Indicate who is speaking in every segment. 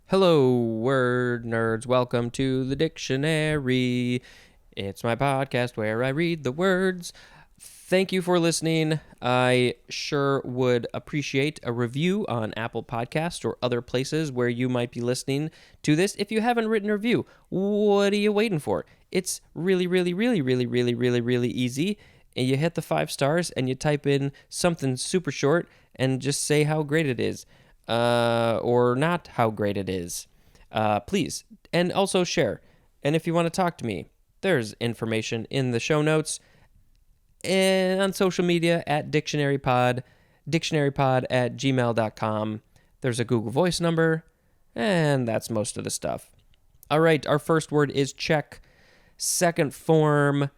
Speaker 1: Hello, word nerds. Welcome to the dictionary. It's my podcast where I read the words. Thank you for listening. I sure would appreciate a review on Apple Podcasts or other places where you might be listening to this. If you haven't written a review, what are you waiting for? It's really easy. And you hit the 5 stars and you type in something super short and just say how great it is. Or not how great it is. Please. And also share. And if you want to talk to me, there's information in the show notes and on social media at dictionarypod, dictionarypod@gmail.com. There's a Google Voice number, and that's most of the stuff. All right, our first word is check. Second form,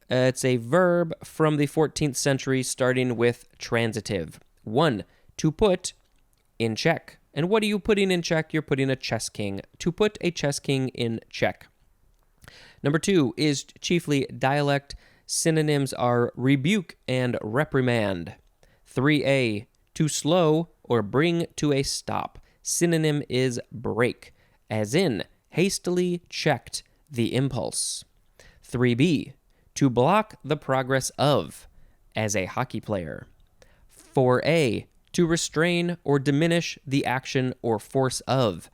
Speaker 1: it's a verb from the 14th century starting with transitive. 1, to put in check. And what are you putting in check? You're putting a chess king. To put a chess king in check. Number 2 is chiefly dialect. Synonyms are rebuke and reprimand. 3a, to slow or bring to a stop. Synonym is break, as in hastily checked the impulse. 3b, to block the progress of, as a hockey player. 4a, to restrain or diminish the action or force of.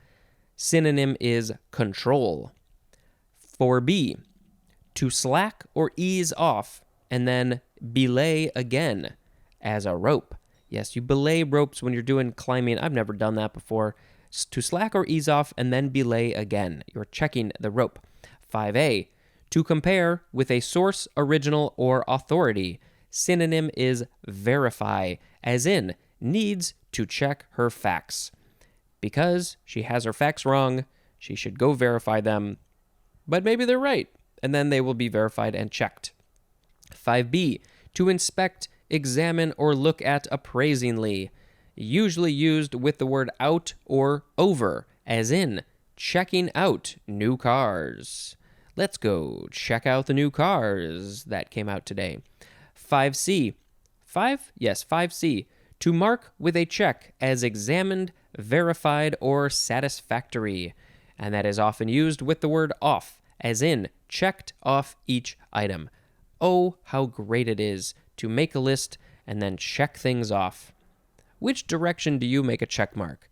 Speaker 1: Synonym is control. 4b, to slack or ease off and then belay again, as a rope. Yes, you belay ropes when you're doing climbing. I've never done that before. To slack or ease off and then belay again. You're checking the rope. 5a, to compare with a source, original, or authority. Synonym is verify, as in needs to check her facts. Because she has her facts wrong, she should go verify them. But maybe they're right, and then they will be verified and checked. 5b, to inspect, examine, or look at appraisingly. Usually used with the word out or over, as in checking out new cars. Let's go check out the new cars that came out today. 5c. 5? Yes, 5c. To mark with a check as examined, verified, or satisfactory. And that is often used with the word off, as in checked off each item. Oh, how great it is to make a list and then check things off. Which direction do you make a check mark?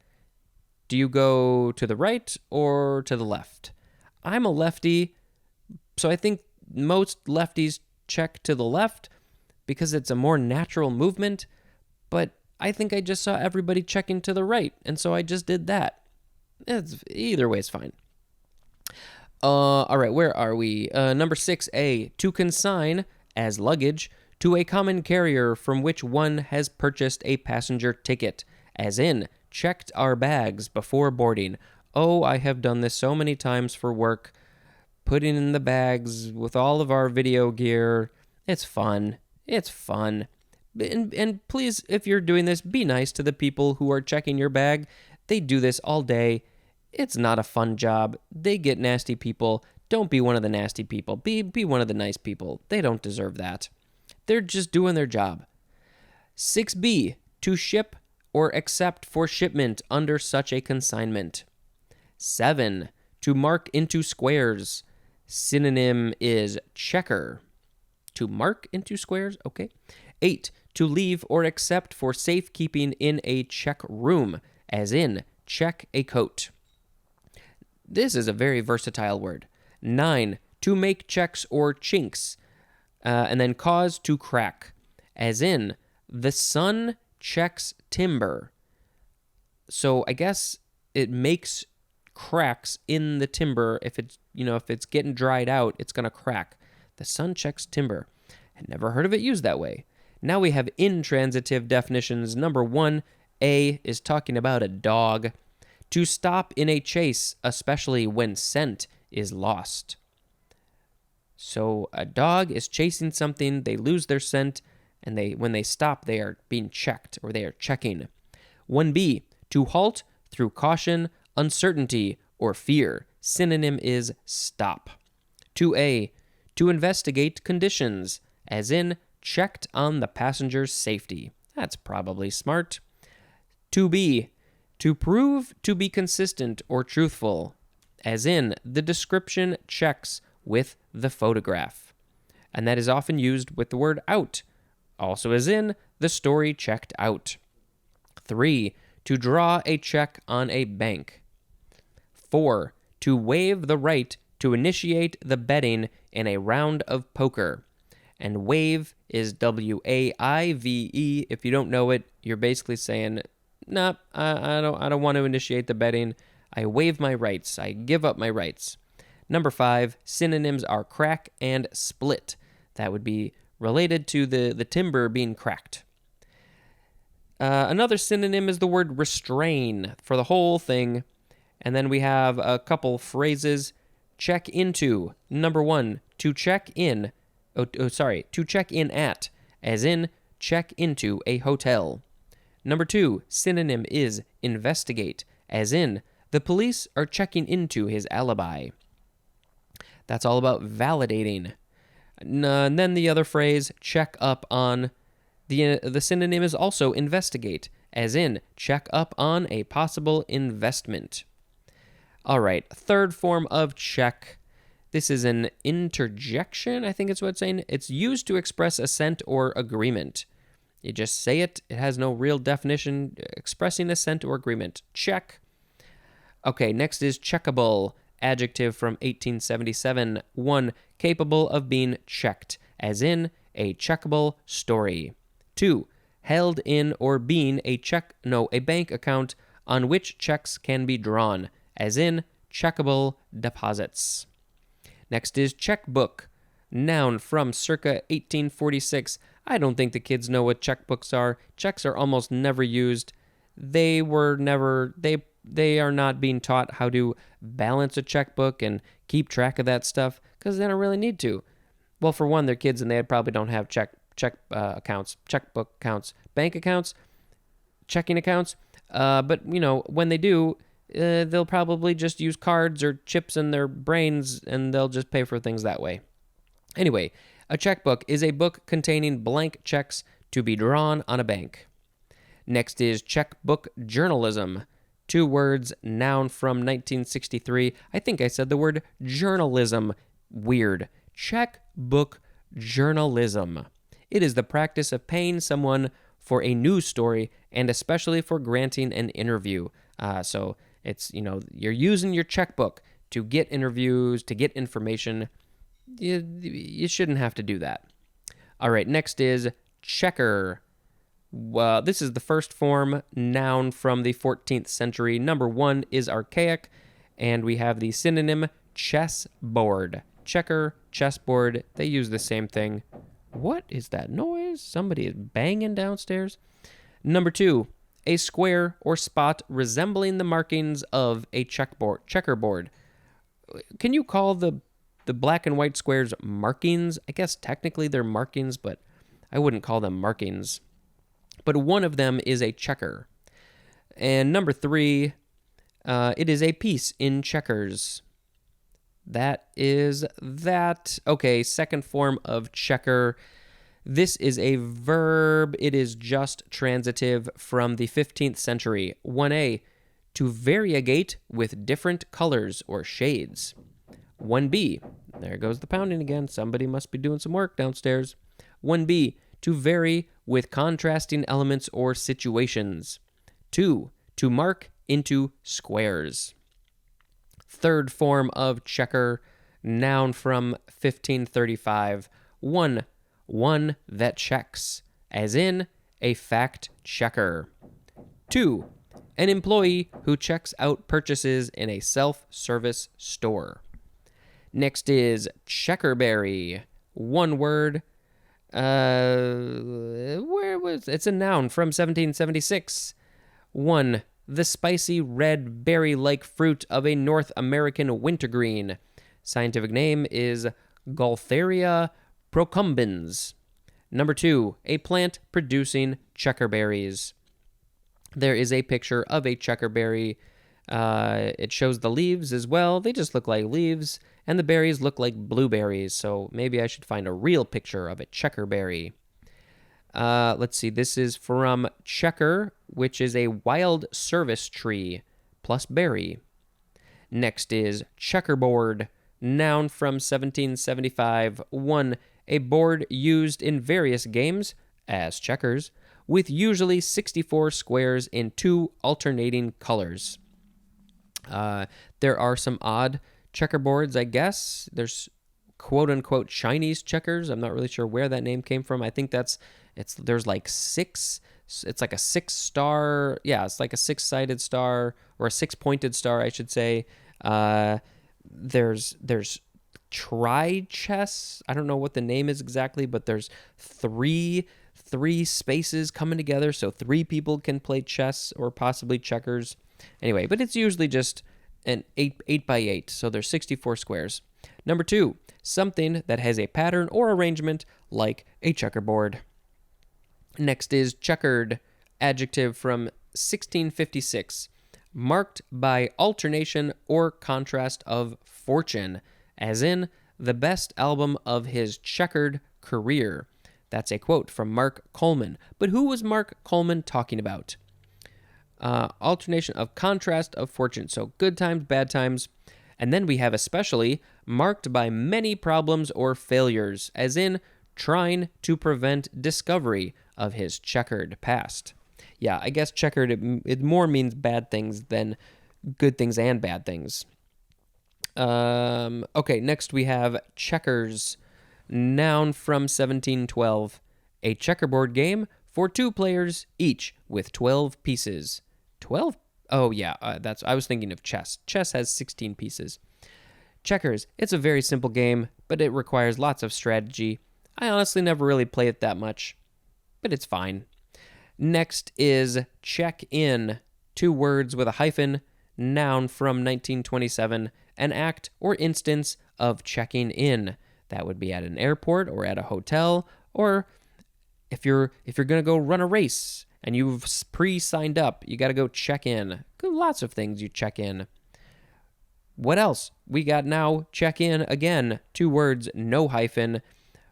Speaker 1: Do you go to the right or to the left? I'm a lefty, so I think most lefties check to the left because it's a more natural movement, but I think I just saw everybody checking to the right, and so I just did that. Either way is fine. All right, where are we? Number 6a, to consign as luggage to a common carrier from which one has purchased a passenger ticket, as in checked our bags before boarding. Oh, I have done this so many times for work, putting in the bags with all of our video gear. It's fun. It's fun. And please, if you're doing this, be nice to the people who are checking your bag. They do this all day. It's not a fun job. They get nasty people. Don't be one of the nasty people. Be one of the nice people. They don't deserve that. They're just doing their job. 6b, to ship or accept for shipment under such a consignment. 7, to mark into squares. Synonym is checker. To mark into squares? Okay. 8, to leave or accept for safekeeping in a check room, as in check a coat. This is a very versatile word. 9, to make checks or chinks, and then cause to crack, as in the sun checks timber. So I guess it makes cracks in the timber. If it's getting dried out, it's gonna crack. The sun checks timber. I'd never heard of it used that way. Now we have intransitive definitions. Number 1, A is talking about a dog. To stop in a chase, especially when scent is lost. So a dog is chasing something, they lose their scent, and when they stop, they are being checked, or they are checking. 1b, to halt through caution, uncertainty, or fear. Synonym is stop. 2a, to investigate conditions, as in checked on the passenger's safety. That's probably smart. 2b, To prove to be consistent or truthful, as in the description checks with the photograph. And that is often used with the word out, also as in the story checked out. 3. To draw a check on a bank. 4. To waive the right to initiate the betting in a round of poker. And waive is W-A-I-V-E. If you don't know it, you're basically saying, nah, I don't want to initiate the betting. I waive my rights. I give up my rights. Number 5, synonyms are crack and split. That would be related to the timber being cracked. Another synonym is the word restrain for the whole thing. And then we have a couple phrases. Check into. Number 1, to check in. To check in at, as in check into a hotel. Number 2, synonym is investigate, as in the police are checking into his alibi. That's all about validating. And then the other phrase, check up on, the synonym is also investigate, as in check up on a possible investment. All right, third form of check. This is an interjection, I think it's what it's saying. It's used to express assent or agreement. You just say it. It has no real definition. Expressing assent or agreement. Check. Okay, next is checkable. Adjective from 1877. 1. Capable of being checked, as in a checkable story. 2. Held in or being a bank account on which checks can be drawn, as in checkable deposits. Next is checkbook. Noun from circa 1846. I don't think the kids know what checkbooks are. Checks are almost never used. They are not being taught how to balance a checkbook and keep track of that stuff because they don't really need to. Well, for one, they're kids and they probably don't have accounts, checkbook accounts, bank accounts, checking accounts. But, when they do, they'll probably just use cards or chips in their brains and they'll just pay for things that way. Anyway, a checkbook is a book containing blank checks to be drawn on a bank. Next is checkbook journalism. 2 words, noun from 1963. I think I said the word journalism. Weird. Checkbook journalism. It is the practice of paying someone for a news story and especially for granting an interview. So it's, you're using your checkbook to get interviews, to get information. You shouldn't have to do that. All right, next is checker. Well, this is the first form noun from the 14th century. Number 1 is archaic, and we have the synonym chessboard. Checker, chessboard, they use the same thing. What is that noise? Somebody is banging downstairs. Number 2, a square or spot resembling the markings of a checkerboard. Can you call the black and white squares markings? I guess technically they're markings, but I wouldn't call them markings. But one of them is a checker. And number 3, it is a piece in checkers. That is that. Okay, second form of checker. This is a verb. It is just transitive from the 15th century. 1a, to variegate with different colors or shades. 1b, there goes the pounding again. Somebody must be doing some work downstairs. 1b, to vary with contrasting elements or situations. 2, to mark into squares. Third form of checker, noun from 1535. 1, one that checks, as in a fact checker. 2, an employee who checks out purchases in a self-service store. Next is checkerberry. 1 word. It's a noun from 1776. 1, the spicy red berry-like fruit of a North American wintergreen. Scientific name is Gaultheria procumbens. Number 2, a plant producing checkerberries. There is a picture of a checkerberry. It shows the leaves as well. They just look like leaves, and the berries look like blueberries, so maybe I should find a real picture of a checkerberry. Let's see. This is from checker, which is a wild service tree, plus berry. Next is checkerboard, noun from 1775. 1. A board used in various games, as checkers, with usually 64 squares in 2 alternating colors. There are some odd checkerboards, I guess. There's quote-unquote Chinese checkers. I'm not really sure where that name came from. I think there's like 6. It's like a 6-star. Yeah, it's like a 6-sided star, or a 6-pointed star, I should say. There's tri-chess. I don't know what the name is exactly, but there's three spaces coming together, so 3 people can play chess or possibly checkers. Anyway, but it's usually just an 8 by 8, so there's 64 squares. Number 2, something that has a pattern or arrangement like a checkerboard. Next is checkered, adjective from 1656, marked by alternation or contrast of fortune, as in the best album of his checkered career. That's a quote from Mark Coleman. But who was Mark Coleman talking about? Alternation of contrast of fortune. So good times, bad times. And then we have especially marked by many problems or failures, as in trying to prevent discovery of his checkered past. Yeah, I guess checkered, it more means bad things than good things and bad things. Okay, next we have checkers, noun from 1712. A checkerboard game for 2 players each with 12 pieces. 12? Oh, yeah, I was thinking of chess. Chess has 16 pieces. Checkers, it's a very simple game, but it requires lots of strategy. I honestly never really play it that much, but it's fine. Next is check-in, 2 words with a hyphen, noun from 1927, an act or instance of checking in. That would be at an airport or at a hotel, or if you're going to go run a race and you've pre-signed up, you got to go check in. Lots of things you check in. What else? We got now check in again, 2 words, no hyphen,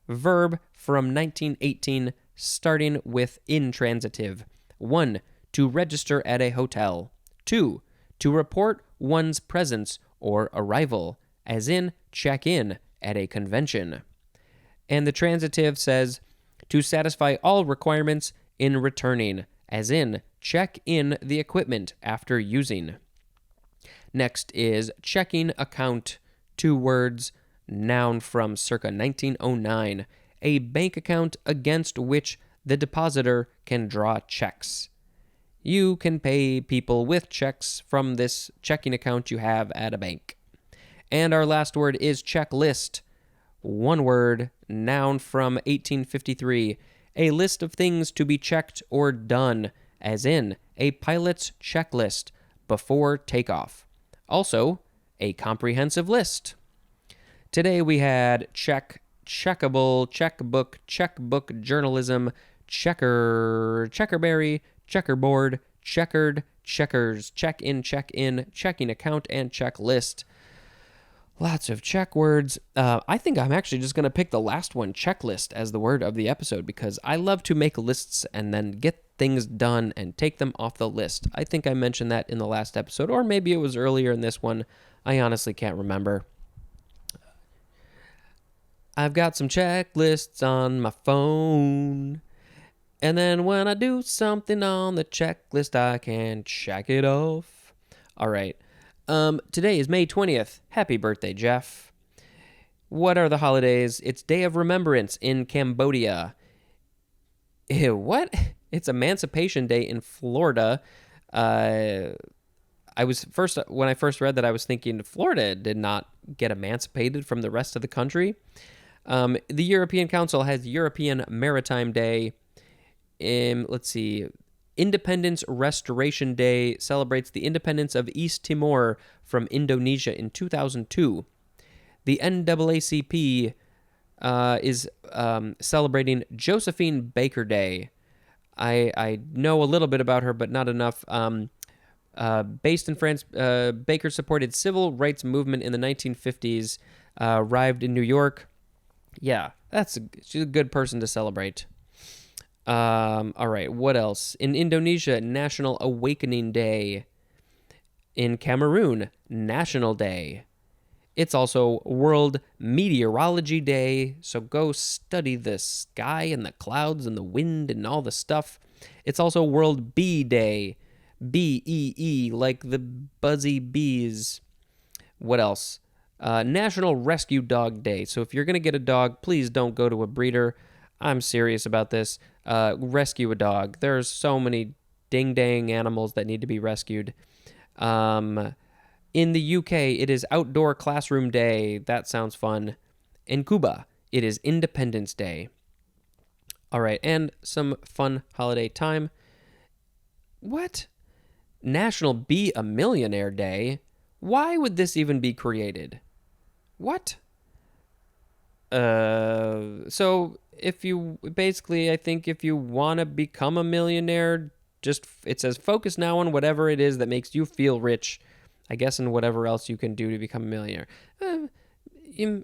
Speaker 1: verb from 1918, starting with intransitive. 1. To register at a hotel. 2. To report one's presence or arrival, as in check in at a convention. And the transitive says to satisfy all requirements in returning, as in check in the equipment after using. Next is checking account, 2 words, noun from circa 1909, a bank account against which the depositor can draw checks. You can pay people with checks from this checking account you have at a bank. And our last word is checklist, 1 word, noun from 1853, a list of things to be checked or done, as in a pilot's checklist before takeoff. Also, a comprehensive list. Today we had check, checkable, checkbook, journalism, checkerberry, checkerboard, checkered, checkers, check-in, checking account, and checklist. Lots of check words. I think I'm actually just going to pick the last one, checklist, as the word of the episode, because I love to make lists and then get things done and take them off the list. I think I mentioned that in the last episode, or maybe it was earlier in this one. I honestly can't remember. I've got some checklists on my phone, and then when I do something on the checklist, I can check it off. All right. Today is May 20th. Happy birthday, Jeff. What are the holidays? It's Day of Remembrance in Cambodia. Ew, what? It's Emancipation Day in Florida. When I first read that, I was thinking Florida did not get emancipated from the rest of the country. The European Council has European Maritime Day. Let's see. Independence Restoration Day celebrates the independence of East Timor from Indonesia in 2002. The NAACP is celebrating Josephine Baker Day. I know a little bit about her, but not enough. Based in France, Baker supported civil rights movement in the 1950s, arrived in New York. Yeah, she's a good person to celebrate. All right, what else? In Indonesia, National Awakening Day. In Cameroon, National Day. It's also World Meteorology Day, so go study the sky and the clouds and the wind and all the stuff. It's also World Bee Day. BEE, like the buzzy bees. What else? National Rescue Dog Day. So if you're going to get a dog, please don't go to a breeder. I'm serious about this. Rescue a dog. There's so many ding-dang animals that need to be rescued. In the UK, it is Outdoor Classroom Day. That sounds fun. In Cuba, it is Independence Day. All right, and some fun holiday time. What? National Be a Millionaire Day? Why would this even be created? What? So if you basically, I think if you want to become a millionaire, just it says focus now on whatever it is that makes you feel rich. I guess and whatever else you can do to become a millionaire. Oh, and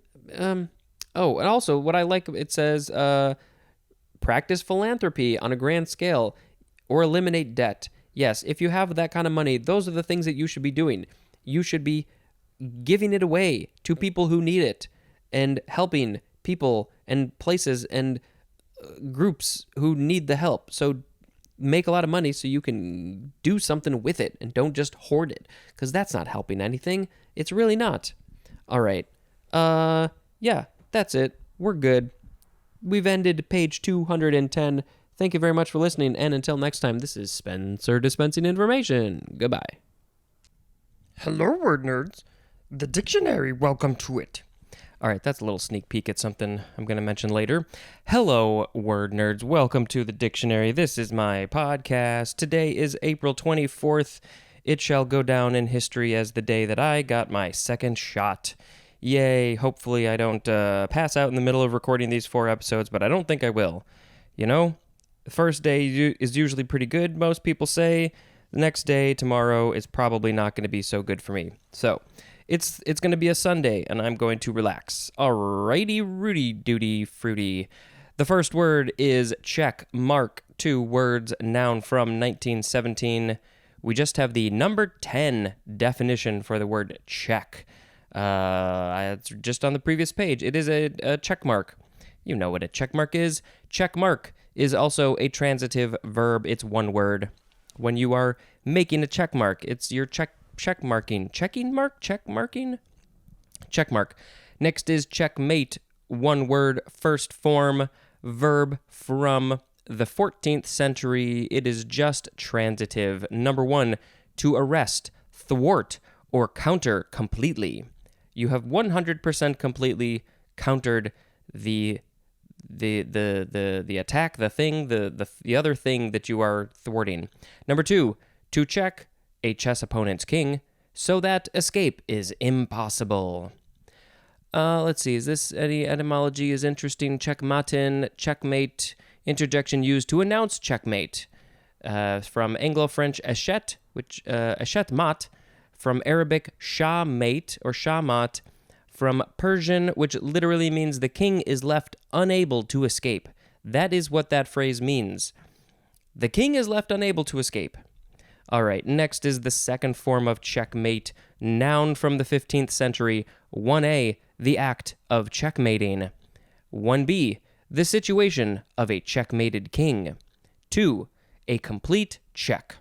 Speaker 1: also what I like, it says practice philanthropy on a grand scale or eliminate debt. Yes, if you have that kind of money, those are the things that you should be doing. You should be giving it away to people who need it and helping people and places and groups who need the help. So make a lot of money so you can do something with it and don't just hoard it, because that's not helping anything. It's really not. All right. Yeah, that's it. We're good. We've ended page 210. Thank you very much for listening, and until next time, this is Spencer dispensing information. Goodbye.
Speaker 2: Hello, word nerds. The dictionary, welcome to it.
Speaker 1: All right, that's a little sneak peek at something I'm going to mention later. Hello, word nerds. Welcome to the dictionary. This is my podcast. Today is April 24th. It shall go down in history as the day that I got my second shot. Yay. Hopefully I don't pass out in the middle of recording these 4 episodes, but I don't think I will. You know, the first day is usually pretty good, most people say. The next day, tomorrow, is probably not going to be so good for me. So, it's going to be a Sunday, and I'm going to relax. Alrighty, Rudy Doody Fruity. The first word is check mark. 2 words, noun from 1917. We just have the number 10 definition for the word check. It's just on the previous page. It is a check mark. You know what a check mark is. Check mark is also a transitive verb. It's one word. When you are making a check mark, it's your check marking. Checking mark? Check marking? Check mark. Next is checkmate. One word, first form, verb from the 14th century. It is just transitive. Number 1, to arrest, thwart, or counter completely. You have 100% completely countered the attack, the thing, the other thing that you are thwarting. Number 2, to check a chess opponent's king so that escape is impossible. Let's see, is this any etymology is interesting? Checkmatin, checkmate, interjection used to announce checkmate. From Anglo-French échec, which échec mat, from Arabic shah mate or shahmat, from Persian, which literally means the king is left unable to escape. That is what that phrase means. The king is left unable to escape. All right, next is the second form of checkmate, noun from the 15th century. 1a, the act of checkmating. 1b, the situation of a checkmated king. 2, a complete check.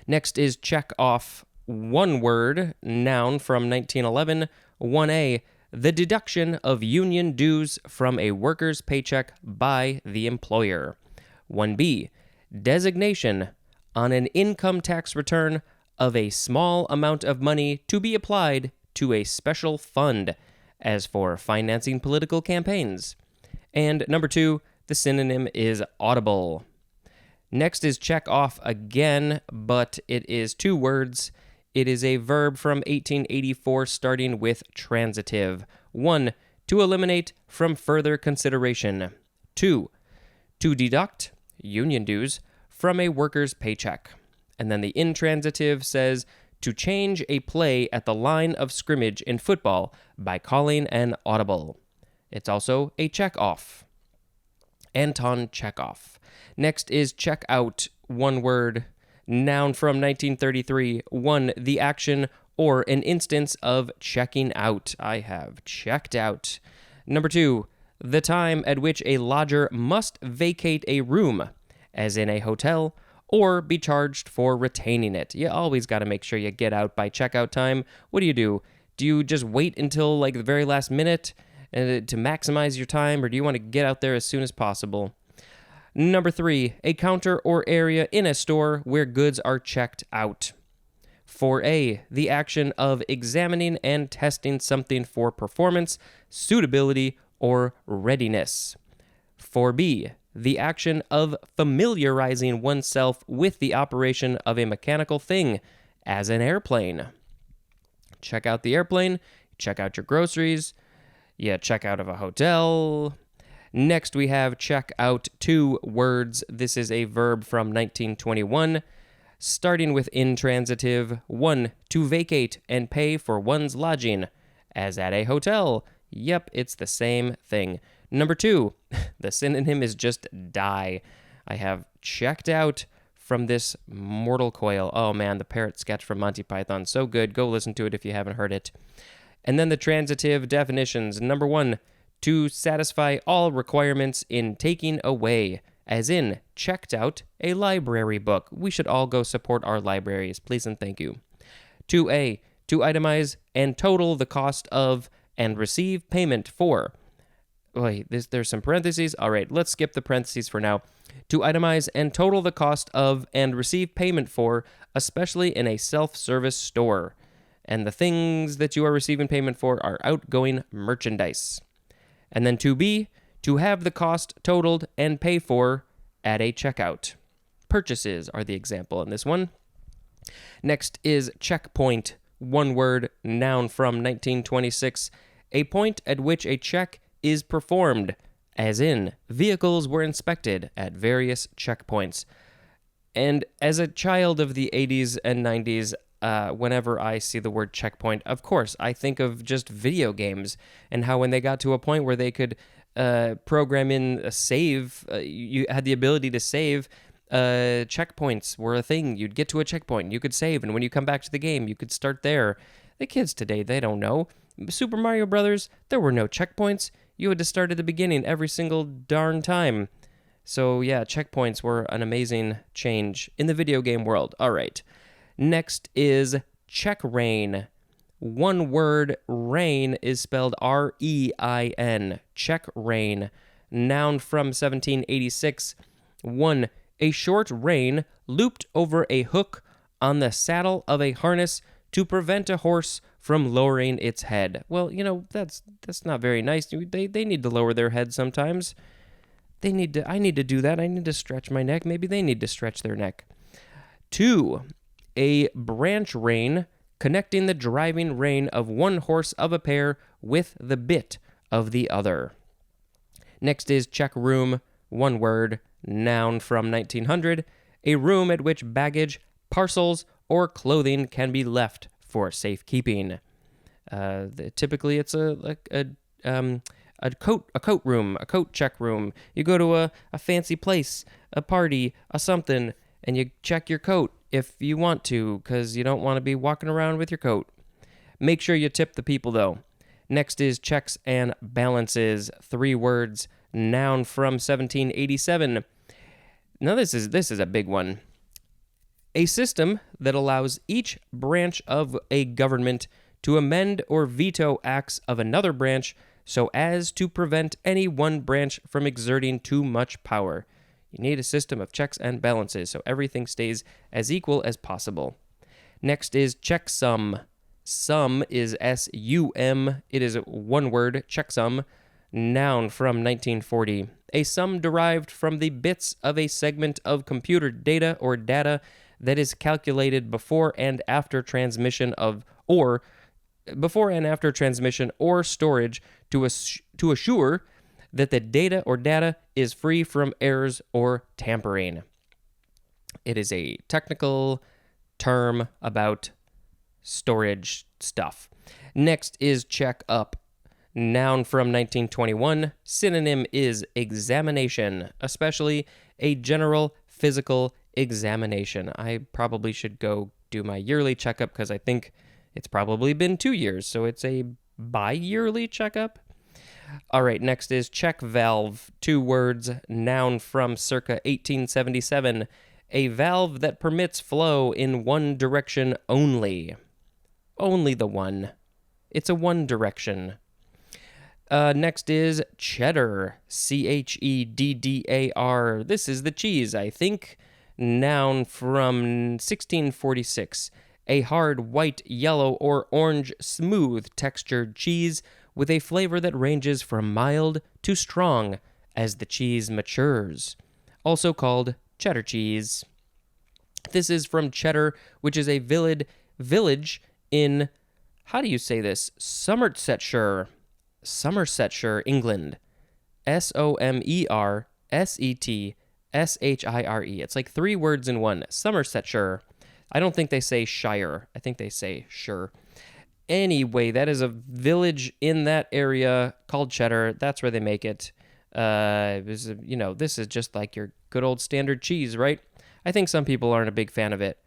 Speaker 1: Next is check off. One word, noun from 1911. 1a, the deduction of union dues from a worker's paycheck by the employer. 1b, designation on an income tax return of a small amount of money to be applied to a special fund, as for financing political campaigns. And number 2, the synonym is audible. Next is check off again, but it is 2 words. It is a verb from 1884 starting with transitive. 1, to eliminate from further consideration. 2, to deduct, union dues, from a worker's paycheck. And then the intransitive says to change a play at the line of scrimmage in football by calling an audible. It's also a check off. Anton Chekhov. Next is check out, one word, noun from 1933. 1. The action or an instance of checking out. I have checked out. Number 2. The time at which a lodger must vacate a room, as in a hotel, or be charged for retaining it. You always got to make sure you get out by checkout time. What do? Do you just wait until like the very last minute to maximize your time, or do you want to get out there as soon as possible? Number 3, a counter or area in a store where goods are checked out. 4A, the action of examining and testing something for performance, suitability, or readiness. 4B, the action of familiarizing oneself with the operation of a mechanical thing, as an airplane. Check out the airplane, check out your groceries, you check out of a hotel. Next, we have check out, 2 words. This is a verb from 1921, starting with intransitive. 1, to vacate and pay for one's lodging, as at a hotel. Yep, it's the same thing. Number 2, the synonym is just die. I have checked out from this mortal coil. Oh man, the parrot sketch from Monty Python. So good. Go listen to it if you haven't heard it. And then the transitive definitions. Number 1, to satisfy all requirements in taking away, as in checked out a library book. We should all go support our libraries, please and thank you. 2A, to itemize and total the cost of and receive payment for. Wait, there's some parentheses. All right, let's skip the parentheses for now. To itemize and total the cost of and receive payment for, especially in a self-service store. And the things that you are receiving payment for are outgoing merchandise. And then 2B, to have the cost totaled and pay for at a checkout. Purchases are the example in this one. Next is checkpoint, one word, noun from 1926. A point at which a check is performed, as in vehicles were inspected at various checkpoints. And as a child of the 80s and 90s, whenever I see the word checkpoint, of course, I think of just video games and how when they got to a point where they could program in a save, you had the ability to save. Checkpoints were a thing. You'd get to a checkpoint, you could save, and when you come back to the game, you could start there. The kids today, they don't know. Super Mario Brothers, there were no checkpoints. You had to start at the beginning every single darn time. So yeah, checkpoints were an amazing change in the video game world. All right. Next is check rein. One word, rein, is spelled R-E-I-N. Check rein. Noun from 1786. 1, a short rein looped over a hook on the saddle of a harness to prevent a horse from lowering its head. Well, that's not very nice. They need to lower their head sometimes. I need to do that. I need to stretch my neck. Maybe they need to stretch their neck. 2, a branch rein connecting the driving rein of one horse of a pair with the bit of the other. Next is check room, one word, noun from 1900, a room at which baggage, parcels, or clothing can be left for safekeeping. Typically, it's a coat room, a coat check room. You go to a fancy place, a party, a something, and you check your coat if you want to, because you don't want to be walking around with your coat. Make sure you tip the people, though. Next is checks and balances, 3 words, noun from 1787. Now this is a big one. A system that allows each branch of a government to amend or veto acts of another branch so as to prevent any one branch from exerting too much power. You need a system of checks and balances so everything stays as equal as possible. Next is checksum. Sum is S-U-M. It is one word, checksum. Noun from 1940. A sum derived from the bits of a segment of computer data or data that is calculated before and after transmission or storage to assure that the data or data is free from errors or tampering. It is a technical term about storage stuff. Next is check up. Noun from 1921. Synonym is examination, especially a general physical examination. I probably should go do my yearly checkup because I think it's probably been 2 years, so it's a bi-yearly checkup. All right, next is check valve. 2 words, noun from circa 1877. A valve that permits flow in one direction only. Only the one. It's a one direction. Next is cheddar. Cheddar. This is the cheese, I think. Noun from 1646. A hard white, yellow, or orange smooth textured cheese with a flavor that ranges from mild to strong as the cheese matures. Also called cheddar cheese. This is from Cheddar, which is a village in, how do you say this? Somersetshire, England. Somersetshire. It's like 3 words in one. Somersetshire. I don't think they say shire. I think they say sure. Anyway, that is a village in that area called Cheddar. That's where they make it. This is just like your good old standard cheese, right? I think some people aren't a big fan of it.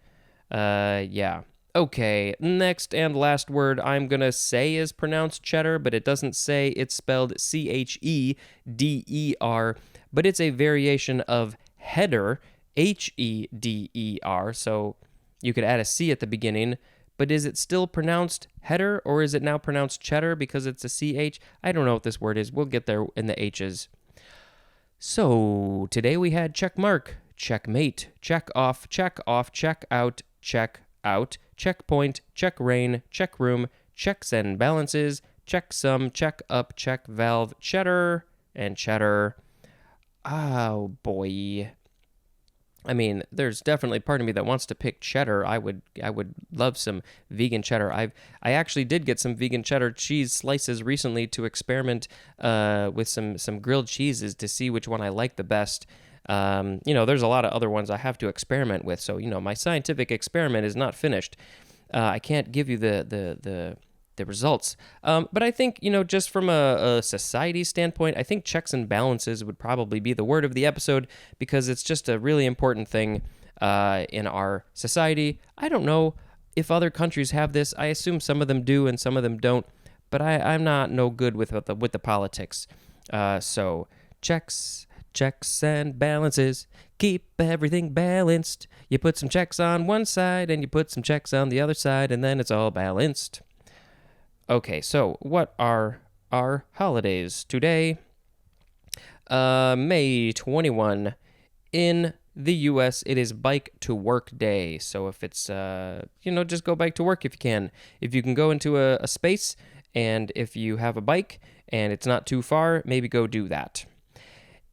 Speaker 1: Yeah. Okay, next and last word I'm going to say is pronounced cheddar, but it doesn't say it's spelled Cheder, but it's a variation of header, Heder, so you could add a C at the beginning, but is it still pronounced header, or is it now pronounced cheddar because it's a CH? I don't know what this word is. We'll get there in the H's. So, today we had check mark, checkmate, check off, check out, checkpoint, check rain, check room, checks and balances, checksum, check up, check valve, cheddar, and cheddar. Oh boy. I mean, there's definitely part of me that wants to pick cheddar. I would love some vegan cheddar. I actually did get some vegan cheddar cheese slices recently to experiment with some grilled cheeses to see which one I like the best. There's a lot of other ones I have to experiment with, so my scientific experiment is not finished. I can't give you the results. But I think, just from a society standpoint, I think checks and balances would probably be the word of the episode because it's just a really important thing in our society. I don't know if other countries have this. I assume some of them do and some of them don't, but I'm not no good with the politics. So checks and balances, keep everything balanced. You put some checks on one side and you put some checks on the other side, and then it's all balanced. Okay, so what are our holidays today? May 21. In the U.S., it is Bike to Work Day. So if it's, just go bike to work if you can. If you can go into a space, and if you have a bike and it's not too far, maybe go do that.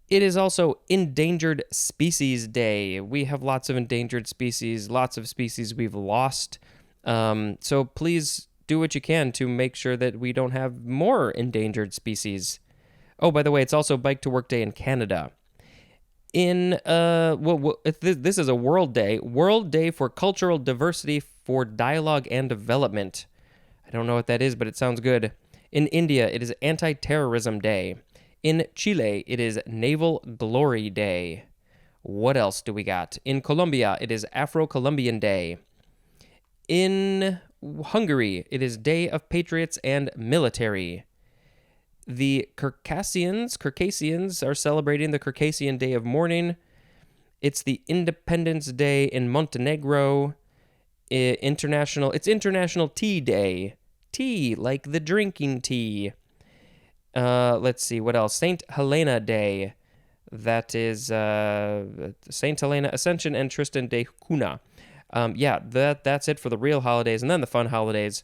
Speaker 1: It is also Endangered Species Day. We have lots of endangered species, lots of species we've lost. So please do what you can to make sure that we don't have more endangered species. Oh, by the way, it's also Bike to Work Day in Canada. This is a World Day for Cultural Diversity for Dialogue and Development. I don't know what that is, but it sounds good. In India, it is Anti-Terrorism Day. In Chile, it is Naval Glory Day. What else do we got? In Colombia, it is Afro-Colombian Day. In Hungary, it is Day of Patriots and Military. The Circassians are celebrating the Circassian Day of Mourning. It's the Independence Day in Montenegro. It's International Tea Day. Tea, like the drinking tea. Let's see, what else? Saint Helena Day. That is Saint Helena Ascension and Tristan de Cunha. That's it for the real holidays. And then the fun holidays.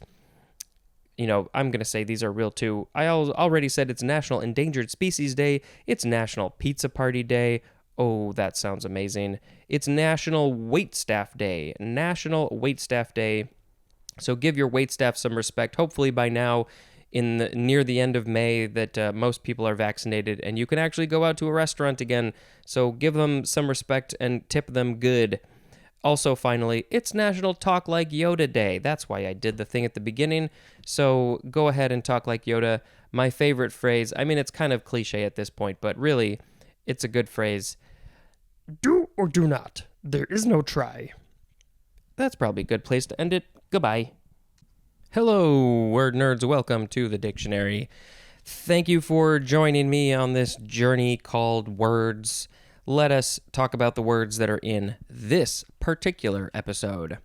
Speaker 1: I'm going to say these are real too. I already said it's National Endangered Species Day. It's National Pizza Party Day. Oh, that sounds amazing. It's National Waitstaff Day. So give your waitstaff some respect. Hopefully by now, near the end of May, that most people are vaccinated and you can actually go out to a restaurant again. So give them some respect and tip them good. Also, finally, it's National Talk Like Yoda Day. That's why I did the thing at the beginning. So go ahead and talk like Yoda. My favorite phrase, I mean, it's kind of cliche at this point, but really, it's a good phrase.
Speaker 2: Do or do not. There is no try.
Speaker 1: That's probably a good place to end it. Goodbye. Hello, word nerds. Welcome to the dictionary. Thank you for joining me on this journey called words. Let us talk about the words that are in this particular episode.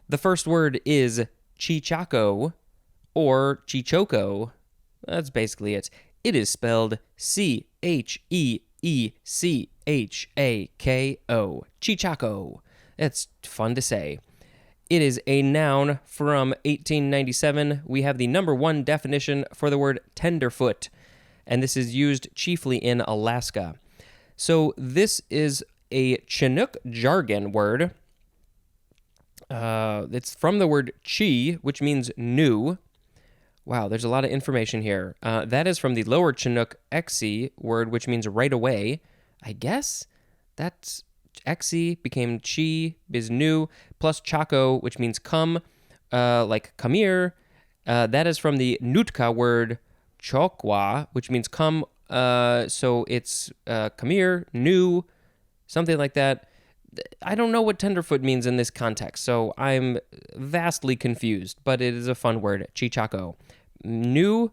Speaker 1: The first word is chichaco or chichoco. That's basically it. It is spelled Cheechako. Chichaco. It's fun to say. It is a noun from 1897. We have the number one definition for the word tenderfoot, and this is used chiefly in Alaska. So this is a Chinook jargon word. It's from the word chi, which means new. Wow, there's a lot of information here. That is from the lower Chinook exi word, which means right away. I guess that's exi became chi is new, plus chaco, which means come, like come here. That is from the Nootka word chokwa, which means come. So it's come here, new, something like that. I don't know what tenderfoot means in this context, so I'm vastly confused, but it is a fun word, chichaco. New,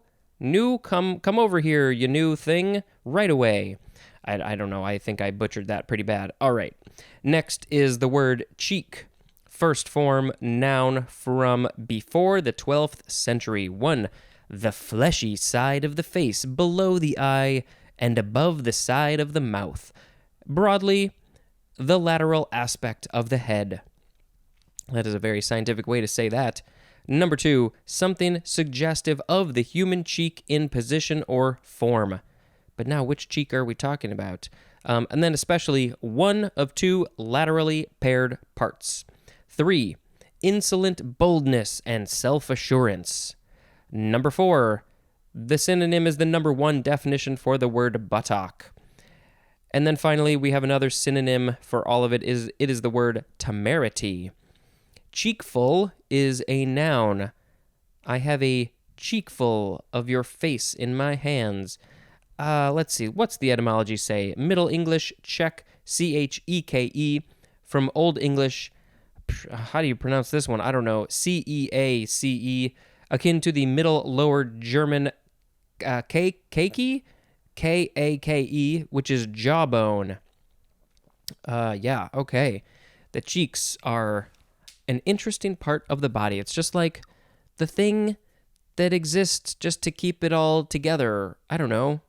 Speaker 1: come over here, you new thing, right away. I don't know, I think I butchered that pretty bad. All right, next is the word cheek. First form noun from before the 12th century. 1. The fleshy side of the face below the eye and above the side of the mouth. Broadly, the lateral aspect of the head. That is a very scientific way to say that. Number 2, something suggestive of the human cheek in position or form. But now, which cheek are we talking about? And then especially one of two laterally paired parts. 3, insolent boldness and self-assurance. Number 4, the synonym is the number one definition for the word buttock. And then finally, we have another synonym for all of it. It is the word temerity. Cheekful is a noun. I have a cheekful of your face in my hands. Let's see. What's the etymology say? Middle English, check, cheke. From Old English, how do you pronounce this one? I don't know. ceace. Akin to the Middle Lower German kake, kake, which is jawbone. Yeah, okay. The cheeks are an interesting part of the body. It's just like the thing that exists just to keep it all together. I don't know.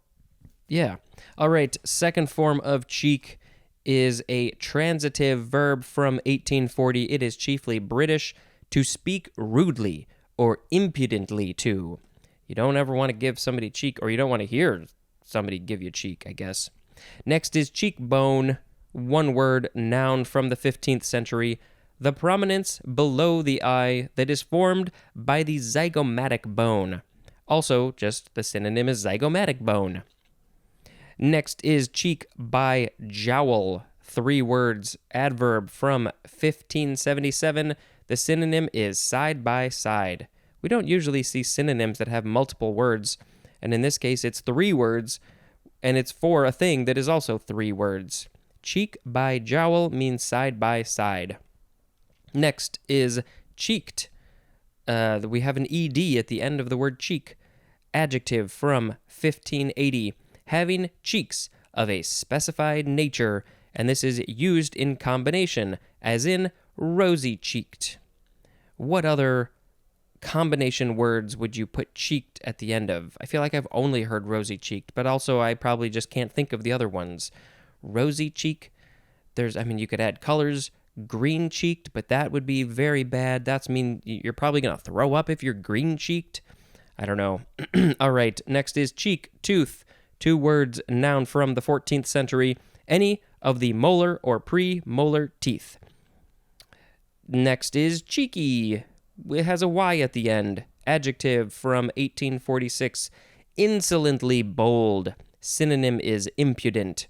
Speaker 1: Yeah. All right. Second form of cheek is a transitive verb from 1840. It is chiefly British, to speak rudely or impudently to. You don't ever want to give somebody cheek, or you don't want to hear somebody give you cheek, I guess. Next is cheekbone, one word, noun from the 15th century. The prominence below the eye that is formed by the zygomatic bone. Also, just the synonym is zygomatic bone. Next is cheek by jowl, 3 words, adverb from 1577. The synonym is side by side. We don't usually see synonyms that have multiple words, and in this case it's 3 words, and it's for a thing that is also 3 words. Cheek by jowl means side by side. Next is cheeked. We have an ed at the end of the word cheek. Adjective from 1580, having cheeks of a specified nature, and this is used in combination, as in rosy-cheeked. What other combination words would you put cheeked at the end of? I feel like I've only heard rosy-cheeked, but also I probably just can't think of the other ones. Rosy-cheek, you could add colors. Green-cheeked, but that would be very bad. That's mean you're probably going to throw up if you're green-cheeked. I don't know. All right, next is cheek, tooth. 2 words, noun from the 14th century. Any of the molar or premolar teeth. Next is cheeky. It has a Y at the end. Adjective from 1846. Insolently bold. Synonym is impudent.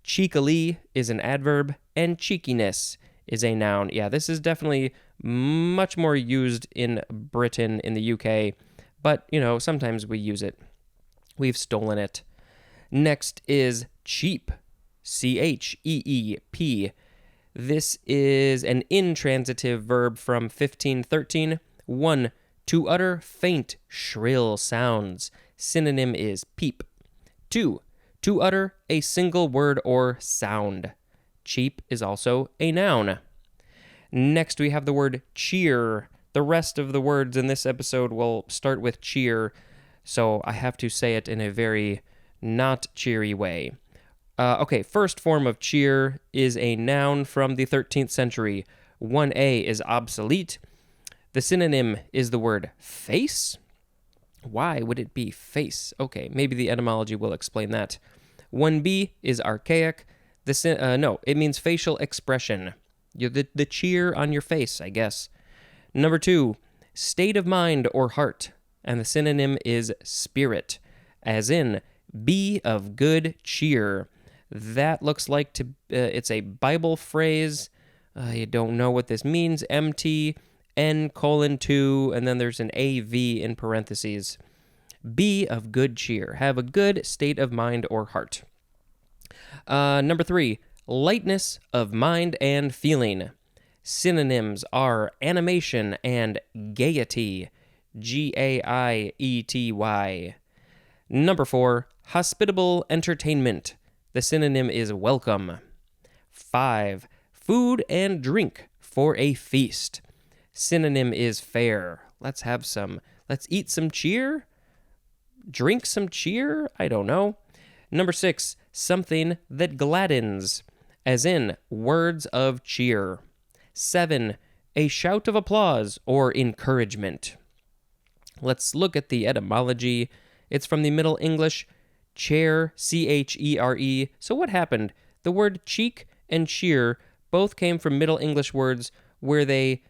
Speaker 1: Cheekily is an adverb, and cheekiness is a noun. Yeah, this is definitely much more used in Britain, in the UK, but, sometimes we use it. We've stolen it. Next is cheap. CHEEP. This is an intransitive verb from 1513. 1. To utter faint, shrill sounds. Synonym is peep. 2. To utter a single word or sound. Cheap is also a noun. Next, we have the word cheer. The rest of the words in this episode will start with cheer, so I have to say it in a very not cheery way. Okay, first form of cheer is a noun from the 13th century. 1a is obsolete. The synonym is the word face. Why would it be face? Okay, maybe the etymology will explain that. 1b is archaic. It means facial expression. The cheer on your face, I guess. Number 2, state of mind or heart, and the synonym is spirit, as in be of good cheer. That looks like it's a Bible phrase. You don't know what this means. MTN:2, and then there's an AV in parentheses. Be of good cheer. Have a good state of mind or heart. Number 3, lightness of mind and feeling. Synonyms are animation and gaiety. GAIETY. Number 4, hospitable entertainment. The synonym is welcome. 5, food and drink for a feast. Synonym is fare. Let's eat some cheer? Drink some cheer? I don't know. Number 6, something that gladdens, as in words of cheer. 7, a shout of applause or encouragement. Let's look at the etymology. It's from the Middle English, chair, CHERE. So what happened? The word cheek and cheer both came from Middle English words where they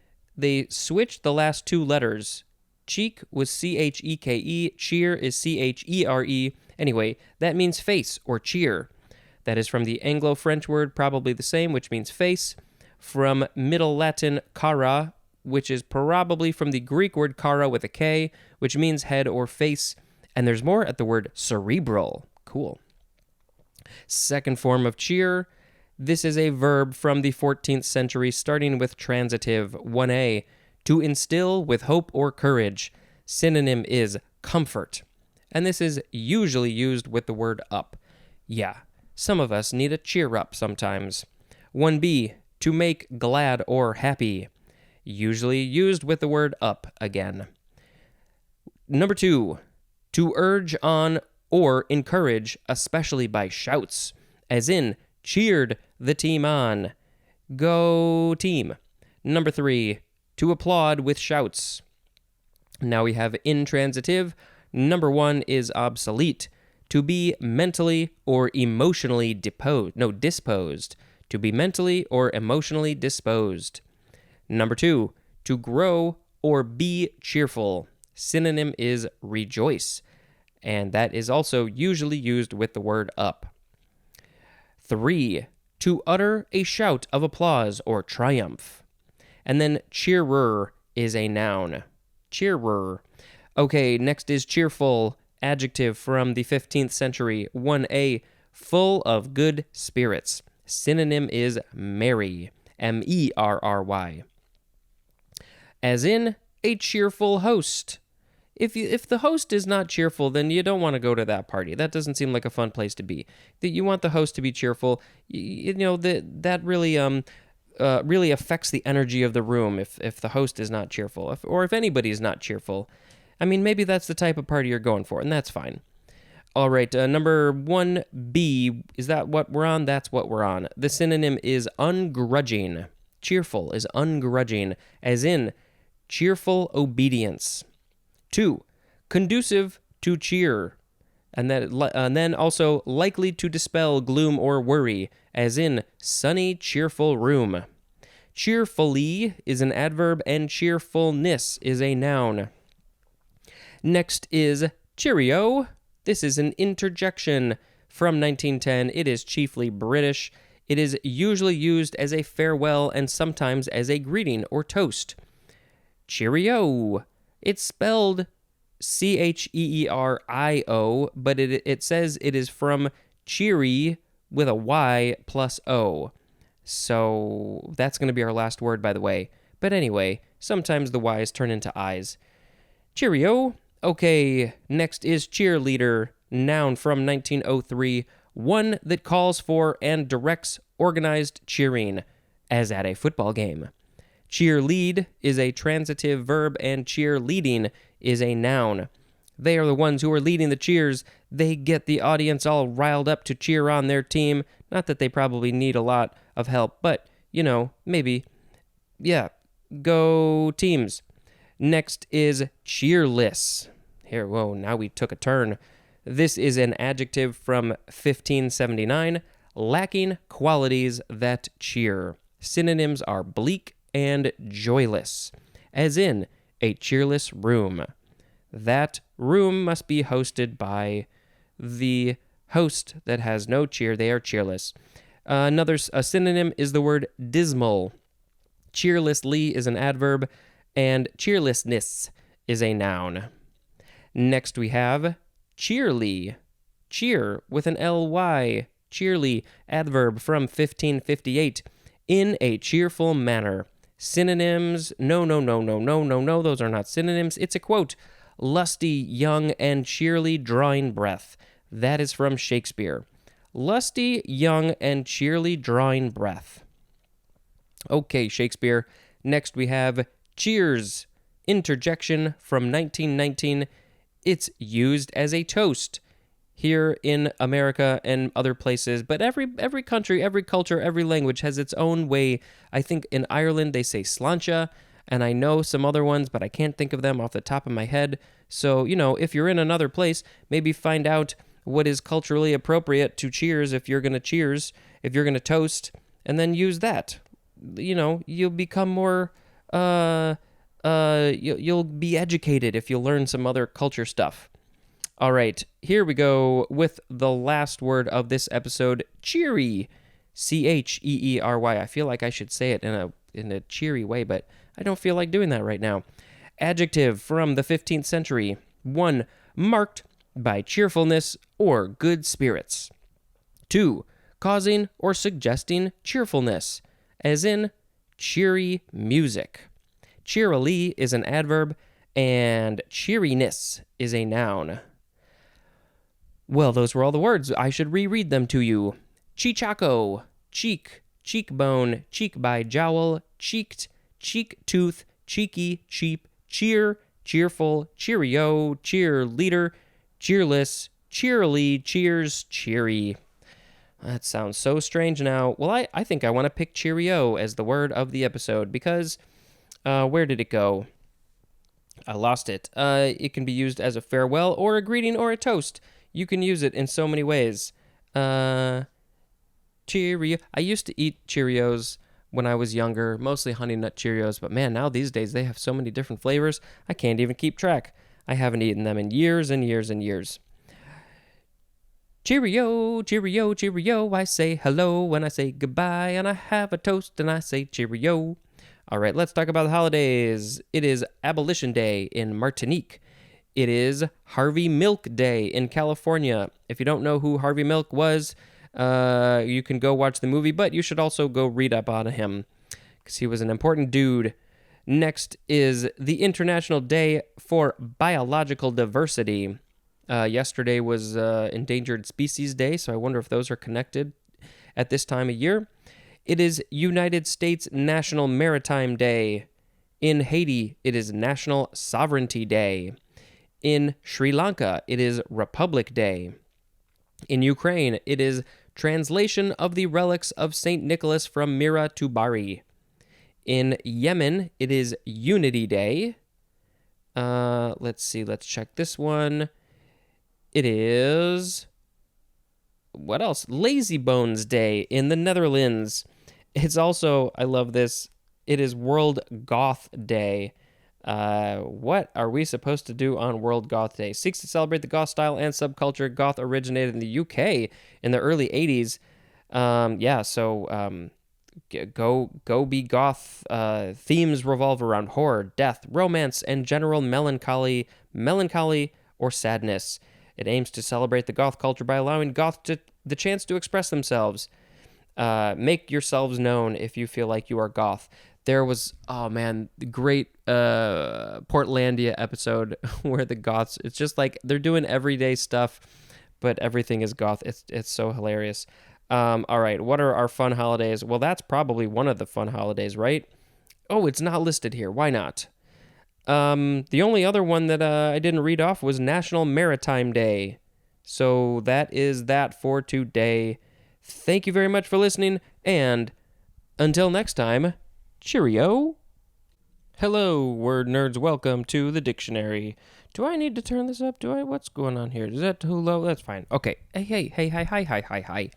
Speaker 1: switched the last two letters. Cheek was CHEKE, cheer is CHERE. Anyway, that means face or cheer. That is from the Anglo-French word, probably the same, which means face. From Middle Latin, cara, which is probably from the Greek word kara with a K, which means head or face. And there's more at the word cerebral. Cool. Second form of cheer. This is a verb from the 14th century, starting with transitive. 1a, to instill with hope or courage. Synonym is comfort. And this is usually used with the word up. Yeah, some of us need a cheer up sometimes. 1b, to make glad or happy. Usually used with the word up again. Number 2, to urge on or encourage, especially by shouts, as in cheered the team on. Go team. Number 3, to applaud with shouts. Now we have intransitive. Number 1 is obsolete. To be mentally or emotionally disposed. To be mentally or emotionally disposed. Number 2, to grow or be cheerful. Synonym is rejoice, and that is also usually used with the word up. 3, to utter a shout of applause or triumph. And then cheerer is a noun. Cheerer. Okay, next is cheerful, adjective from the 15th century. 1a, full of good spirits. Synonym is merry. MERRY. As in a cheerful host. If the host is not cheerful, then you don't want to go to that party. That doesn't seem like a fun place to be. You want the host to be cheerful. That really really affects the energy of the room if the host is not cheerful, or if anybody is not cheerful. I mean, maybe that's the type of party you're going for, and that's fine. All right, number 1b, is that what we're on? That's what we're on. The synonym is ungrudging. Cheerful is ungrudging, as in cheerful obedience. 2, conducive to cheer, and then also likely to dispel gloom or worry, as in sunny, cheerful room. Cheerfully is an adverb, and cheerfulness is a noun. Next is cheerio. This is an interjection from 1910. It is chiefly British. It is usually used as a farewell and sometimes as a greeting or toast. Cheerio. It's spelled Cheerio, but it says it is from cheery with a Y plus O. So that's going to be our last word, by the way. But anyway, sometimes the Y's turn into I's. Cheerio. Okay, next is cheerleader, noun from 1903, one that calls for and directs organized cheering, as at a football game. Cheerlead is a transitive verb and cheerleading is a noun. They are the ones who are leading the cheers. They get the audience all riled up to cheer on their team. Not that they probably need a lot of help, but, maybe. Yeah, go teams. Next is cheerless. Here, whoa, now we took a turn. This is an adjective from 1579, lacking qualities that cheer. Synonyms are bleak and joyless, as in a cheerless room. That room must be hosted by the host that has no cheer. They are cheerless. A synonym is the word dismal. Cheerlessly is an adverb, and cheerlessness is a noun. Next we have cheerly. Cheer with an ly. Cheerly, adverb from 1558. In a cheerful manner. Synonyms, no, those are not synonyms. It's a quote. Lusty, young, and cheerly drawing breath. That is from Shakespeare. Lusty, young, and cheerly drawing breath. Okay, Shakespeare. Next we have cheers. Interjection from 1919. It's used as a toast here in America and other places, but every country, every culture, every language has its own way. I think in Ireland they say sláinte, and I know some other ones, but I can't think of them off the top of my head. So, if you're in another place, maybe find out what is culturally appropriate to cheers if you're going to toast, and then use that. You'll become more, you'll be educated if you learn some other culture stuff. All right, here we go with the last word of this episode, cheery. Cheery. I feel like I should say it in a cheery way, but I don't feel like doing that right now. Adjective from the 15th century. 1. Marked by cheerfulness or good spirits. 2. Causing or suggesting cheerfulness, as in cheery music. Cheerily is an adverb, and cheeriness is a noun. Well, those were all the words. I should reread them to you. Chichaco, cheek, cheekbone, cheek by jowl, cheeked, cheek tooth, cheeky, cheap, cheer, cheerful, cheerio, cheerleader, cheerless, cheerily, cheers, cheery. That sounds so strange now. Well, I think I want to pick cheerio as the word of the episode because where did it go? I lost it. It can be used as a farewell or a greeting or a toast. You can use it in so many ways. Cheerio. I used to eat Cheerios when I was younger, mostly Honey Nut Cheerios, but man, now these days they have so many different flavors, I can't even keep track. I haven't eaten them in years and years and years. Cheerio, cheerio, cheerio, I say hello when I say goodbye, and I have a toast and I say cheerio. All right, let's talk about the holidays. It is Abolition Day in Martinique. It is Harvey Milk Day in California. If you don't know who Harvey Milk was, you can go watch the movie, but you should also go read up on him because he was an important dude. Next is the International Day for Biological Diversity. Yesterday was Endangered Species Day, so I wonder if those are connected at this time of year. It is United States National Maritime Day. In Haiti, it is National Sovereignty Day. In Sri Lanka, it is Republic Day. In Ukraine, it is Translation of the Relics of St. Nicholas from Myra to Bari. In Yemen, it is Unity Day. Let's see, let's check this one. It is... what else? Lazy Bones Day in the Netherlands. It's also, I love this, it is World Goth Day. What are we supposed to do on World Goth Day? Seeks to celebrate the goth style and subculture. Goth originated in the UK in the early 80s. Yeah, so go be goth. Themes revolve around horror, death, romance, and general melancholy or sadness. It aims to celebrate the goth culture by allowing goth the chance to express themselves. Make yourselves known if you feel like you are goth. There was, oh man, the great Portlandia episode where the goths, it's just like they're doing everyday stuff, but everything is goth. It's so hilarious. All right, what are our fun holidays? Well, that's probably one of the fun holidays, right? Oh, it's not listed here. Why not? The only other one that I didn't read off was National Maritime Day. So that is that for today. Thank you very much for listening, and until next time, cheerio. Hello, word nerds. Welcome to the dictionary. Do I need to turn this up? What's going on here? Is that too low? That's fine. Okay. Hey, hi.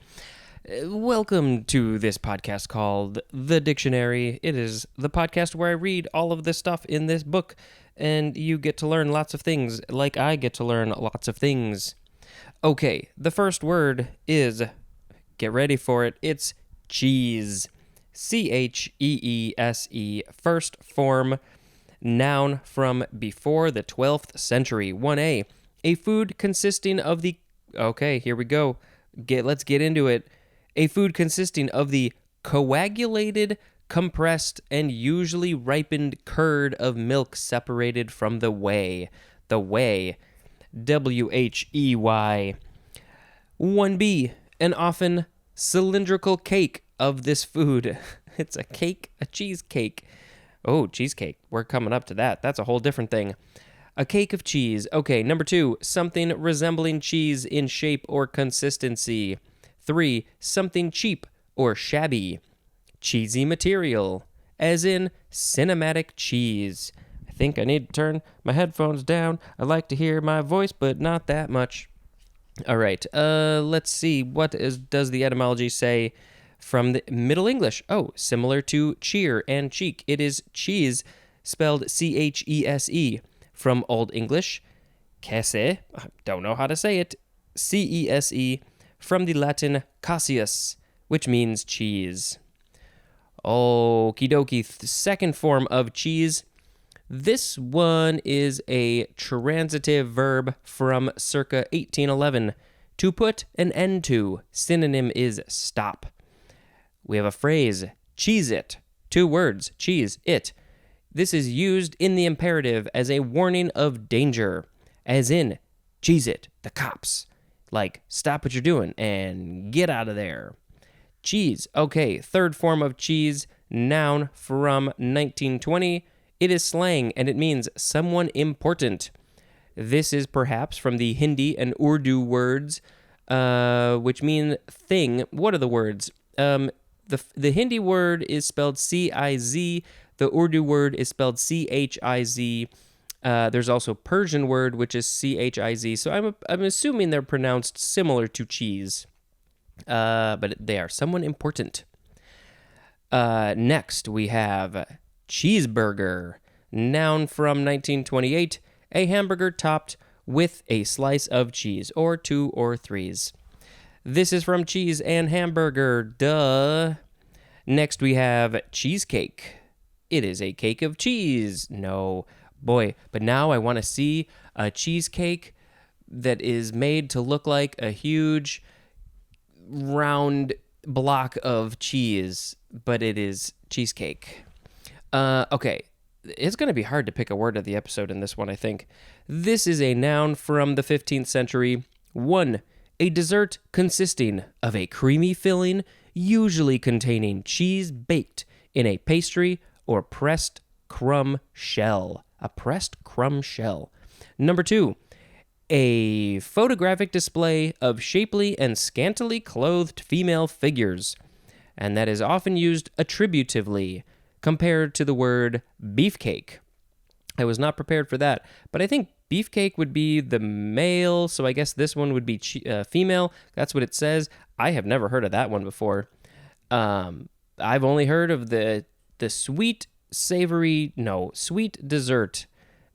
Speaker 1: Welcome to this podcast called The Dictionary. It is the podcast where I read all of this stuff in this book, and you get to learn lots of things, like I get to learn lots of things. Okay, the first word is, get ready for it, it's cheese. Cheese, first form, noun from before the 12th century. 1a, a food consisting of the, okay, here we go. Let's get into it. A food consisting of the coagulated, compressed, and usually ripened curd of milk separated from the whey. The whey. Whey. 1b, an often cylindrical cake of this food. It's a cake, a cheesecake. Oh, cheesecake. We're coming up to that. That's a whole different thing. A cake of cheese. Okay, number 2, something resembling cheese in shape or consistency. 3, something cheap or shabby. Cheesy material, as in cinematic cheese. I think I need to turn my headphones down. I like to hear my voice, but not that much. All right, let's see. Does the etymology say from the Middle English? Oh, similar to cheer and cheek. It is cheese, spelled C-H-E-S-E. From Old English, cese, I don't know how to say it, C-E-S-E, from the Latin caseus, which means cheese. Okie dokie, second form of cheese. This one is a transitive verb from circa 1811. To put an end to. Synonym is stop. We have a phrase, cheese it. 2 words, cheese it. This is used in the imperative as a warning of danger, as in, cheese it, the cops. Like, stop what you're doing and get out of there. Cheese. Okay, third form of cheese, noun from 1920. It is slang and it means someone important. This is perhaps from the Hindi and Urdu words, which mean thing. What are the words? The Hindi word is spelled C-I-Z. The Urdu word is spelled C-H-I-Z. There's also Persian word, which is C-H-I-Z. So I'm assuming they're pronounced similar to cheese. But they are someone important. Next, we have cheeseburger. Noun from 1928. A hamburger topped with a slice of cheese, or 2 or 3s. This is from Cheese and Hamburger. Duh. Next, we have cheesecake. It is a cake of cheese. No, boy, but now I want to see a cheesecake that is made to look like a huge round block of cheese, but it is cheesecake. Okay, it's going to be hard to pick a word of the episode in this one, I think. This is a noun from the 15th century. 1, a dessert consisting of a creamy filling, usually containing cheese baked in a pastry or pressed crumb shell. A pressed crumb shell. Number 2, a photographic display of shapely and scantily clothed female figures. And that is often used attributively, compared to the word beefcake. I was not prepared for that, but I think beefcake would be the male, so I guess this one would be female. That's what it says. I have never heard of that one before. I've only heard of the sweet dessert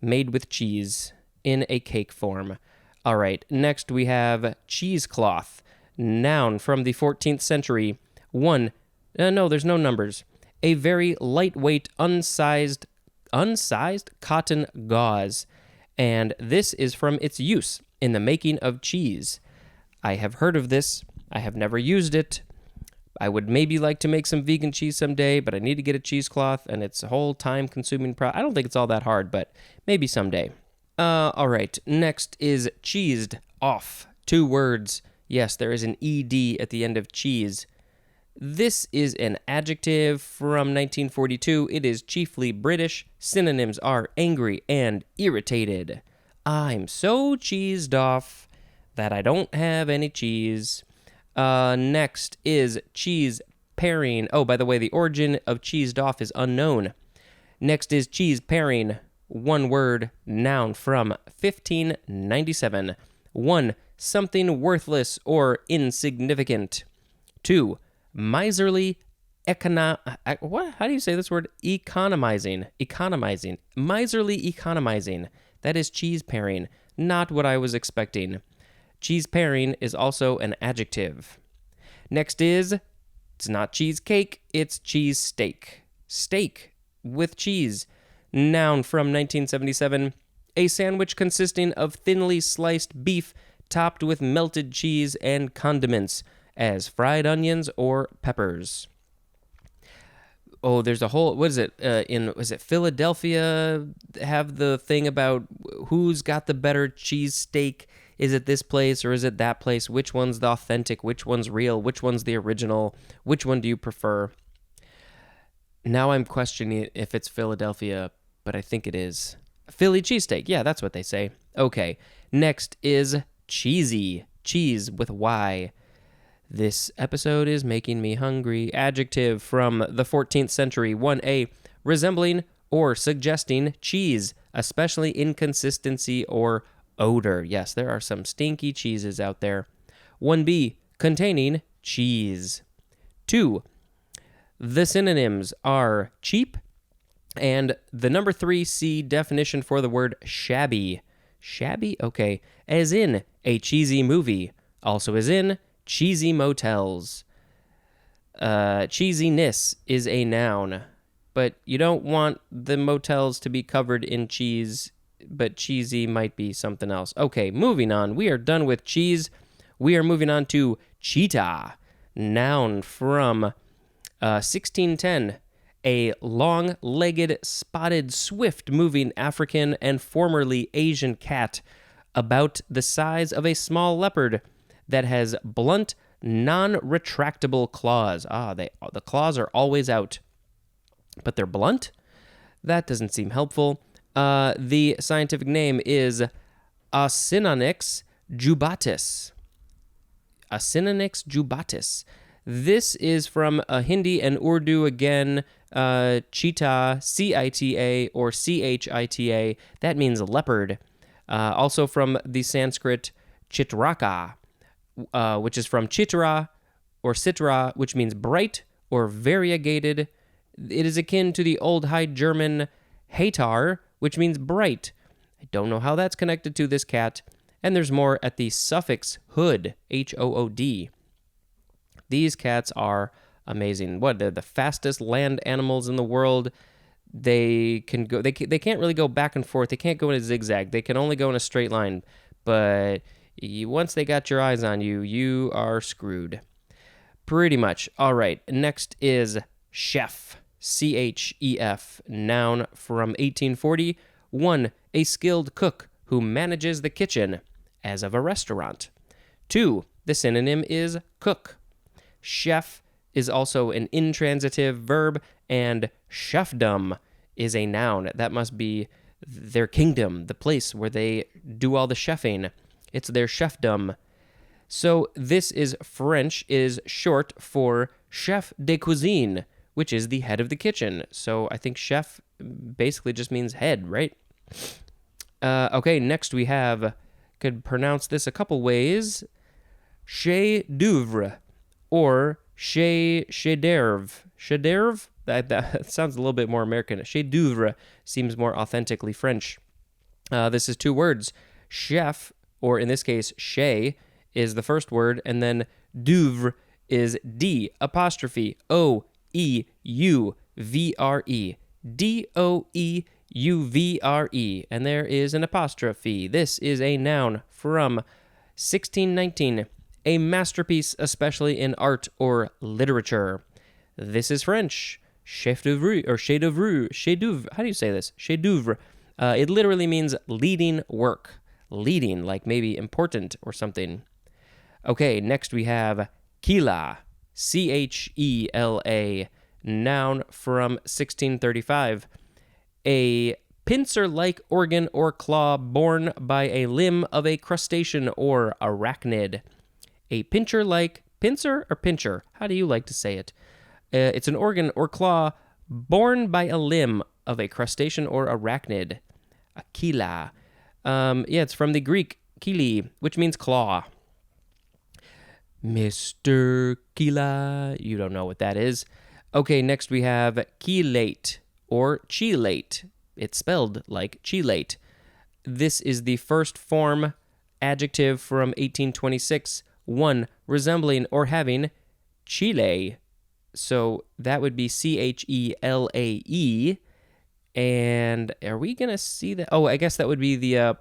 Speaker 1: made with cheese in a cake form. All right, next we have cheesecloth. noun from the 14th century. One, no, there's no numbers. A very lightweight, unsized cotton gauze. And this is from its use in the making of cheese. I have heard of this. I have never used it. I would maybe like to make some vegan cheese someday, but I need to get a cheesecloth, and it's a whole time-consuming I don't think it's all that hard, but maybe someday. All right, next is cheesed off. 2 words. Yes, there is an ED at the end of cheese. This is an adjective from 1942. It is chiefly British. Synonyms are angry and irritated. I'm so cheesed off that I don't have any cheese. Next is cheese pairing. Oh, by the way, the origin of cheesed off is unknown. Next is cheese pairing. 1 word, noun from 1597. 1. Something worthless or insignificant. 2. Miserly what? How do you say this word? Economizing. Miserly economizing. That is cheese pairing. Not what I was expecting. Cheese pairing is also an adjective. Next is, it's not cheesecake, it's cheese steak. Steak with cheese. Noun from 1977. A sandwich consisting of thinly sliced beef topped with melted cheese and condiments, as fried onions or peppers. Oh, there's a whole, what is it, was it Philadelphia, have the thing about who's got the better cheese steak? Is it this place or is it that place? Which one's the authentic? Which one's real? Which one's the original? Which one do you prefer? Now I'm questioning if it's Philadelphia, but I think it is. Philly cheesesteak. Yeah, that's what they say. Okay. Next is cheesy. Cheese with Y. This episode is making me hungry. Adjective from the 14th century. 1A. Resembling or suggesting cheese, especially in consistency or odor. Yes, there are some stinky cheeses out there. 1B, containing cheese. 2, the synonyms are cheap and the number 3C definition for the word shabby. Shabby? Okay. As in a cheesy movie. Also as in cheesy motels. Cheesiness is a noun, but you don't want the motels to be covered in cheese, but cheesy might be something else. Okay, moving on. We are done with cheese. We are moving on to cheetah. Noun from 1610. A long-legged, spotted, swift-moving African and formerly Asian cat about the size of a small leopard that has blunt, non-retractable claws. The claws are always out, but they're blunt? That doesn't seem helpful. The scientific name is Acinonyx jubatus. Acinonyx jubatus. This is from Hindi and Urdu again. Cheetah, C-I-T-A or C-H-I-T-A. That means leopard. Also from the Sanskrit chitraka, which is from chitra or citra, which means bright or variegated. It is akin to the Old High German hetar, which means bright. I don't know how that's connected to this cat. And there's more at the suffix hood, H-O-O-D. These cats are amazing. They're the fastest land animals in the world. They can go. They can't really go back and forth. They can't go in a zigzag. They can only go in a straight line. But once they got your eyes on you, you are screwed. Pretty much. All right. Next is chef. C-H-E-F. Noun from 1840. 1. A skilled cook who manages the kitchen, as of a restaurant. 2. The synonym is cook. Chef is also an intransitive verb, and chefdom is a noun. That must be their kingdom, the place where they do all the chefing. It's their chefdom. So this is French, is short for chef de cuisine, which is the head of the kitchen. So I think chef basically just means head, right? Okay, next we have, could pronounce this a couple ways, chef d'oeuvre or chef d'oeuvre. Chef d'oeuvre? That sounds a little bit more American. Chef d'oeuvre seems more authentically French. This is 2 words. Chef, or in this case, chef, is the first word, and then Douvre is D apostrophe O-E-U-V-R-E. D-O-E-U-V-R-E. And there is an apostrophe. This is a noun from 1619. A masterpiece, especially in art or literature. This is French. Chef d'oeuvre, or chef d'oeuvre, chef d'oeuvre. How do you say this? Chef d'oeuvre. It literally means leading work. Leading, like maybe important or something. Okay, next we have Chela. C-H-E-L-A. Noun from 1635. A pincer-like organ or claw borne by a limb of a crustacean or arachnid. A pincer? Or pincher? How do you like to say it? It's an organ or claw borne by a limb of a crustacean or arachnid. A chela. It's from the Greek chili, which means claw. Mr. Chela. You don't know what that is. Okay, next we have chelate or chelate. It's spelled like chelate. This is the first form adjective from 1826. One, resembling or having Chile. So that would be Chelae. And are we going to see that? Oh, I guess that would be the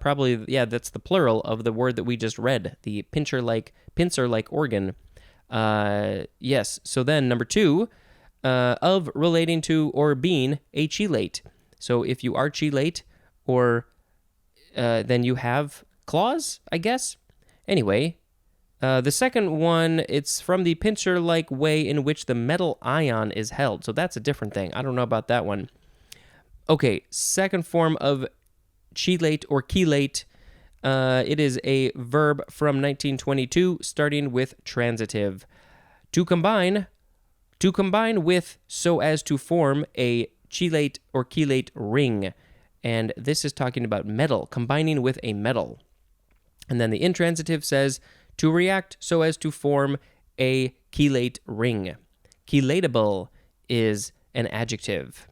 Speaker 1: that's the plural of the word that we just read, the pincer-like organ. Yes. So then number 2, of relating to or being a chelate. So if you are chelate, or then you have claws, I guess. Anyway, the second one, it's from the pincer-like way in which the metal ion is held. So that's a different thing. I don't know about that one. Okay, second form of chelate or chelate. It is a verb from 1922, starting with transitive. To combine with so as to form a chelate or chelate ring. And this is talking about metal, combining with a metal. And then the intransitive says to react so as to form a chelate ring. Chelatable is an adjective.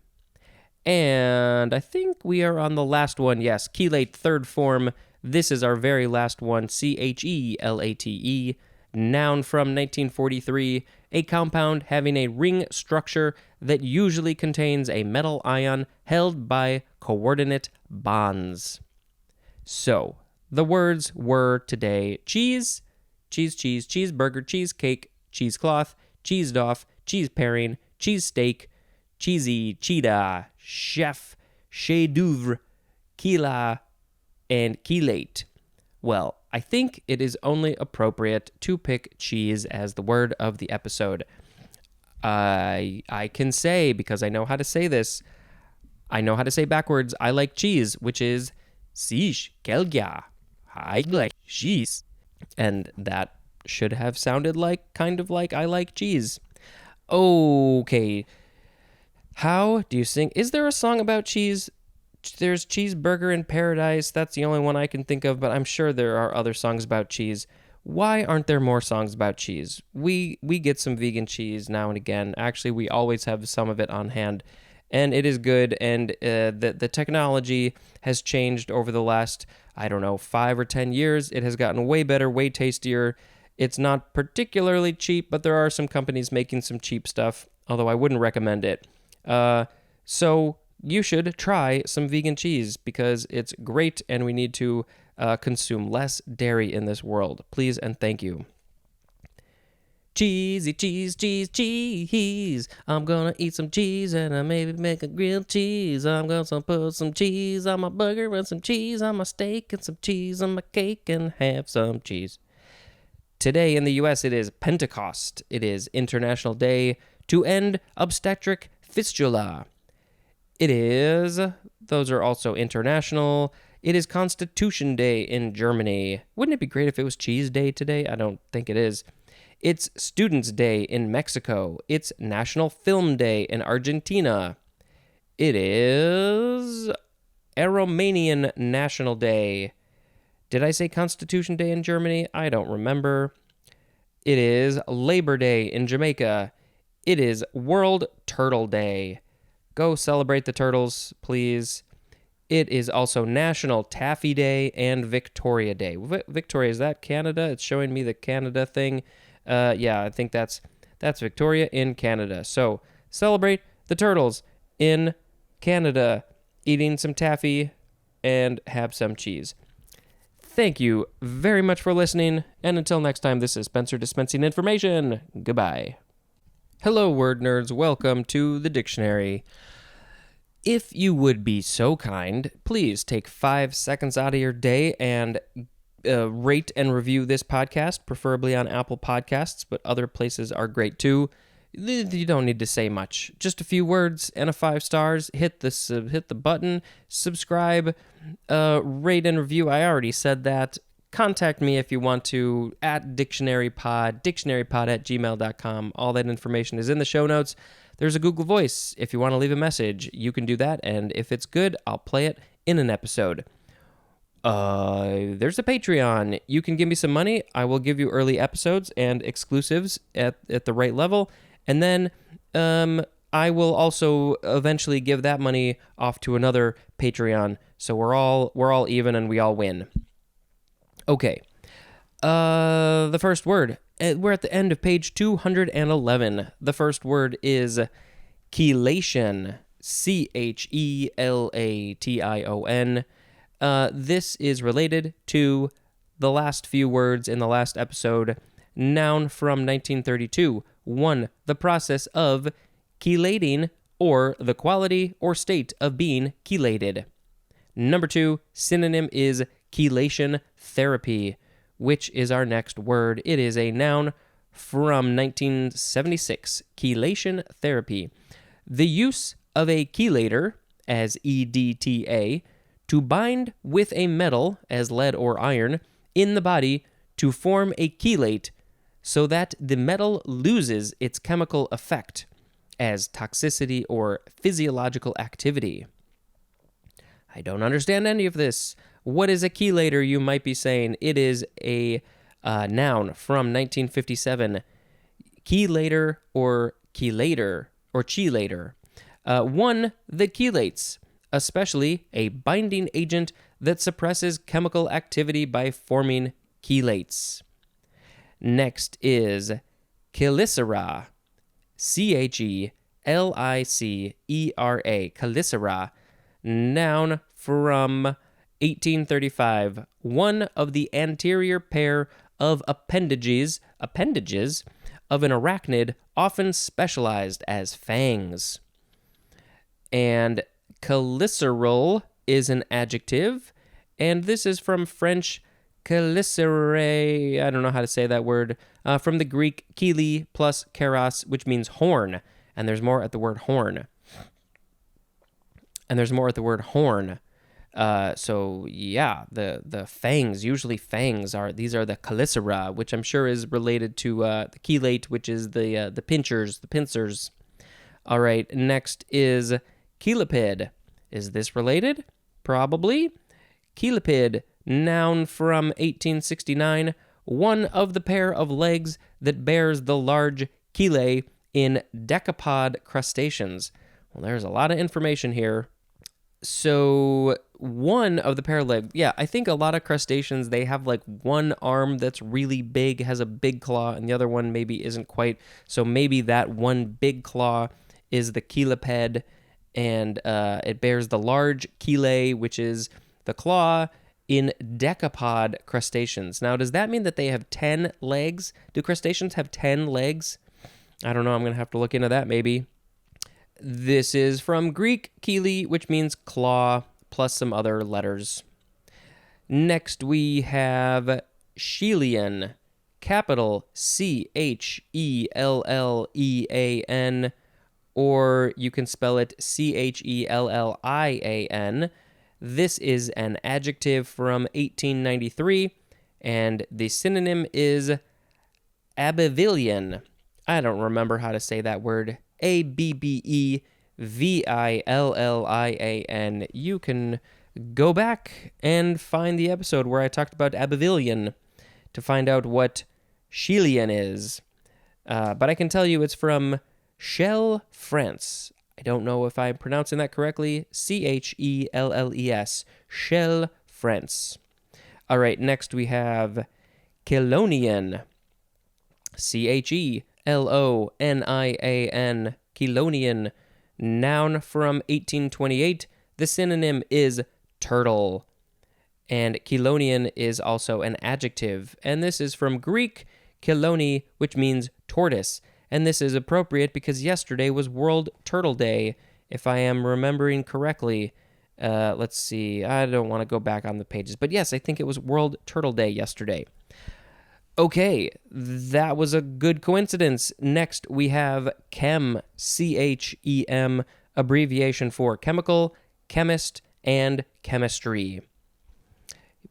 Speaker 1: And I think we are on the last one. Yes, chelate, third form. This is our very last one. Chelate. Noun from 1943. A compound having a ring structure that usually contains a metal ion held by coordinate bonds. So, the words were today cheese, cheeseburger, cheesecake, cheesecloth, cheesed off, cheese pairing, cheese steak, cheesy, cheetah, chef, chef d'oeuvre, chela, and chelate. Well, I think it is only appropriate to pick cheese as the word of the episode. I can say, because I know how to say this, I know how to say backwards, I like cheese, which is sish kelgya. I like cheese. And that should have sounded kind of like I like cheese. Okay. How do you sing? Is there a song about cheese? There's Cheeseburger in Paradise. That's the only one I can think of, but I'm sure there are other songs about cheese. Why aren't there more songs about cheese? We get some vegan cheese now and again. Actually, we always have some of it on hand, and it is good. And the technology has changed over the last, 5 or 10 years. It has gotten way better, way tastier. It's not particularly cheap, but there are some companies making some cheap stuff, although I wouldn't recommend it. So you should try some vegan cheese because it's great and we need to consume less dairy in this world. Please and thank you. Cheesy cheese, cheese, cheese. I'm gonna eat some cheese and I maybe make a grilled cheese. I'm gonna put some cheese on my burger and some cheese on my steak and some cheese on my cake and have some cheese. Today in the U.S. it is Pentecost. It is International Day to End Obstetric Fistula. Those are also international. It is Constitution Day in Germany. Wouldn't it be great if it was Cheese Day today? I don't think it is. It's Students' Day in Mexico. It's National Film Day in Argentina. It is Aromanian National Day. Did I say Constitution Day in Germany? I don't remember. It is Labor Day in Jamaica. It is World Turtle Day. Go celebrate the turtles, please. It is also National Taffy Day and Victoria Day. Victoria, is that Canada? It's showing me the Canada thing. Yeah, I think that's Victoria in Canada. So celebrate the turtles in Canada, eating some taffy and have some cheese. Thank you very much for listening, and until next time, this is Spencer dispensing information. Goodbye. Hello, word nerds. Welcome to the dictionary. If you would be so kind, please take 5 seconds out of your day and rate and review this podcast, preferably on Apple Podcasts, but other places are great too. You don't need to say much. Just a few words and a 5 stars. Hit the button, subscribe, rate and review. I already said that. Contact me if you want to at dictionarypod, dictionarypod@gmail.com. All that information is in the show notes. There's a Google Voice. If you want to leave a message, you can do that, and if it's good, I'll play it in an episode. There's a Patreon. You can give me some money. I will give you early episodes and exclusives at the right level, and then I will also eventually give that money off to another Patreon. So we're all even and we all win. Okay. The first word. We're at the end of page 211. The first word is chelation. Chelation. This is related to the last few words in the last episode. Noun from 1932. 1. The process of chelating, or the quality or state of being chelated. Number 2, synonym is chelation therapy, which is our next word. It is a noun from 1976, chelation therapy. The use of a chelator, as EDTA, to bind with a metal, as lead or iron, in the body to form a chelate so that the metal loses its chemical effect, as toxicity or physiological activity. I don't understand any of this. What is a chelator, you might be saying? It is a noun from 1957. Chelator or chelator or chelator. 1. That chelates, especially a binding agent that suppresses chemical activity by forming chelates. Next is chelicera. Chelicera. Chelicera. Noun from 1835. One of the anterior pair of appendages of an arachnid, often specialized as fangs. And cheliceral is an adjective, and this is from French chelicere, I don't know how to say that word, from the Greek cheli plus keras, which means horn, and there's more at the word horn. So yeah, the fangs, usually fangs these are the chelicera, which I'm sure is related to the chelate, which is the pincers. All right, next is chelipid. Is this related? Probably. Chelipid, noun from 1869, one of the pair of legs that bears the large chelae in decapod crustaceans. Well, there's a lot of information here. So one of the pair of legs, yeah, I think a lot of crustaceans, they have like one arm that's really big, has a big claw, and the other one maybe isn't quite. So maybe that one big claw is the cheliped, and it bears the large chelae, which is the claw in decapod crustaceans. Now, does that mean that they have 10 legs? Do crustaceans have 10 legs? I don't know. I'm going to have to look into that maybe. This is from Greek chele, which means claw, plus some other letters. Next, we have Chelian, capital Chellean, or you can spell it Chellian. This is an adjective from 1893, and the synonym is Abbevilian. I don't remember how to say that word. Abbevilian. You can go back and find the episode where I talked about Abbevilian to find out what Chelian is. But I can tell you it's from Chelles, France. I don't know if I'm pronouncing that correctly. Chelles. Chelles, France. All right, next we have Chelonian. Chelonian, chelonian, noun from 1828. The synonym is turtle. And chelonian is also an adjective, and this is from Greek cheloni, which means tortoise. And this is appropriate because yesterday was World Turtle Day, if I am remembering correctly. Let's see, I don't want to go back on the pages, but yes, I think it was World Turtle Day yesterday. Okay, that was a good coincidence. Next, we have chem, CHEM, abbreviation for chemical, chemist, and chemistry.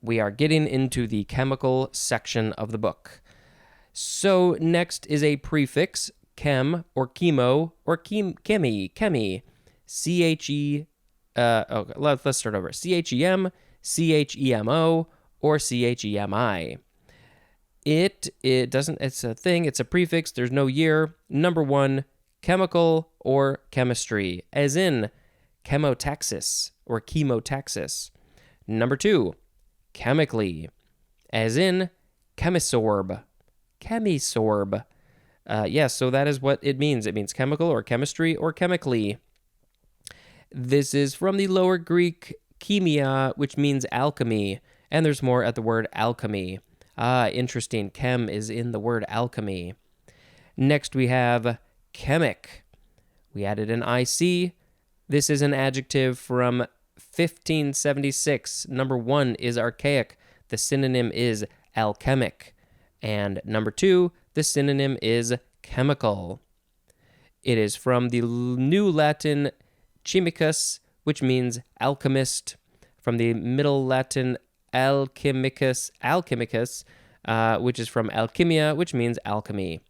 Speaker 1: We are getting into the chemical section of the book. So next is a prefix, chem or chemo or chemi, C-H-E, let's start over, C-H-E-M, C-H-E-M-O, or C-H-E-M-I. It's a thing, it's a prefix, there's no year. Number 1, chemical or chemistry, as in chemotaxis or chemotaxis. Number 2, chemically, as in chemisorb. Yes, so that is what it means. It means chemical or chemistry or chemically. This is from the Lower Greek chemia, which means alchemy, and there's more at the word alchemy. Interesting. Chem is in the word alchemy. Next we have chemic. We added an IC. This is an adjective from 1576. Number 1 is archaic. The synonym is alchemic. And number 2, the synonym is chemical. It is from the New Latin chimicus, which means alchemist, from the Middle Latin alchemicus, which is from alchemia, which means alchemy.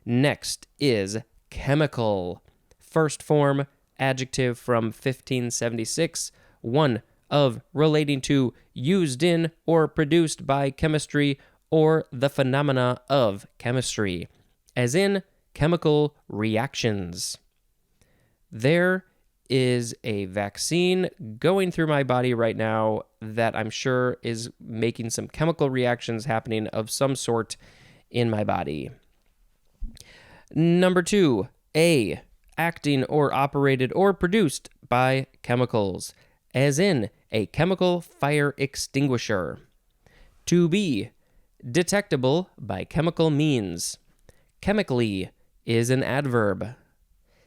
Speaker 1: Next is chemical. First form, adjective from 1576, 1 of relating to, used in, or produced by chemistry, or the phenomena of chemistry, as in chemical reactions. There is a vaccine going through my body right now that I'm sure is making some chemical reactions happening of some sort in my body. Number 2, A, acting or operated or produced by chemicals, as in a chemical fire extinguisher. 2B, detectable by chemical means. Chemically is an adverb.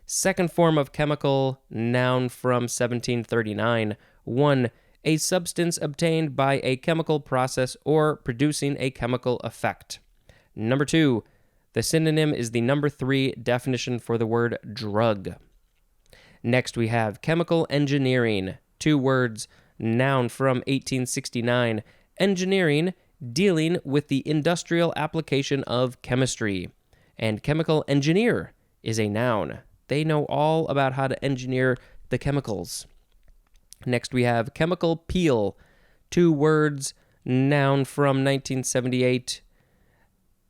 Speaker 1: Second form of chemical, noun from 1739. 1, a substance obtained by a chemical process or producing a chemical effect. Number 2, the synonym is the number 3 definition for the word drug. Next we have chemical engineering. 2 words, noun from 1869. Engineering, dealing with the industrial application of chemistry. And chemical engineer is a noun. They know all about how to engineer the chemicals. Next we have chemical peel. 2 words, noun from 1978.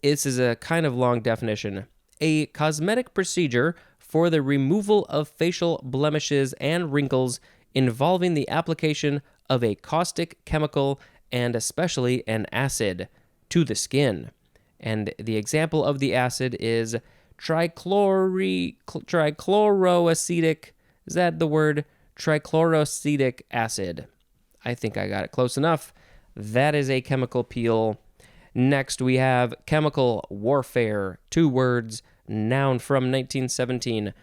Speaker 1: This is a kind of long definition. A cosmetic procedure for the removal of facial blemishes and wrinkles involving the application of a caustic chemical and especially an acid to the skin. And the example of the acid is trichloroacetic. Is that the word? Trichloroacetic acid. I think I got it close enough. That is a chemical peel. Next, we have chemical warfare. 2 words, noun from 1917.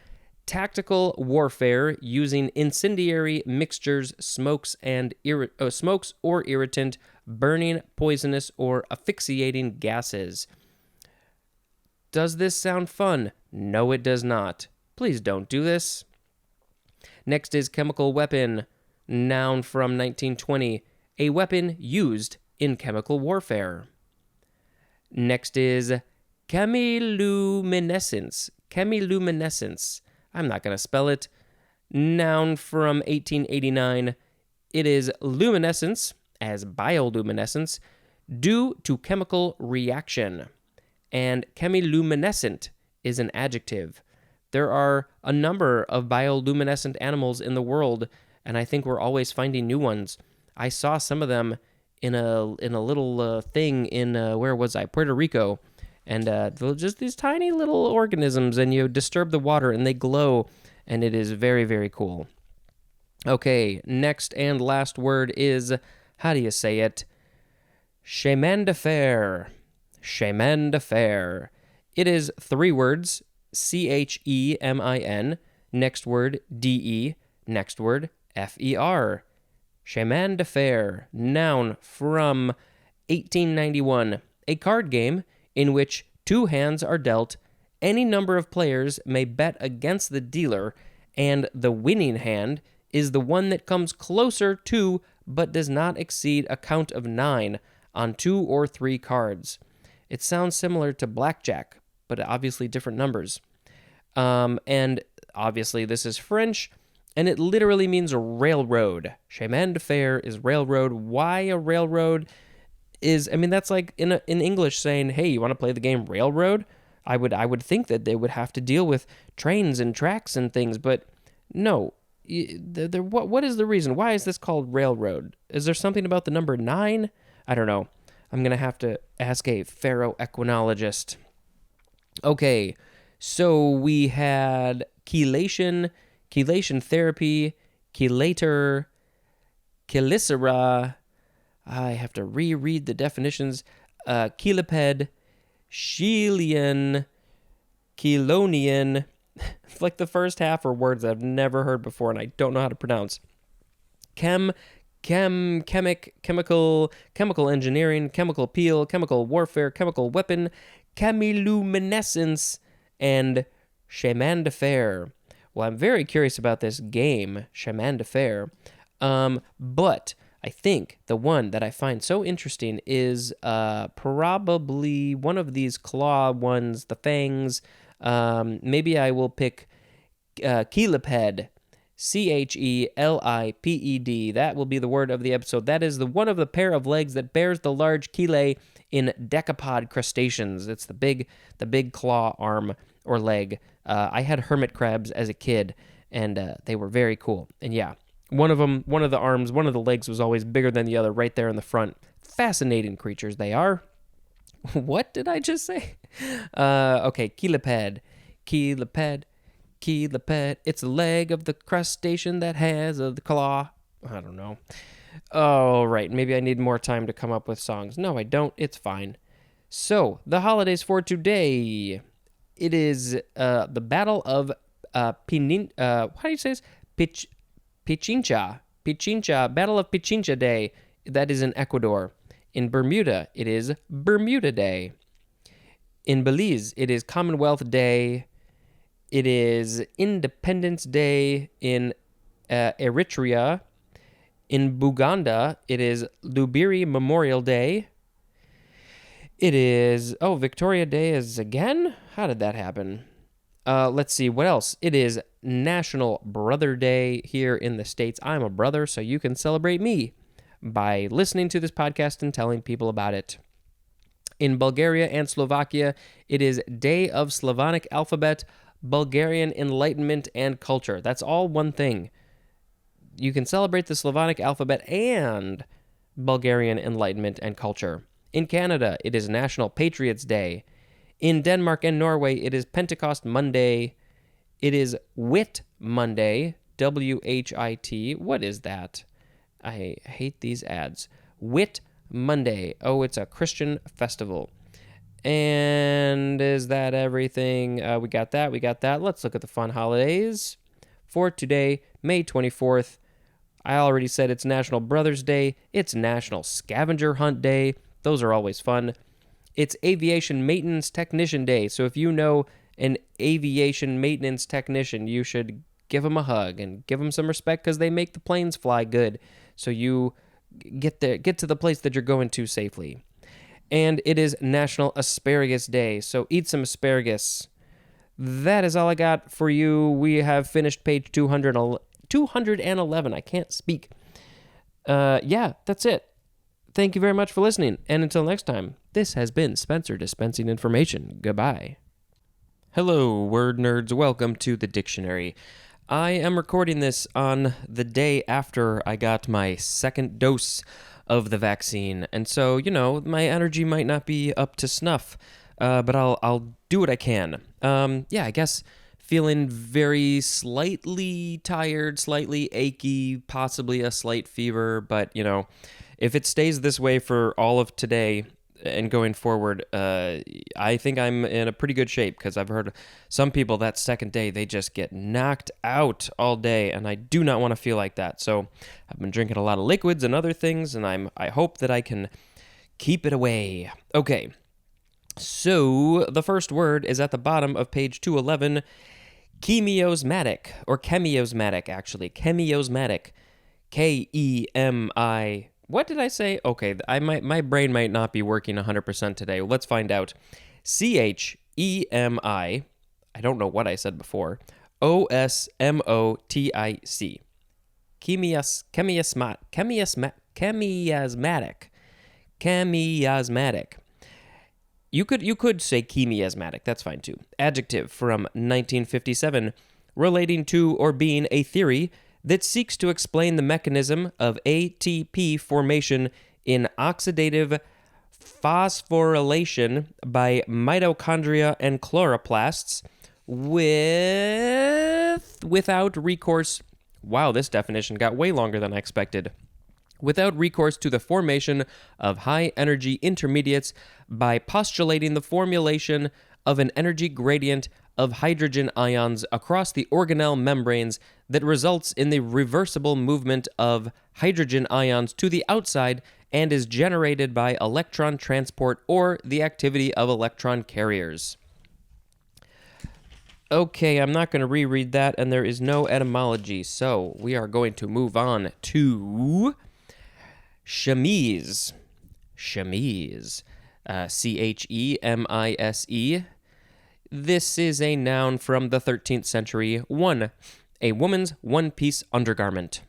Speaker 1: Tactical warfare using incendiary mixtures, smokes or irritant, burning, poisonous, or asphyxiating gases. Does this sound fun? No, it does not. Please don't do this. Next is chemical weapon, noun from 1920. A weapon used in chemical warfare. Next is chemiluminescence. Chemiluminescence. I'm not going to spell it. Noun from 1889. It is luminescence, as bioluminescence, due to chemical reaction. And chemiluminescent is an adjective. There are a number of bioluminescent animals in the world, and I think we're always finding new ones. I saw some of them in a little thing in, where was I? Puerto Rico. And they're just these tiny little organisms, and you disturb the water and they glow, and it is very, very cool. Okay, next and last word is, how do you say it? Chemin de fer. Chemin de fer. It is 3 words, CHEMIN, next word DE, next word FER. Chemin de fer, noun from 1891, a card game in which 2 hands are dealt, any number of players may bet against the dealer, and the winning hand is the one that comes closer to but does not exceed a count of 9 on 2 or 3 cards. It sounds similar to blackjack, but obviously different numbers. And obviously this is French, and it literally means railroad. Chemin de fer is railroad. Why a railroad? That's like in English saying, hey, you want to play the game Railroad? I would think that they would have to deal with trains and tracks and things, but no. What is the reason? Why is this called Railroad? Is there something about the number 9? I don't know. I'm going to have to ask a ferroequinologist. Okay, so we had chelation therapy, chelator, chelicera. I have to reread the definitions. Cheleped, Chelian, Chelonian. It's like the first half are words I've never heard before and I don't know how to pronounce. Chemical engineering, chemical peel, chemical warfare, chemical weapon, chemiluminescence, and chemin de fer. Well, I'm very curious about this game, chemin de fer. But I think the one that I find so interesting is probably one of these claw ones, the fangs. Maybe I will pick cheleped, CHELIPED. That will be the word of the episode. That is the one of the pair of legs that bears the large chelae in decapod crustaceans. It's the big claw arm or leg. I had hermit crabs as a kid, and they were very cool. And yeah, one of the arms, one of the legs was always bigger than the other right there in the front. Fascinating creatures they are. What did I just say? Okay, cheleped. It's a leg of the crustacean that has the claw. I don't know. Oh, right. Maybe I need more time to come up with songs. No, I don't. It's fine. So, the holidays for today. It is the Battle of how do you say this? Pichincha. Battle of Pichincha Day. That is in Ecuador. In Bermuda, it is Bermuda Day. In Belize, it is Commonwealth Day. It is Independence Day in Eritrea. In Buganda, it is Lubiri Memorial Day. It is, Victoria Day is again? How did that happen? Let's see, what else? It is National Brother Day here in the States. I'm a brother, so you can celebrate me by listening to this podcast and telling people about it. In Bulgaria and Slovakia, it is Day of Slavonic Alphabet, Bulgarian Enlightenment, and Culture. That's all one thing. You can celebrate the Slavonic alphabet and Bulgarian Enlightenment and Culture. In Canada, it is National Patriots Day. In Denmark and Norway, it is Pentecost Monday. It is Whit Monday, WHIT. What is that? I hate these ads. Whit Monday. Oh, it's a Christian festival. And is that everything? We got that. Let's look at the fun holidays. For today, May 24th, I already said it's National Brothers Day. It's National Scavenger Hunt Day. Those are always fun. It's Aviation Maintenance Technician Day. So if you know an aviation maintenance technician, you should give them a hug and give them some respect because they make the planes fly good. So you get to the place that you're going to safely. And it is National Asparagus Day. So eat some asparagus. That is all I got for you. We have finished page 211. I can't speak. Yeah, that's it. Thank you very much for listening. And until next time, this has been Spencer dispensing information. Goodbye. Hello, word nerds. Welcome to the dictionary. I am recording this on the day after I got my second dose of the vaccine. And so, my energy might not be up to snuff. but I'll do what I can. Yeah, I guess feeling very slightly tired, slightly achy, possibly a slight fever, but if it stays this way for all of today and going forward, I think I'm in a pretty good shape because I've heard some people that second day they just get knocked out all day, and I do not want to feel like that. So I've been drinking a lot of liquids and other things, and I hope that I can keep it away. Okay. So the first word is at the bottom of page 211, chemiosmatic, or chemiosmatic, actually. Chemiosmatic. K-E-M-I. What did I say? Okay, my brain might not be working 100% today. Let's find out. C-H-E-M-I. I don't know what I said before. O-S-M-O-T-I-C. Chemiasmatic. You could say chemiasmatic. That's fine too. Adjective from 1957, relating to or being a theory that seeks to explain the mechanism of ATP formation in oxidative phosphorylation by mitochondria and chloroplasts without recourse. Wow, this definition got way longer than I expected. Without recourse to the formation of high-energy intermediates by postulating the formulation of an energy gradient of hydrogen ions across the organelle membranes that results in the reversible movement of hydrogen ions to the outside and is generated by electron transport or the activity of electron carriers. Okay, I'm not going to reread that, and there is no etymology, so we are going to move on to chemise. Chemise. C-H-E-M-I-S-E. This is a noun from the 13th century. 1. A woman's one-piece undergarment.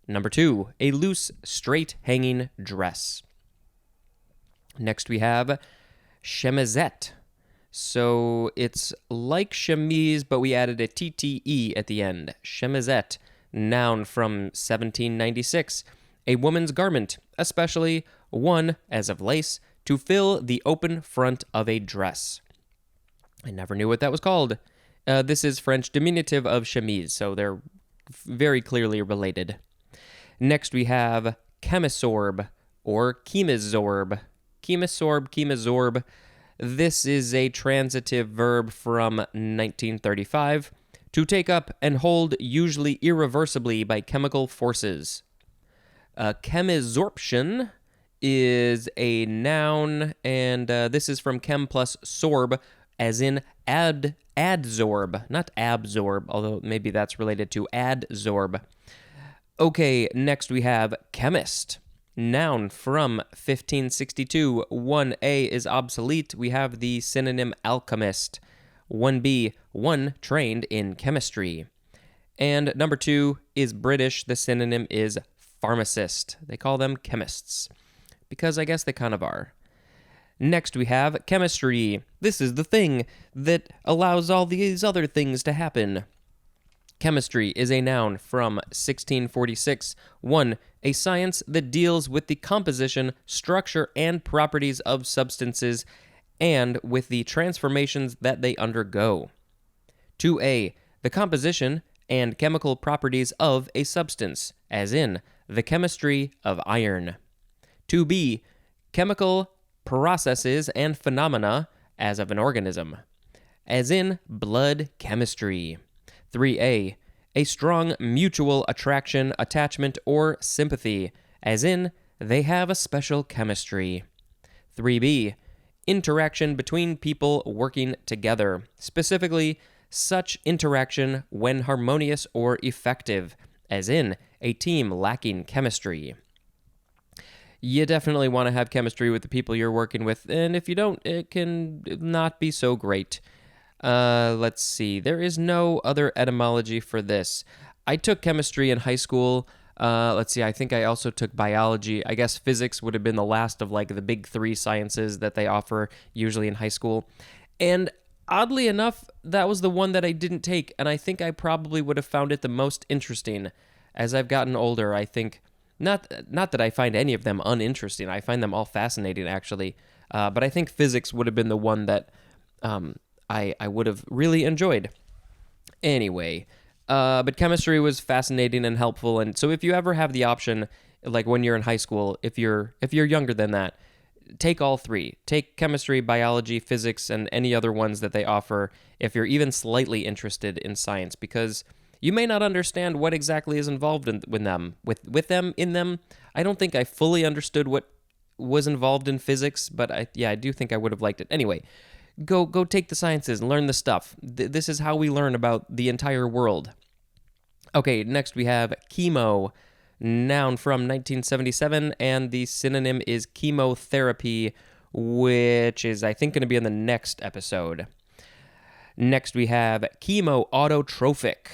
Speaker 1: Number 2. A loose, straight-hanging dress. Next we have chemisette. So it's like chemise, but we added a T-T-E at the end. Chemisette. Noun from 1796. A woman's garment, especially one as of lace, to fill the open front of a dress. I never knew what that was called. This is French diminutive of chemise, so they're very clearly related. Next we have chemisorb or chemisorb. Chemisorb. This is a transitive verb from 1935. To take up and hold, usually irreversibly by chemical forces. Chemisorption is a noun, and this is from chem plus sorb, as in adsorb, not absorb, although maybe that's related to adsorb. Okay, next we have chemist. Noun from 1562. 1A is obsolete. We have the synonym alchemist. 1B, one trained in chemistry. And number 2 is British. The synonym is pharmacist. They call them chemists, because I guess they kind of are. Next we have chemistry. This is the thing that allows all these other things to happen. Chemistry is a noun from 1646. 1. A science that deals with the composition, structure, and properties of substances and with the transformations that they undergo. 2A. The composition and chemical properties of a substance, as in the chemistry of iron. 2B. Chemical processes and phenomena as of an organism, as in blood chemistry. 3A. A strong mutual attraction, attachment, or sympathy, as in they have a special chemistry. 3B. Interaction between people working together, specifically such interaction when harmonious or effective, as in a team lacking chemistry. You definitely want to have chemistry with the people you're working with, and if you don't, it can not be so great. Let's see. There is no other etymology for this. I took chemistry in high school. Let's see. I think I also took biology. I guess physics would have been the last of like the big 3 sciences that they offer usually in high school. And oddly enough, that was the one that I didn't take, and I think I probably would have found it the most interesting. As I've gotten older, I think Not that I find any of them uninteresting. I find them all fascinating, actually. But I think physics would have been the one that I would have really enjoyed. Anyway, but chemistry was fascinating and helpful. And so if you ever have the option, like when you're in high school, if you're younger than that, take all three. Take chemistry, biology, physics, and any other ones that they offer if you're even slightly interested in science, because you may not understand what exactly is involved with them. With them in them, I don't think I fully understood what was involved in physics, but I do think I would have liked it. Anyway, go take the sciences and learn the stuff. This is how we learn about the entire world. Okay, next we have chemo, noun from 1977, and the synonym is chemotherapy, which is, I think, going to be in the next episode. Next we have chemoautotrophic,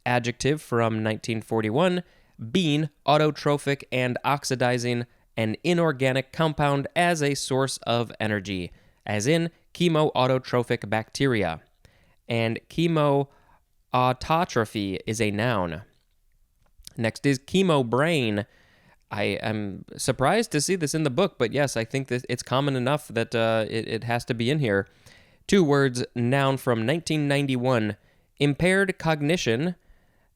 Speaker 1: adjective from 1941, being autotrophic and oxidizing an inorganic compound as a source of energy, as in chemoautotrophic bacteria. And chemoautotrophy is a noun. Next is chemobrain. I am surprised to see this in the book, but yes, I think that it's common enough that it has to be in here. 2 words, noun from 1991, impaired cognition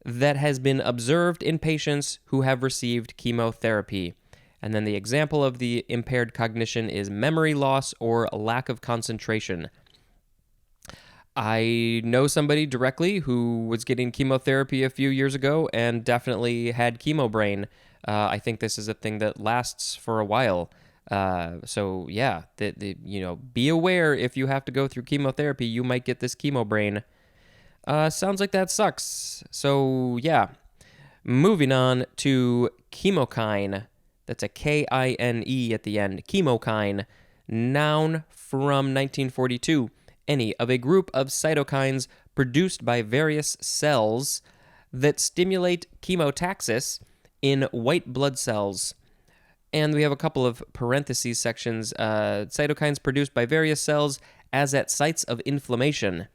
Speaker 1: that has been observed in patients who have received chemotherapy. And then the example of the impaired cognition is memory loss or lack of concentration. I know somebody directly who was getting chemotherapy a few years ago and definitely had chemobrain. I think this is a thing that lasts for a while. So yeah, be aware if you have to go through chemotherapy, you might get this chemobrain. Sounds like that sucks. So yeah, moving on to chemokine. That's a K-I-N-E at the end. Chemokine, noun from 1942. Any of a group of cytokines produced by various cells that stimulate chemotaxis in white blood cells. And we have a couple of parentheses sections. Cytokines produced by various cells as at sites of inflammation.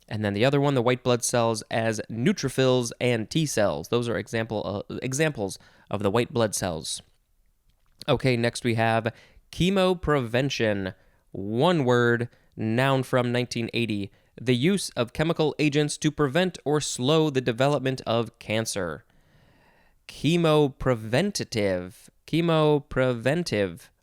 Speaker 1: And then the other one, the white blood cells, as neutrophils and T cells. Those are examples of the white blood cells. Okay, next we have chemoprevention. 1 word, noun from 1980. The use of chemical agents to prevent or slow the development of cancer. Chemopreventive.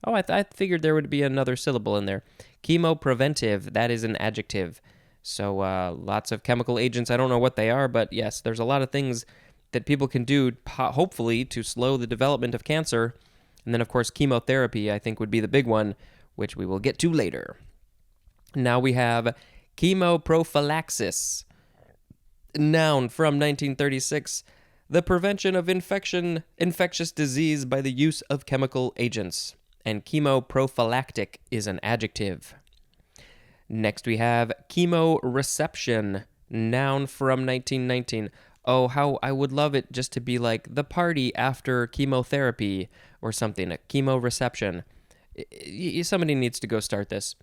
Speaker 1: Oh, I figured there would be another syllable in there. Chemopreventive, that is an adjective. So lots of chemical agents. I don't know what they are, but yes, there's a lot of things that people can do, hopefully, to slow the development of cancer. And then, of course, chemotherapy, I think, would be the big one, which we will get to later. Now we have chemoprophylaxis. Noun from 1936. The prevention of infectious disease by the use of chemical agents. And chemoprophylactic is an adjective. Next we have chemoreception. Noun from 1919. Oh, how I would love it just to be like the party after chemotherapy or something, a chemoreception. Somebody needs to go start this.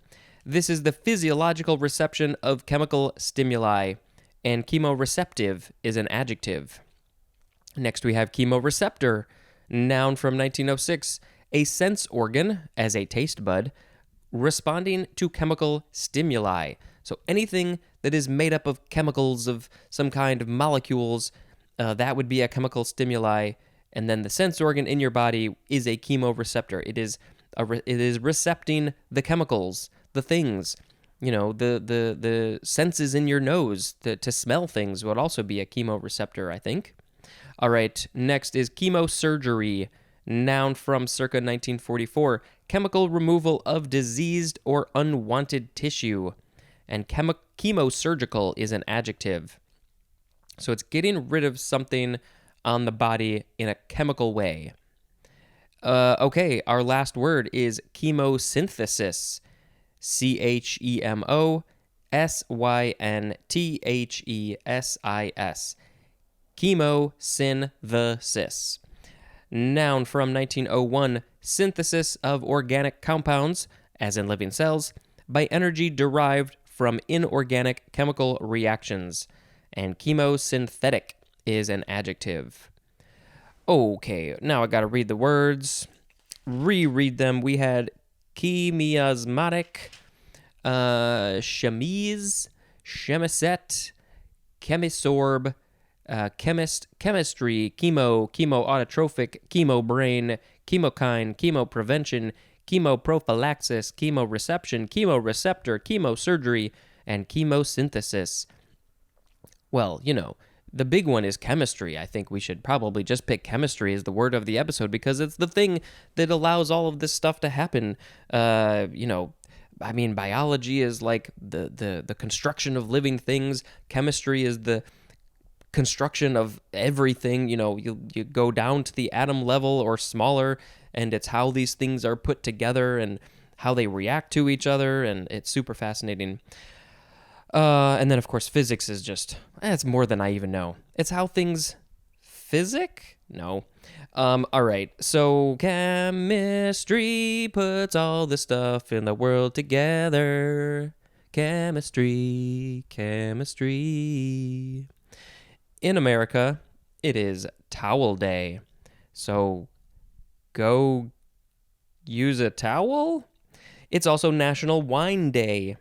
Speaker 1: This is the physiological reception of chemical stimuli, and chemoreceptive is an adjective. Next we have chemoreceptor, noun from 1906, a sense organ, as a taste bud, responding to chemical stimuli. So anything that is made up of chemicals of some kind of molecules, that would be a chemical stimuli. And then the sense organ in your body is a chemoreceptor. It is recepting the chemicals, the things. The senses in your nose to smell things would also be a chemoreceptor, I think. All right, next is chemosurgery, noun from circa 1944, chemical removal of diseased or unwanted tissue. And chemosurgical is an adjective. So it's getting rid of something on the body in a chemical way. Okay, our last word is chemosynthesis. CHEMOSYNTHESIS. Chemosynthesis. Noun from 1901, synthesis of organic compounds, as in living cells, by energy derived from inorganic chemical reactions. And chemosynthetic is an adjective. Okay, now I gotta read the words, reread them. We had chemiasmatic, chemise, chemisette, chemisorb, chemist, chemistry, chemo, chemoautotrophic, chemobrain, chemokine, chemoprevention, chemoprophylaxis, chemoreception, chemoreceptor, chemosurgery, and chemosynthesis. Well, the big one is chemistry. I think we should probably just pick chemistry as the word of the episode because it's the thing that allows all of this stuff to happen. I mean, biology is like the construction of living things. Chemistry is the construction of everything. You go down to the atom level or smaller, and it's how these things are put together and how they react to each other, and it's super fascinating. And then, of course, physics is just, it's more than I even know. It's how things physic? No. All right. So chemistry puts all the stuff in the world together. Chemistry, chemistry. In America, it is Towel Day. So go use a towel? It's also National Wine Day.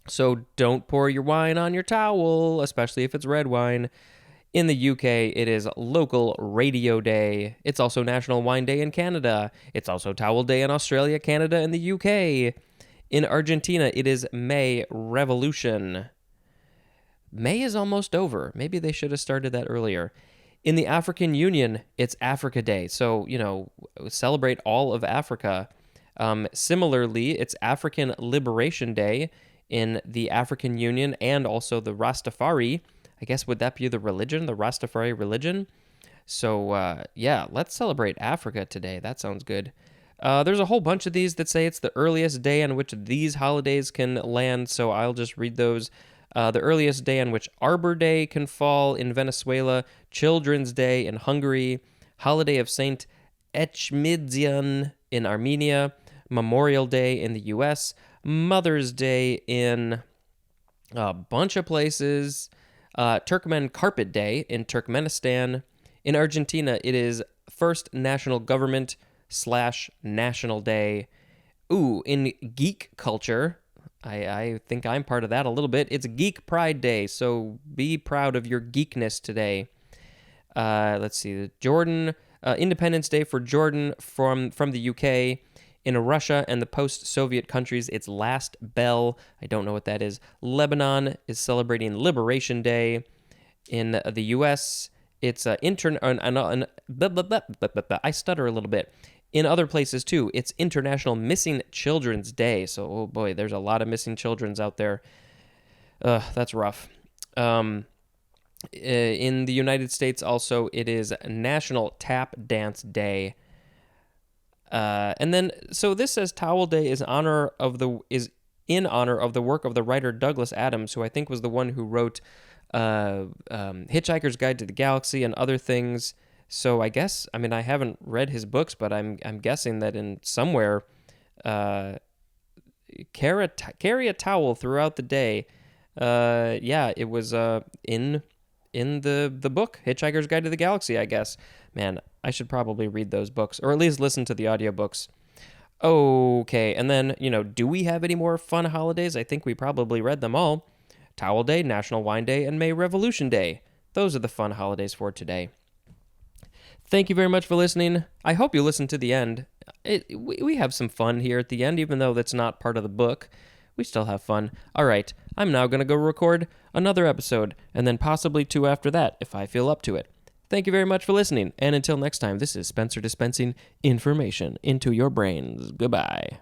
Speaker 1: So don't pour your wine on your towel, especially if it's red wine. In the UK, it is Local Radio Day. It's also National Wine Day in Canada. It's also Towel Day in Australia, Canada, and the UK. In Argentina, it is May Revolution. May is almost over. Maybe they should have started that earlier. In the African Union, it's Africa Day. So, celebrate all of Africa. Similarly, it's African Liberation Day in the African Union and also the Rastafari. I guess, would that be the religion, the Rastafari religion? So, let's celebrate Africa today. That sounds good. There's a whole bunch of these that say it's the earliest day on which these holidays can land, so I'll just read those. The earliest day on which Arbor Day can fall in Venezuela, Children's Day in Hungary, Holiday of Saint Echmidzian in Armenia, Memorial Day in the U.S., Mother's Day in a bunch of places, Turkmen Carpet Day in Turkmenistan. In Argentina, it is First National Government / National Day. Ooh, in geek culture, I think I'm part of that a little bit. It's Geek Pride Day, so be proud of your geekness today. Let's see, Jordan, Independence Day for Jordan from the UK. In Russia and the post-Soviet countries, it's Last Bell. I don't know what that is. Lebanon is celebrating Liberation Day. In the U.S., it's I stutter a little bit. In other places, too, it's International Missing Children's Day. So, oh boy, there's a lot of missing children's out there. That's rough. In the United States, also, it is National Tap Dance Day. And then, so this says Towel Day is in honor of the work of the writer Douglas Adams, who I think was the one who wrote Hitchhiker's Guide to the Galaxy and other things. So I guess, I haven't read his books, but I'm guessing that in somewhere, carry a towel throughout the day. It was in the book Hitchhiker's Guide to the Galaxy, I guess. Man, I should probably read those books, or at least listen to the audiobooks. Okay, and then, do we have any more fun holidays? I think we probably read them all. Towel Day, National Wine Day, and May Revolution Day. Those are the fun holidays for today. Thank you very much for listening. I hope you listened to the end. We have some fun here at the end, even though that's not part of the book. We still have fun. All right, I'm now going to go record another episode, and then possibly 2 after that, if I feel up to it. Thank you very much for listening, and until next time, this is Spencer dispensing information into your brains. Goodbye.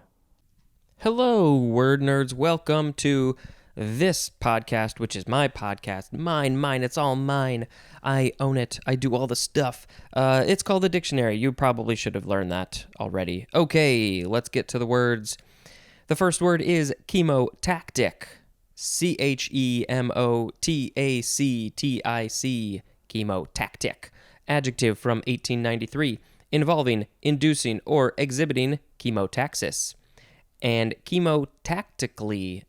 Speaker 1: Hello, word nerds. Welcome to this podcast, which is my podcast. Mine. It's all mine. I own it. I do all the stuff. It's called The Dictionary. You probably should have learned that already. Okay, let's get to the words. The first word is chemotactic. chemotactic. Chemotactic. Adjective from 1893, involving, inducing, or exhibiting chemotaxis. And chemotactically.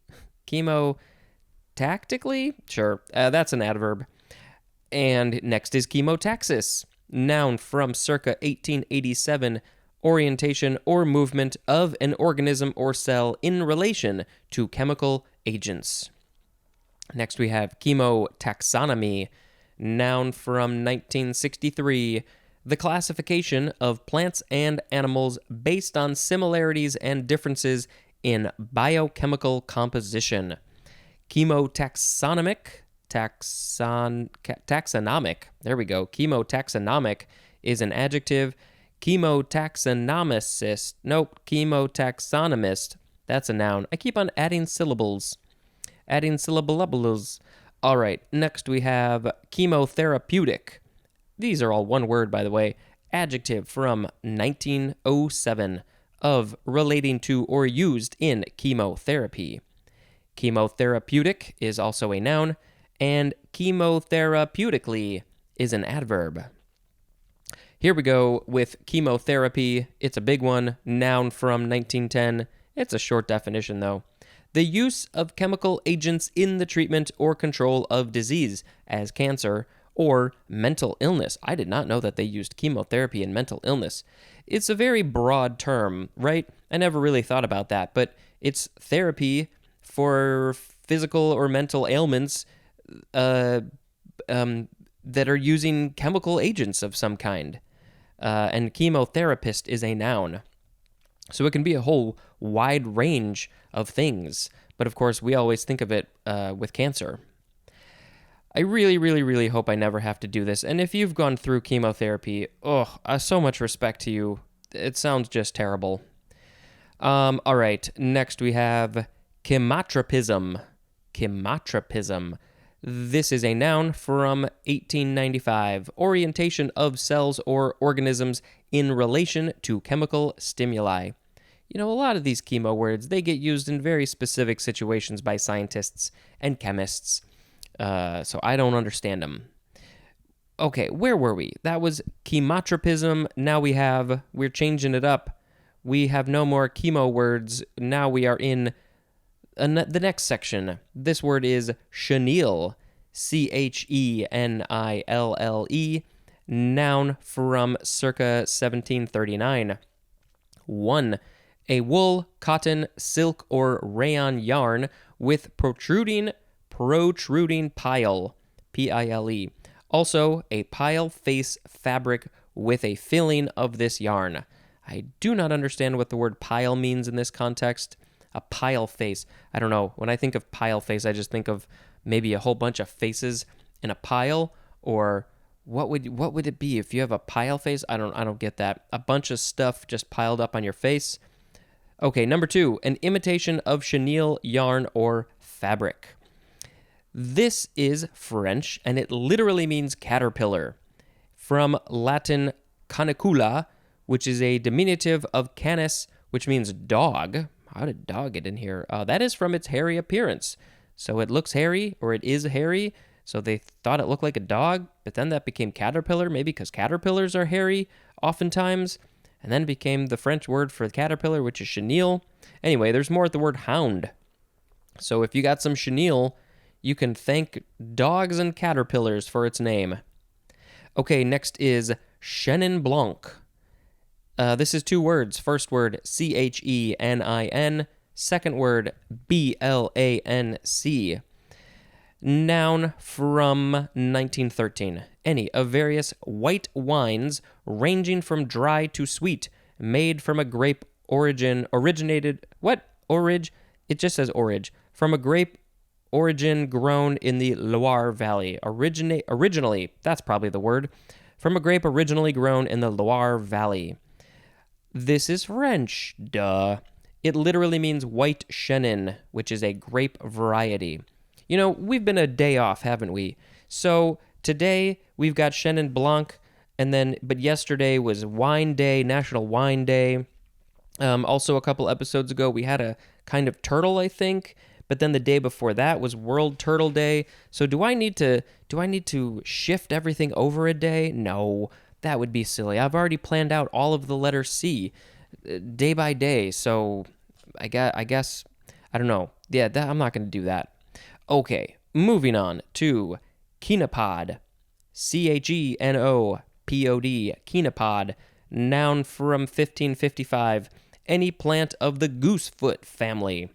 Speaker 1: Chemotactically? Sure, that's an adverb. And next is chemotaxis. noun from circa 1887, orientation or movement of an organism or cell in relation to chemical agents. Next, we have chemotaxonomy, noun from 1963, the classification of plants and animals based on similarities and differences in biochemical composition. Chemotaxonomic, taxonomic, there we go. Chemotaxonomic is an adjective. Chemotaxonomist, that's a noun. I keep on adding syllables. All right, next we have chemotherapeutic. These are all one word, by the way. Adjective from 1907 of relating to or used in chemotherapy. Chemotherapeutic is also a noun, and chemotherapeutically is an adverb. Here we go with chemotherapy. It's a big one, noun from 1910. It's a short definition, though. The use of chemical agents in the treatment or control of disease, as cancer, or mental illness. I did not know that they used chemotherapy in mental illness. It's a very broad term, right? I never really thought about that, but it's therapy for physical or mental ailments that are using chemical agents of some kind. And chemotherapist is a noun. So it can be a whole wide range of things. But of course, we always think of it with cancer. I really, really, really hope I never have to do this. And if you've gone through chemotherapy, so much respect to you. It sounds just terrible. All right, next we have chemotropism. Chemotropism. This is a noun from 1895. Orientation of cells or organisms in relation to chemical stimuli. You know, a lot of these chemo words, they get used in very specific situations by scientists and chemists. So I don't understand them. Okay, where were we? That was chemotropism. Now we're changing it up. We have no more chemo words. Now we are in the next section. This word is chenille. Chenille. Noun from circa 1739. 1. A wool, cotton, silk, or rayon yarn with protruding pile. Pile. Also, a pile face fabric with a filling of this yarn. I do not understand what the word pile means in this context. A pile face. I don't know. When I think of pile face, I just think of maybe a whole bunch of faces in a pile, or what would it be if you have a pile face? I don't get that. A bunch of stuff just piled up on your face. Okay, number 2, an imitation of chenille yarn or fabric. This is French, and it literally means caterpillar. From Latin canicula, which is a diminutive of canis, which means dog. How did dog get in here? That is from its hairy appearance. So it looks hairy, or it is hairy, so they thought it looked like a dog, but then that became caterpillar, maybe because caterpillars are hairy oftentimes, and then became the French word for caterpillar, which is chenille. Anyway, there's more at the word hound. So if you got some chenille, you can thank dogs and caterpillars for its name. Okay, next is Chenin Blanc. This is 2 words. First word, Chenin. Second word, Blanc. Noun from 1913. Any of various white wines ranging from dry to sweet, made from a grape originated. What? It just says origin. From a grape origin grown in the Loire Valley. Originally, that's probably the word. From a grape originally grown in the Loire Valley. This is French, duh. It literally means white chenin, which is a grape variety. You know, we've been a day off, haven't we? So today we've got Chenin Blanc, but yesterday was Wine Day, National Wine Day. Also, a couple episodes ago, we had a kind of turtle, I think. But then the day before that was World Turtle Day. So do I need to shift everything over a day? No, that would be silly. I've already planned out all of the letter C day by day. So I guess I don't know. Yeah, I'm not going to do that. Okay, moving on to chenopod. Chenopod. P-O-D, chenopod, noun from 1555, any plant of the goosefoot family.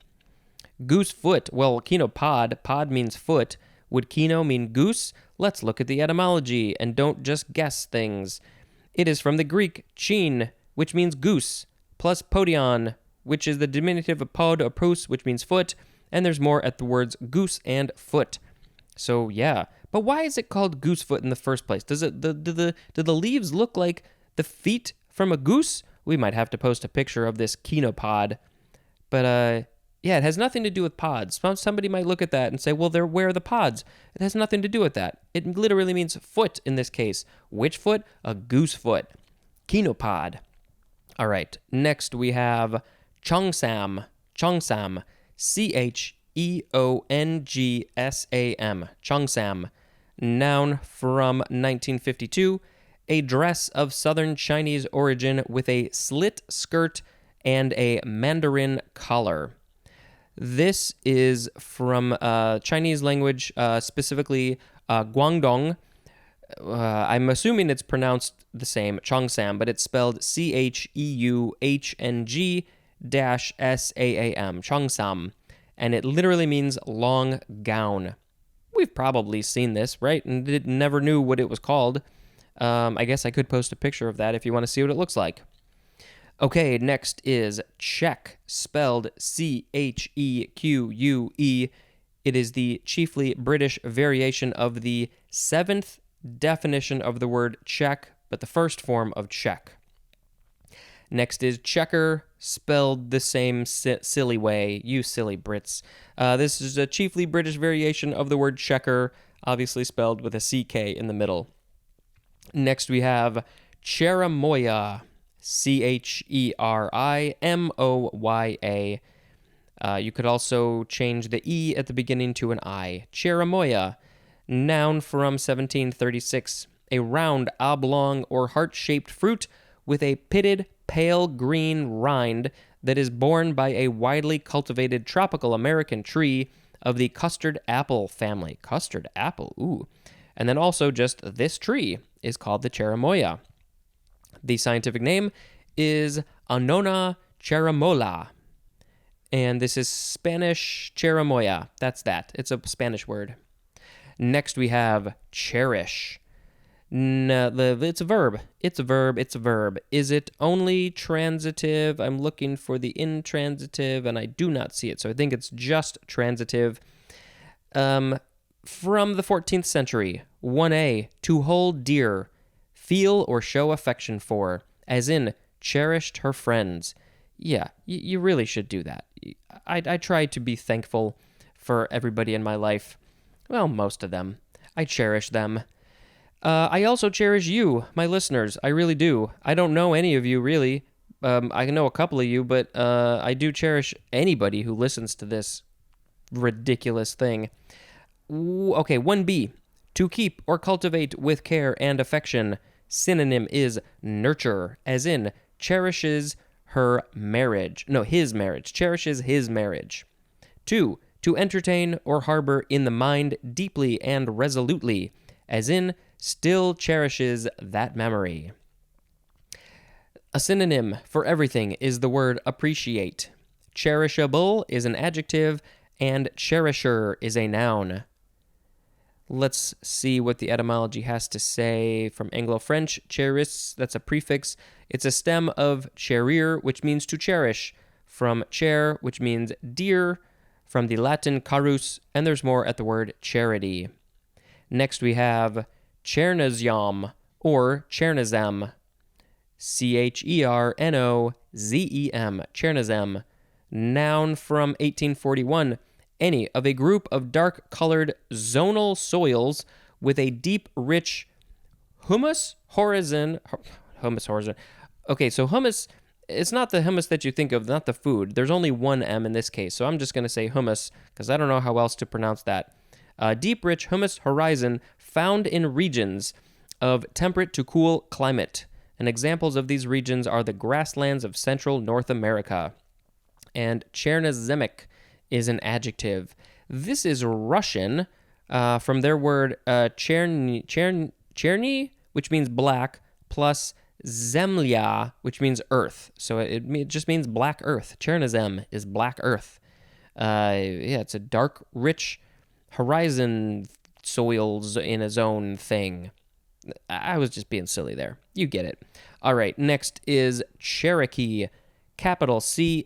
Speaker 1: Goosefoot, well, chenopod, pod means foot. Would cheno mean goose? Let's look at the etymology and don't just guess things. It is from the Greek chen, which means goose, plus podion, which is the diminutive of pod or pous, which means foot, and there's more at the words goose and foot. So yeah, but why is it called goosefoot in the first place? Do the leaves look like the feet from a goose? We might have to post a picture of this chenopod. But yeah, it has nothing to do with pods. Somebody might look at that and say, well, where are the pods? It has nothing to do with that. It literally means foot in this case. Which foot? A goose foot. Chenopod. All right, next we have Cheongsam. Cheongsam. Cheongsam. Cheongsam. Noun from 1952. A dress of southern Chinese origin with a slit skirt and a mandarin collar. This is from Chinese language, specifically Guangdong. I'm assuming it's pronounced the same, Cheongsam, but it's spelled Cheuhng-SAAM, Cheongsam, and it literally means long gown. We've probably seen this, right? And never knew what it was called. I guess I could post a picture of that if you want to see what it looks like. Okay, next is Czech, spelled Cheque. It is the chiefly British variation of the seventh definition of the word Czech, but the first form of Czech. Next is checker, spelled the same silly way. You silly Brits. This is a chiefly British variation of the word checker, obviously spelled with a CK in the middle. Next we have cherimoya. Cherimoya. You could also change the E at the beginning to an I. Cherimoya. Noun from 1736. A round, oblong, or heart-shaped fruit with a pitted, pale green rind that is borne by a widely cultivated tropical American tree of the custard apple family. Custard apple, ooh. And then also just this tree is called the cherimoya. The scientific name is Annona cherimola, and this is Spanish cherimoya. That's that. It's a Spanish word. Next we have cherish. It's a verb. It's a verb. It's a verb. Is it only transitive? I'm looking for the intransitive, and I do not see it, so I think it's just transitive. From the 14th century, 1a, to hold dear, feel or show affection for, as in cherished her friends. Yeah, you really should do that. I try to be thankful for everybody in my life. Well, most of them. I cherish them. I also cherish you, my listeners. I really do. I don't know any of you, really. I know a couple of you, but I do cherish anybody who listens to this ridiculous thing. Okay, 1b. To keep or cultivate with care and affection. Synonym is nurture, as in cherishes her marriage. No, his marriage. Cherishes his marriage. 2. To entertain or harbor in the mind deeply and resolutely, as in still cherishes that memory. A synonym for everything is the word appreciate. Cherishable is an adjective, and cherisher is a noun. Let's see what the etymology has to say from Anglo-French. Cheris, that's a prefix. It's a stem of cherir, which means to cherish, from cher, which means dear, from the Latin carus, and there's more at the word charity. Next we have chernozem, or chernozem. Chernozem, chernozem. Noun from 1841. Any of a group of dark-colored zonal soils with a deep, rich humus horizon. Okay, so humus, it's not the hummus that you think of, not the food. There's only one M in this case, so I'm just going to say humus because I don't know how else to pronounce that. Deep, rich humus horizon found in regions of temperate to cool climate. And examples of these regions are the grasslands of central North America. And Chernozemic is an adjective. This is Russian from their word cherny, which means black, plus zemlya, which means earth. So it just means black earth. Chernozem is black earth. Yeah, it's a dark, rich horizon soils in a zone thing. I was just being silly there. You get it. All right, next is Cherokee. Capital Cherokee.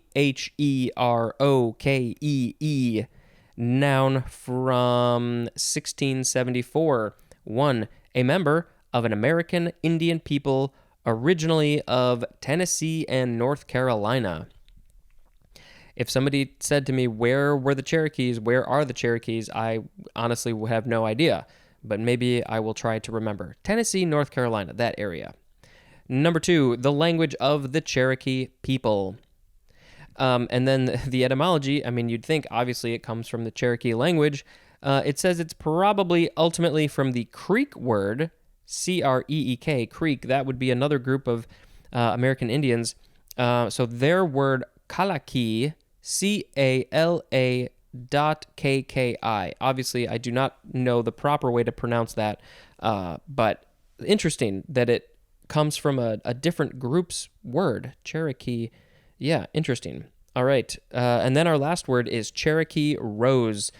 Speaker 1: Noun from 1674. 1. A member of an American Indian people originally of Tennessee and North Carolina. If somebody said to me, where were the Cherokees? Where are the Cherokees? I honestly would have no idea, but maybe I will try to remember. Tennessee, North Carolina, that area. Number 2, the language of the Cherokee people. And then the etymology, I mean, you'd think obviously it comes from the Cherokee language. It says it's probably ultimately from the Creek word, Creek, Creek. That would be another group of American Indians. So their word Kalaki, CALA.KKI. Obviously, I do not know the proper way to pronounce that, but interesting that it comes from a different group's word, Cherokee. Yeah, interesting. All right. And then our last word is Cherokee Rose.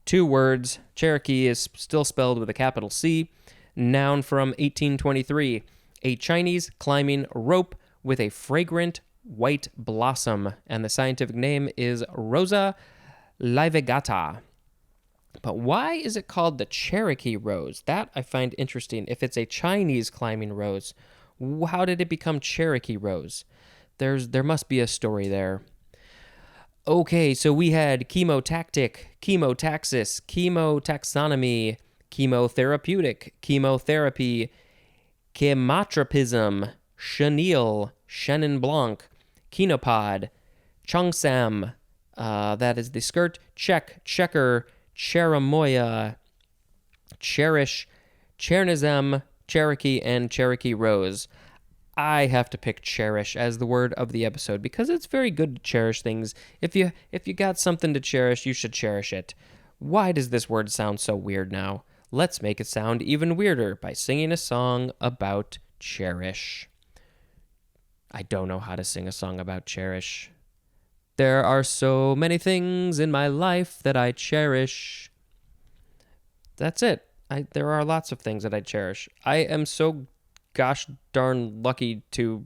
Speaker 1: 2 words. Cherokee is still spelled with a capital C. Noun from 1823. A Chinese climbing rope with a fragrant white blossom. And the scientific name is Rosa laevigata. But why is it called the Cherokee Rose? That I find interesting. If it's a Chinese climbing rose, how did it become Cherokee Rose? There must be a story there. Okay, so we had chemotactic, chemotaxis, chemotaxonomy, chemotherapeutic, chemotherapy, chemotropism, chenille, Chenin Blanc, chenopod, cheongsam, that is the skirt, checker, cherimoya, cherish, chernozem, Cherokee, and Cherokee Rose. I have to pick cherish as the word of the episode because it's very good to cherish things. If you got something to cherish, you should cherish it. Why does this word sound so weird now? Let's make it sound even weirder by singing a song about cherish. I don't know how to sing a song about cherish. There are so many things in my life that I cherish. That's it. There are lots of things that I cherish. I am so gosh darn lucky to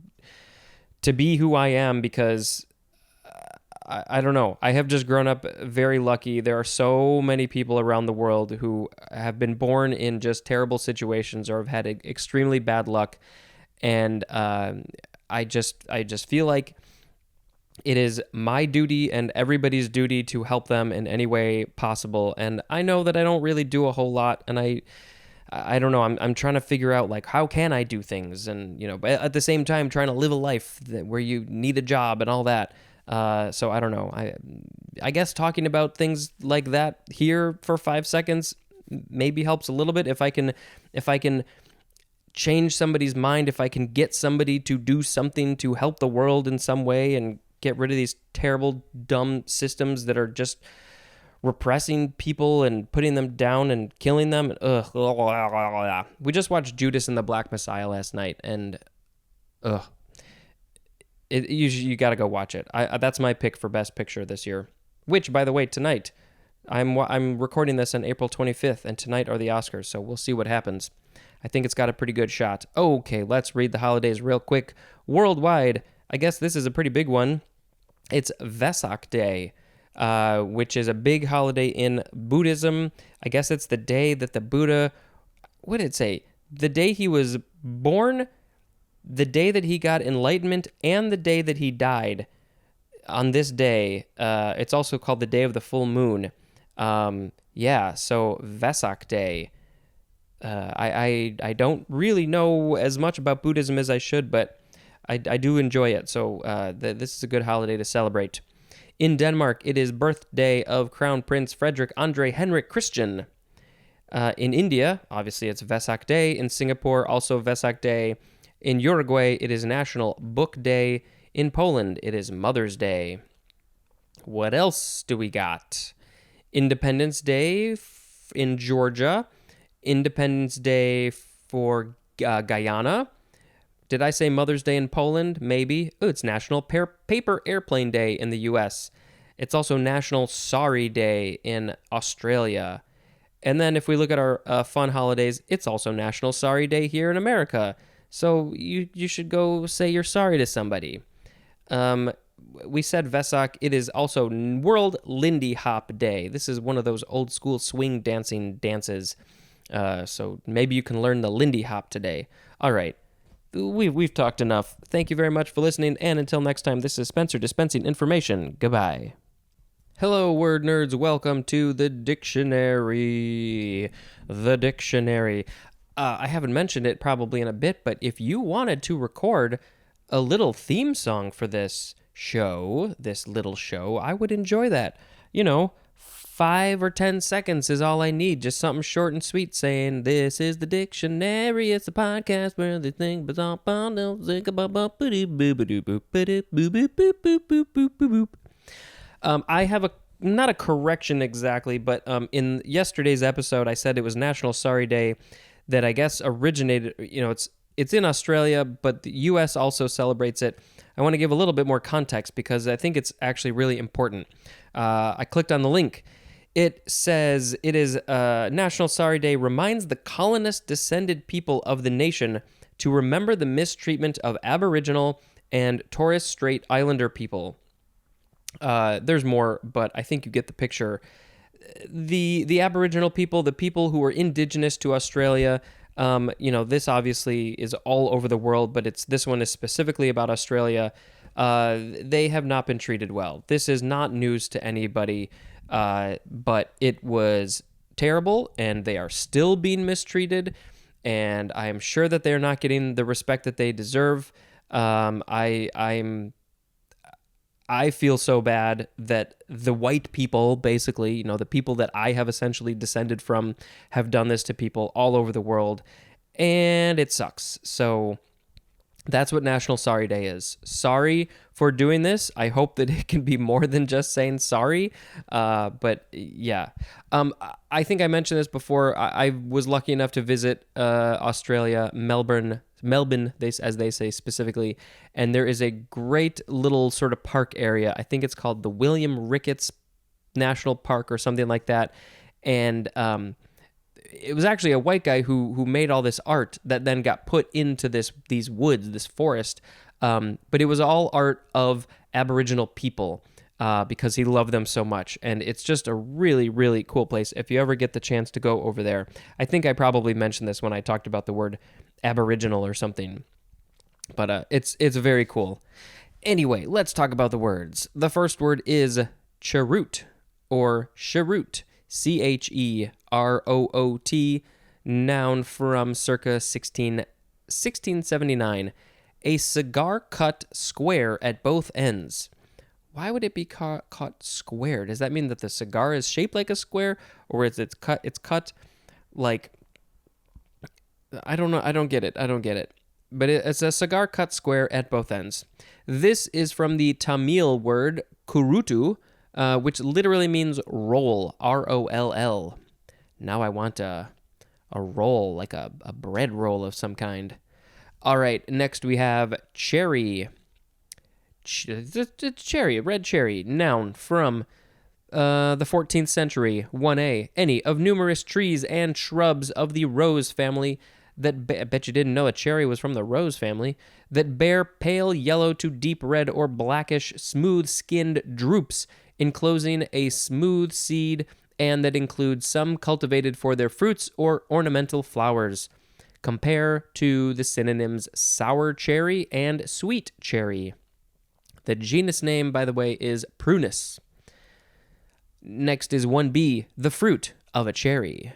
Speaker 1: be who I am because I don't know. I have just grown up very lucky. There are so many people around the world who have been born in just terrible situations or have had extremely bad luck, and I just feel like it is my duty and everybody's duty to help them in any way possible. And I know that I don't really do a whole lot, and I don't know. I'm trying to figure out like how can I do things, and but at the same time trying to live a life where you need a job and all that. So I don't know. I guess talking about things like that here for 5 seconds maybe helps a little bit if I can change somebody's mind, if I can get somebody to do something to help the world in some way and get rid of these terrible dumb systems that are just repressing people and putting them down and killing them. Ugh. We just watched Judas and the Black Messiah last night, and you got to go watch it. That's my pick for Best Picture this year. Which, by the way, tonight I'm recording this on April 25th, and tonight are the Oscars, so we'll see what happens. I think it's got a pretty good shot. Okay, let's read the holidays real quick. Worldwide, I guess this is a pretty big one. It's Vesak Day, which is a big holiday in Buddhism. I guess it's the day that the Buddha, what did it say? The day he was born, the day that he got enlightenment, and the day that he died. On this day, it's also called the day of the full moon. So Vesak Day. I don't really know as much about Buddhism as I should, but I do enjoy it. So this is a good holiday to celebrate. In Denmark, it is birthday of Crown Prince Frederik Andre Henrik Christian. In India, obviously, it's Vesak Day. In Singapore, also Vesak Day. In Uruguay, it is National Book Day. In Poland, it is Mother's Day. What else do we got? Independence Day in Georgia. Independence Day for Guyana. Did I say Mother's Day in Poland? Maybe. Oh, it's National Paper Airplane Day in the US. It's also National Sorry Day in Australia. And then if we look at our fun holidays, it's also National Sorry Day here in America. So you should go say you're sorry to somebody. Um, we said Vesak. It is also World Lindy Hop Day. This is one of those old school swing dancing dances. So maybe you can learn the Lindy Hop today. All right. We've talked enough. Thank you very much for listening, and until next time, this is Spencer dispensing information. Goodbye. Hello, word nerds. Welcome to the dictionary. The dictionary. I haven't mentioned it probably in a bit, but if you wanted to record a little theme song for this little show, I would enjoy that. 5 or 10 seconds is all I need. Just something short and sweet saying, "This is the dictionary. It's a podcast where they think I have not a correction exactly, but in yesterday's episode, I said it was National Sorry Day that I guess originated, it's in Australia, but the U.S. also celebrates it. I want to give a little bit more context because I think it's actually really important. I clicked on the link. It says it is National Sorry Day reminds the colonist-descended people of the nation to remember the mistreatment of Aboriginal and Torres Strait Islander people. There's more, but I think you get the picture. The Aboriginal people, the people who were indigenous to Australia, this obviously is all over the world, but this one is specifically about Australia. They have not been treated well. This is not news to anybody, but it was terrible, and they are still being mistreated, and I am sure that they're not getting the respect that they deserve. I feel so bad that the white people, basically, the people that I have essentially descended from, have done this to people all over the world, and it sucks. So that's what National Sorry Day is. Sorry for doing this. I hope that it can be more than just saying sorry. But yeah, I think I mentioned this before. I was lucky enough to visit Australia, Melbourne, as they say specifically, and there is a great little sort of park area. I think it's called the William Ricketts National Park or something like that, and it was actually a white guy who made all this art that then got put into these woods, this forest, but it was all art of Aboriginal people. Because he loved them so much. And it's just a really, really cool place. If you ever get the chance to go over there, I think I probably mentioned this when I talked about the word Aboriginal or something. But it's very cool. Anyway, let's talk about the words. The first word is cheroot or cheroot. Cheroot. Noun from circa 1679. A cigar cut square at both ends. Why would it be cut square? Does that mean that the cigar is shaped like a square, or is it cut? It's cut like, I don't know. I don't get it. But it's a cigar cut square at both ends. This is from the Tamil word kurutu, which literally means roll. R-O-L-L. Now I want a roll, like a bread roll of some kind. All right. Next we have cherry. Cherry, red cherry, noun from the 14th century. 1a, any of numerous trees and shrubs of the rose family that I bet you didn't know a cherry was from the rose family, that bear pale yellow to deep red or blackish smooth-skinned drupes enclosing a smooth seed, and that includes some cultivated for their fruits or ornamental flowers. Compare to the synonyms sour cherry and sweet cherry. The genus name, by the way, is Prunus. Next is 1b, the fruit of a cherry.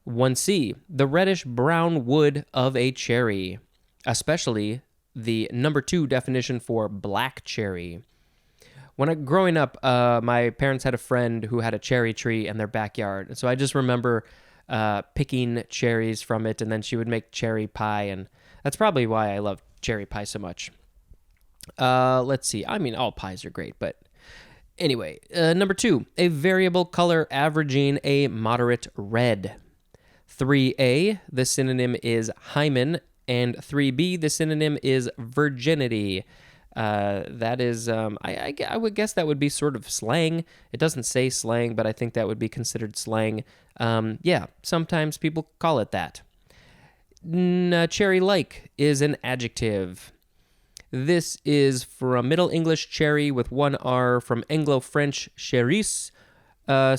Speaker 1: 1c, the reddish-brown wood of a cherry, especially the number 2 definition for black cherry. Growing up, my parents had a friend who had a cherry tree in their backyard, so I just remember picking cherries from it, and then she would make cherry pie, and that's probably why I love cherry pie so much. Let's see. I mean, all pies are great, but anyway. Number 2, a variable color averaging a moderate red. 3a, the synonym is hymen, And 3B, the synonym is virginity. That is, I would guess that would be sort of slang. It doesn't say slang, but I think that would be considered slang. Yeah, sometimes people call it that. Cherry-like is an adjective. This is from Middle English cherry with one R, from Anglo-French cherise,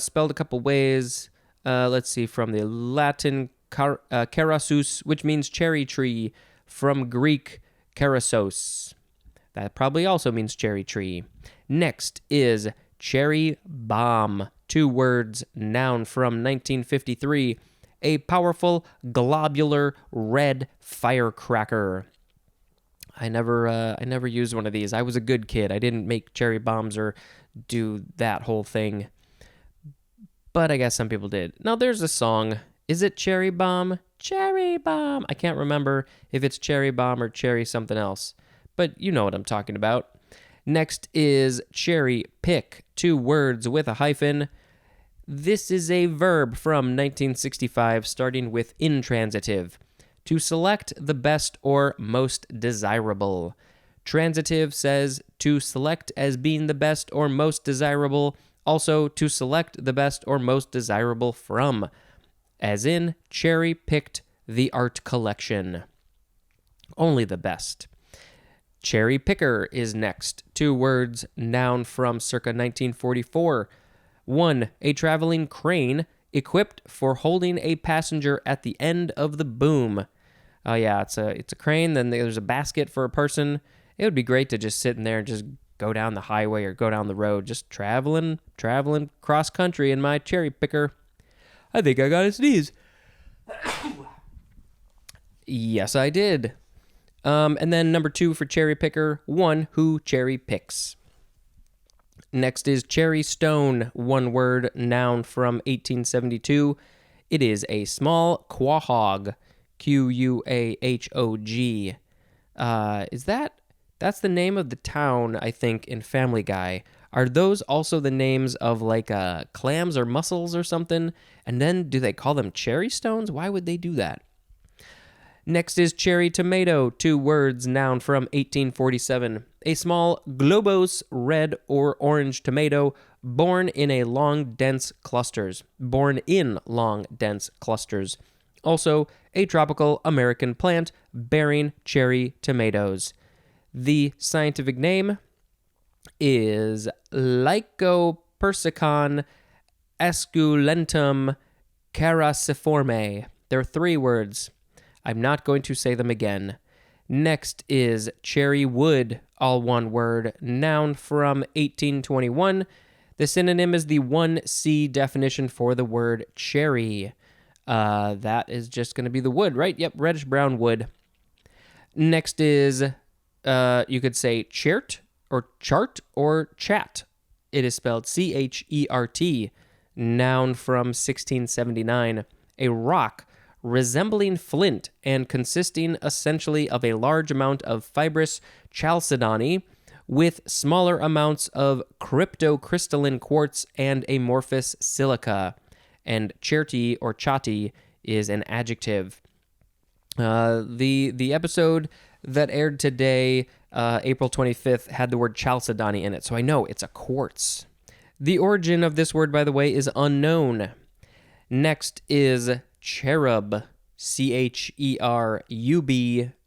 Speaker 1: spelled a couple ways. Let's see, from the Latin kerasus, which means cherry tree, from Greek kerasos. That probably also means cherry tree. Next is cherry bomb. 2 words, noun from 1953. A powerful, globular, red firecracker. I never used one of these. I was a good kid. I didn't make cherry bombs or do that whole thing. But I guess some people did. Now there's a song. Is it Cherry Bomb? Cherry Bomb. I can't remember if it's Cherry Bomb or Cherry something else. But you know what I'm talking about. Next is cherry pick. 2 words with a hyphen. This is a verb from 1965 starting with intransitive. To select the best or most desirable. Transitive says to select as being the best or most desirable. Also, to select the best or most desirable from. As in, cherry picked the art collection. Only the best. Cherry picker is next. 2 words, noun from circa 1944. 1. A traveling crane equipped for holding a passenger at the end of the boom. Oh yeah, it's a crane, then there's a basket for a person. It would be great to just sit in there and just go down the highway or go down the road, just traveling cross country in my cherry picker. I think I got a sneeze. Yes, I did. And then number 2 for cherry picker, 1 who cherry picks. Next is cherry stone, 1 word, noun from 1872. It is a small quahog, Quahog. That's the name of the town, I think, in Family Guy. Are those also the names of like clams or mussels or something? And then do they call them cherry stones? Why would they do that? Next is cherry tomato, 2 words, noun from 1847. A small globose red or orange tomato born in long, dense clusters. Also, a tropical American plant bearing cherry tomatoes. The scientific name is Lycopersicon esculentum carassiforme. There are 3 words. I'm not going to say them again. Next is cherry wood, all 1 word, noun from 1821. The synonym is the 1C definition for the word cherry. That is just going to be the wood, right? Yep, reddish brown wood. Next is, you could say chert or chart or chat. It is spelled Chert, noun from 1679. A rock resembling flint and consisting essentially of a large amount of fibrous chalcedony with smaller amounts of cryptocrystalline quartz and amorphous silica. And cherty or chati is an adjective. The episode that aired today, April 25th, had the word chalcedony in it, so I know it's a quartz. The origin of this word, by the way, is unknown. Next is cherub, Cherub,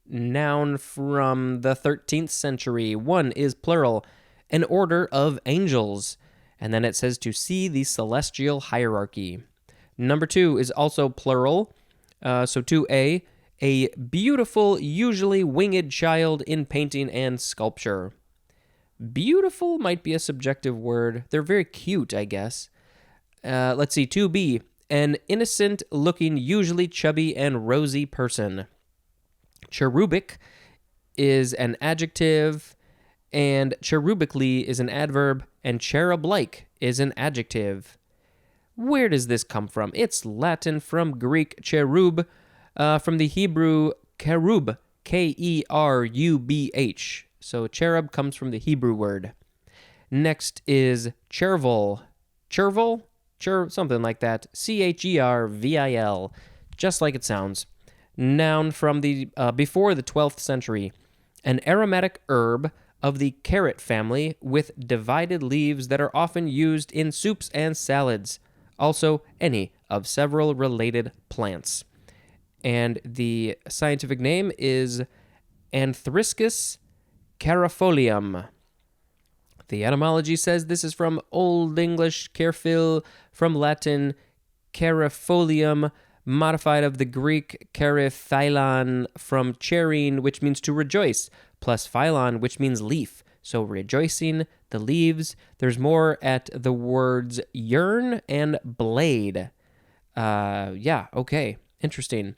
Speaker 1: noun from the 13th century. 1 is plural, an order of angels. And then it says to see the celestial hierarchy. Number 2 is also plural. So 2A, a beautiful, usually winged child in painting and sculpture. Beautiful might be a subjective word. They're very cute, I guess. Let's see, 2B, an innocent-looking, usually chubby and rosy person. Cherubic is an adjective, and cherubically is an adverb, and cherub-like is an adjective. Where does this come from? It's Latin from Greek cherub, from the Hebrew kerub, Kerubh. So cherub comes from the Hebrew word. Next is chervil. Something like that. Chervil, just like it sounds. Noun from the before the 12th century. An aromatic herb of the carrot family with divided leaves that are often used in soups and salads. Also, any of several related plants. And the scientific name is Anthriscus carifolium. The etymology says this is from Old English carfil, from Latin carifolium, modified of the Greek karithylon from cherine, which means to rejoice, plus phylon, which means leaf. So rejoicing, the leaves. There's more at the words yearn and blade. Yeah, okay. Interesting.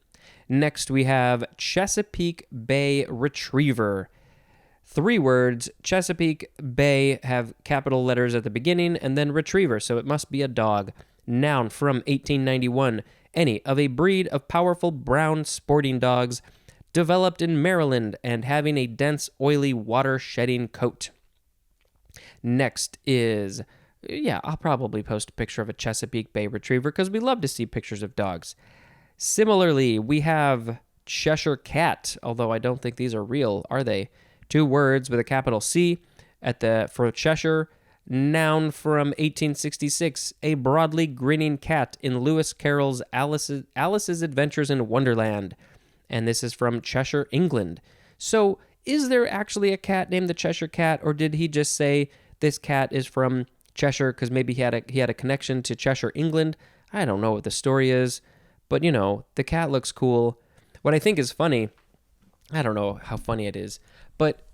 Speaker 1: Next, we have Chesapeake Bay Retriever. 3 words. Chesapeake Bay have capital letters at the beginning, and then retriever, so it must be a dog. Noun from 1891. Any of a breed of powerful brown sporting dogs developed in Maryland and having a dense, oily, water-shedding coat. Next is, yeah, I'll probably post a picture of a Chesapeake Bay Retriever because we love to see pictures of dogs. Similarly, we have Cheshire Cat, although I don't think these are real, are they? 2 words with a capital C for Cheshire. Noun from 1866, a broadly grinning cat in Lewis Carroll's Alice's Adventures in Wonderland. And this is from Cheshire, England. So, is there actually a cat named the Cheshire Cat, or did he just say this cat is from Cheshire because maybe he had a connection to Cheshire, England? I don't know what the story is, but the cat looks cool. What I think is funny, I don't know how funny it is, but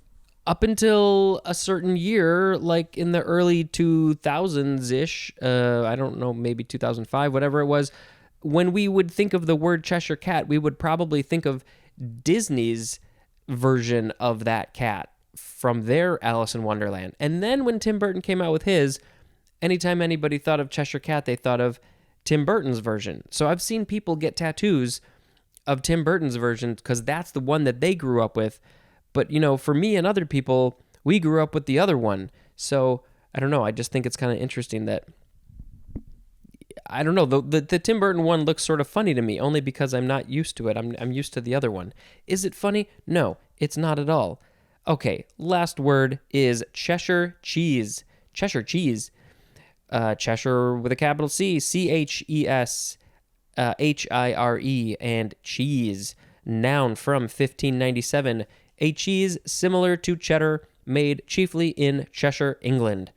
Speaker 1: up until a certain year, like in the early 2000s-ish, I don't know, maybe 2005, whatever it was, when we would think of the word Cheshire Cat, we would probably think of Disney's version of that cat from their Alice in Wonderland. And then when Tim Burton came out with his, anytime anybody thought of Cheshire Cat, they thought of Tim Burton's version. So I've seen people get tattoos of Tim Burton's version because that's the one that they grew up with. But, for me and other people, we grew up with the other one. So, I don't know. I just think it's kind of interesting that, I don't know, the Tim Burton one looks sort of funny to me, only because I'm not used to it. I'm used to the other one. Is it funny? No, it's not at all. Okay, last word is Cheshire Cheese. Cheshire Cheese. Cheshire with a capital C, Ches, Hire, and cheese. Noun from 1597. A cheese similar to cheddar, made chiefly in Cheshire, England.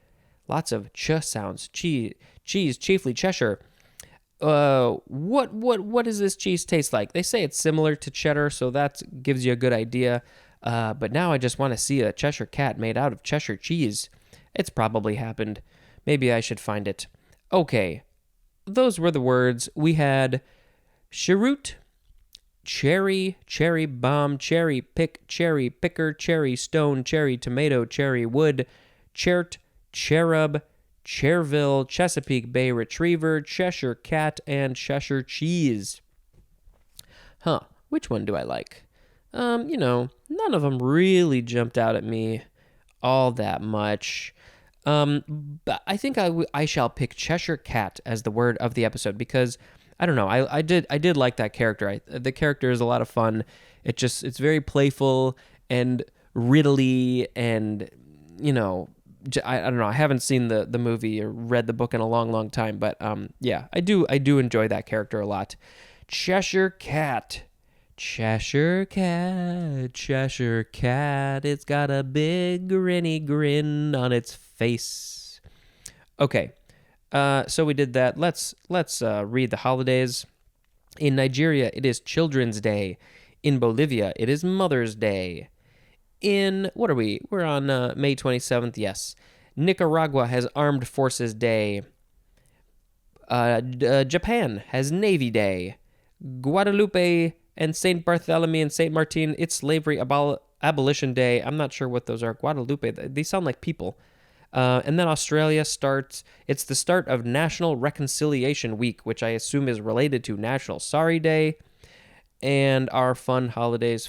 Speaker 1: Lots of ch sounds. Cheese, chiefly Cheshire. What does this cheese taste like? They say it's similar to cheddar, so that gives you a good idea. But now I just want to see a Cheshire Cat made out of Cheshire cheese. It's probably happened. Maybe I should find it. Okay, those were the words. We had cheroot, cherry, cherry bomb, cherry pick, cherry picker, cherry stone, cherry tomato, cherry wood, chert, cherub, Cherville, Chesapeake Bay Retriever, Cheshire Cat, and Cheshire Cheese. Which one do I like? None of them really jumped out at me all that much. But I think I shall pick Cheshire Cat as the word of the episode because I don't know. I did like that character. The character is a lot of fun. It's very playful and riddly, and I don't know. I haven't seen the movie or read the book in a long, long time, but yeah, I do enjoy that character a lot. Cheshire Cat. Cheshire Cat, Cheshire Cat, it's got a big grinny grin on its face. Okay, so we did that. Let's read the holidays. In Nigeria, it is Children's Day. In Bolivia, it is Mother's Day. What are we? We're on May 27th, yes. Nicaragua has Armed Forces Day. Japan has Navy Day. Guadalupe and St. Bartholomew and St. Martin, it's Slavery Abolition Day. I'm not sure what those are. Guadalupe, they sound like people. And then Australia it's the start of National Reconciliation Week, which I assume is related to National Sorry Day. And our fun holidays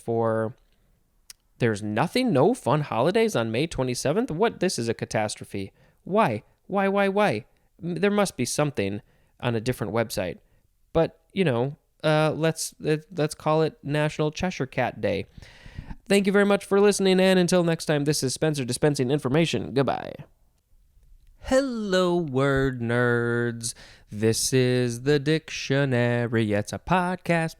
Speaker 1: there's no fun holidays on May 27th? What? This is a catastrophe. Why? Why? There must be something on a different website. But, let's call it National Cheshire Cat Day. Thank you very much for listening, and until next time, this is Spencer dispensing information. Goodbye. Hello, word nerds. This is the dictionary. It's a podcast.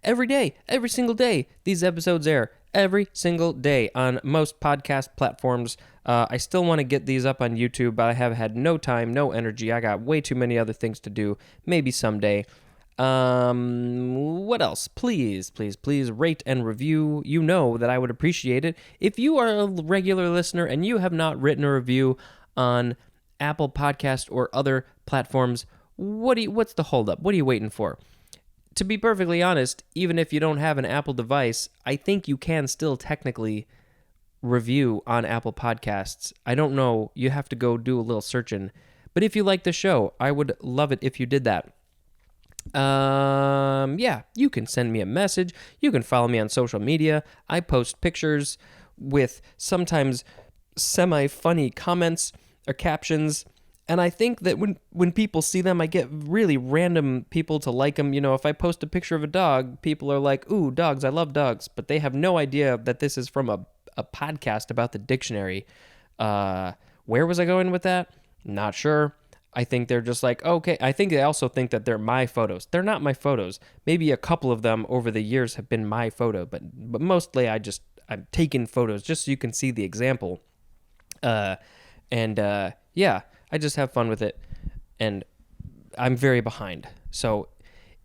Speaker 1: Every day, every single day, these episodes air. Every single day on most podcast platforms. I still want to get these up on YouTube, but I have had no time, no energy. I got way too many other things to do. Maybe someday. What else? Please rate and review. You know that I would appreciate it. If you are a regular listener and you have not written a review on Apple Podcast or other platforms, what's the holdup? What are you waiting for? To be perfectly honest, even if you don't have an Apple device, I think you can still technically review on Apple Podcasts. I don't know. You have to go do a little searching. But if you like the show, I would love it if you did that. Yeah, you can send me a message. You can follow me on social media. I post pictures with sometimes semi-funny comments or captions. And I think that when people see them, I get really random people to like them. You know, if I post a picture of a dog, people are like, ooh, dogs, I love dogs. But they have no idea that this is from a podcast about the dictionary. Where was I going with that? Not sure. I think they're just like, okay. I think they also think that they're my photos. They're not my photos. Maybe a couple of them over the years have been my photo, but mostly I'm taking photos just so you can see the example. Yeah, I just have fun with it, and I'm very behind. So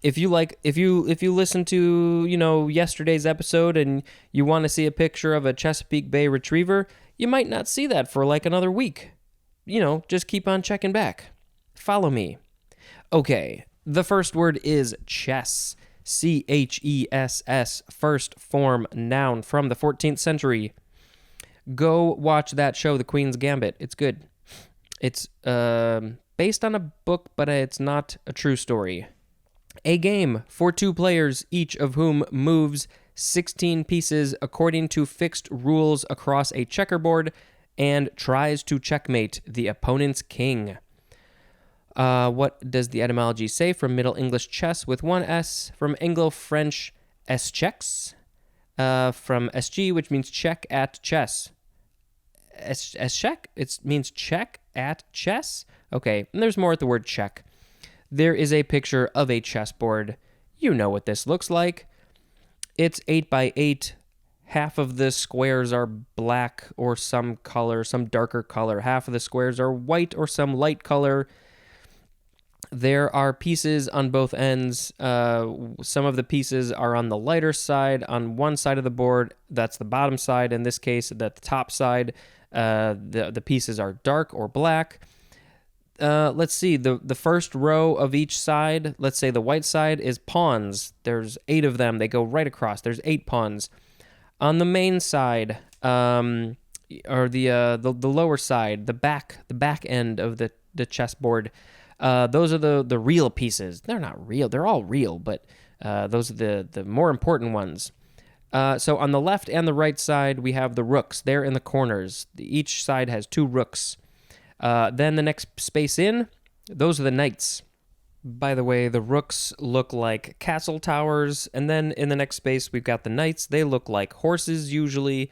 Speaker 1: if you listen to, yesterday's episode and you want to see a picture of a Chesapeake Bay retriever, you might not see that for like another week. Just keep on checking back. Follow me. Okay, the first word is chess. CHESS, first form noun from the 14th century. Go watch that show, The Queen's Gambit. It's good. It's based on a book, but it's not a true story. A game for two players, each of whom moves 16 pieces according to fixed rules across a checkerboard and tries to checkmate the opponent's king. What does the etymology say? From Middle English chess with one S, from Anglo-French eschex, from SG, which means check at chess. Eschek? It means check at chess? Okay, and there's more at the word check. There is a picture of a chessboard. You know what this looks like. It's 8 by 8. Half of the squares are black or some color, some darker color. Half of the squares are white or some light color. There are pieces on both ends. Some of the pieces are on the lighter side. On one side of the board, that's the bottom side. In this case, the top side, the pieces are dark or black. Let's see, the first row of each side, let's say the white side, is pawns. There's 8 of them. They go right across. There's 8 pawns. On the main side, or the lower side, the back end of the chessboard, those are the real pieces. They're not real. They're all real, but those are the more important ones. So on the left and the right side, we have the rooks. They're in the corners. Each side has 2 rooks. Then the next space in, those are the knights. By the way, the rooks look like castle towers, and then in the next space, we've got the knights. They look like horses, usually.